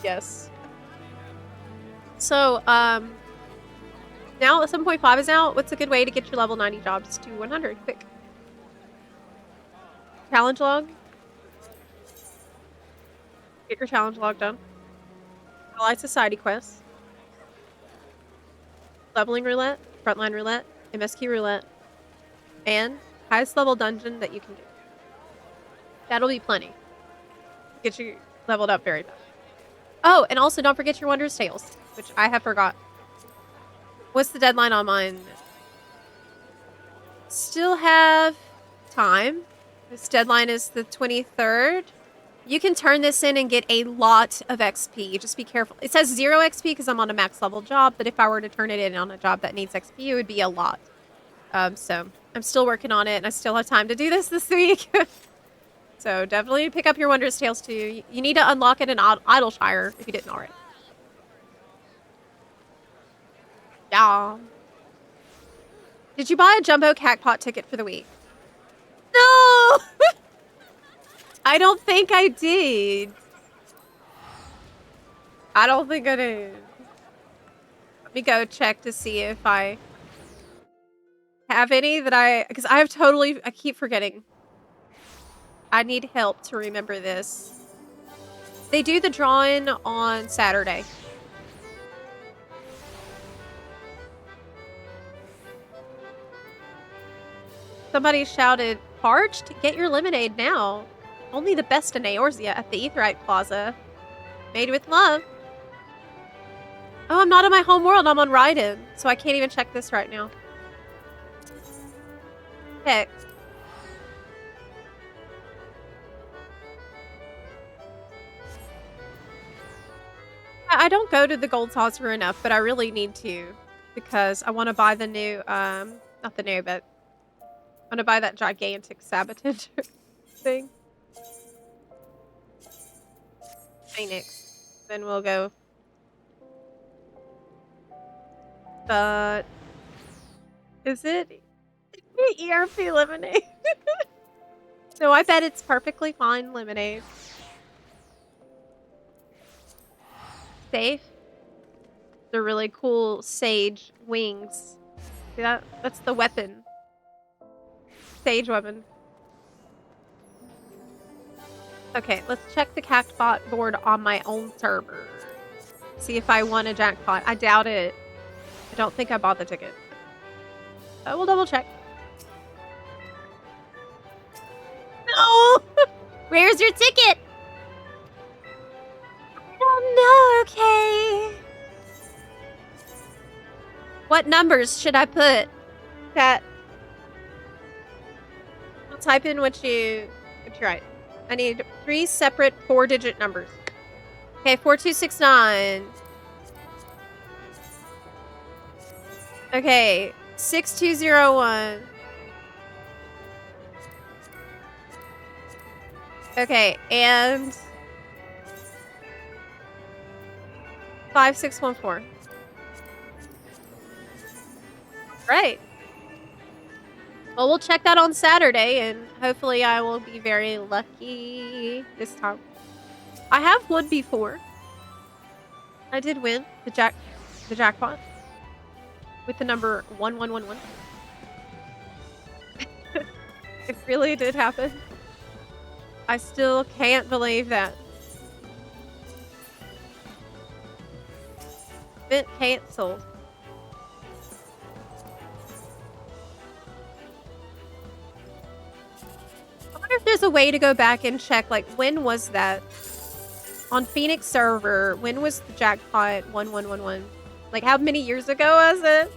Yes. So, now 7.5 is out. What's a good way to get your level 90 jobs to 100? Quick. Challenge log. Get your challenge log done. Allied Society quests. Leveling roulette, frontline roulette, MSQ roulette, and highest level dungeon that you can do. That'll be plenty. Get you leveled up very fast. Oh, and also don't forget your Wondrous Tales, which I have forgot. What's the deadline on mine? Still have time. This deadline is the 23rd. You can turn this in and get a lot of XP. Just be careful. It says 0 XP because I'm on a max level job, but if I were to turn it in on a job that needs XP, it would be a lot. So I'm still working on it, and I still have time to do this week. So definitely pick up your Wondrous Tales too. You need to unlock it in Idleshire if you didn't already. Yeah. Did you buy a jumbo Cactpot ticket for the week? No! I don't think I did. I don't think I did. Let me go check to see if I have any that because I keep forgetting. I need help to remember this. They do the drawing on Saturday. Somebody shouted, "Parched? Get your lemonade now. Only the best in Eorzea at the Aetheryte Plaza. Made with love." Oh, I'm not in my home world. I'm on Raiden, so I can't even check this right now. Heck. I don't go to the Gold Saucer enough, but I really need to because I want to buy the new, not the new, but I want to buy that gigantic sabotage thing. Phoenix. Then we'll go. But is it ERP lemonade? No, I bet it's perfectly fine lemonade. Safe. They're really cool sage wings. See that? That's the weapon. Sage weapon. Okay, let's check the Cactbot board on my own server. See if I won a jackpot. I doubt it. I don't think I bought the ticket. We'll double check. No! Where's your ticket? Oh no, okay. What numbers should I put? Chat. I'll type in what you write. I need 3 separate 4-digit numbers. Okay, 4269. Okay, 6201. Okay, and 5614. Right. Well, we'll check that on Saturday, and hopefully I will be very lucky this time. I have won before. I did win the jackpot with the number 1111. It really did happen. I still can't believe that. Event canceled. I wonder if there's a way to go back and check, like, when was that? On Phoenix server, when was the jackpot 1111? Like, how many years ago was it?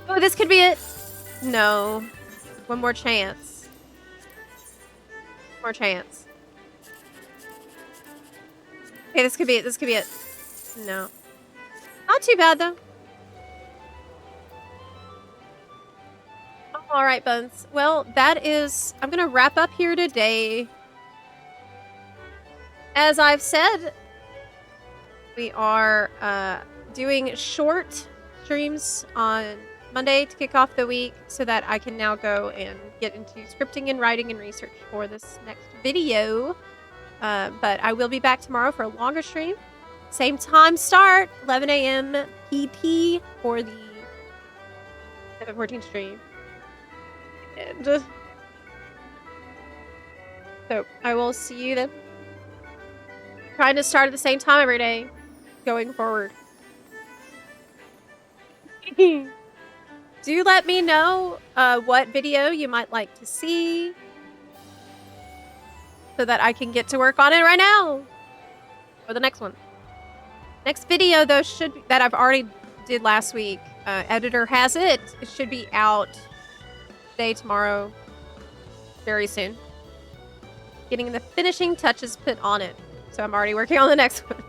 Oh, this could be it. No. One more chance. More chance. Okay, this could be it. This could be it. No. Not too bad, though. All right, Buns. Well, that is... I'm going to wrap up here today. As I've said, we are doing short streams on Monday to kick off the week so that I can now go and get into scripting and writing and research for this next video. But I will be back tomorrow for a longer stream. Same time start, 11 a.m. PT for the 7/14 stream. And so I will see you then. Trying to start at the same time every day going forward. Do let me know what video you might like to see so that I can get to work on it right now for the next one. Next video, though, that I've already did last week Editor has it. It should be out today, tomorrow, very soon. Getting the finishing touches put on it. So I'm already working on the next one.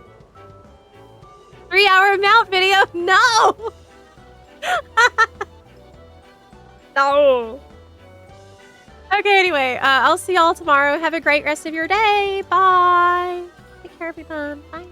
3-hour mount video? No! No! Okay, anyway, I'll see y'all tomorrow. Have a great rest of your day. Bye. Take care, everyone. Bye.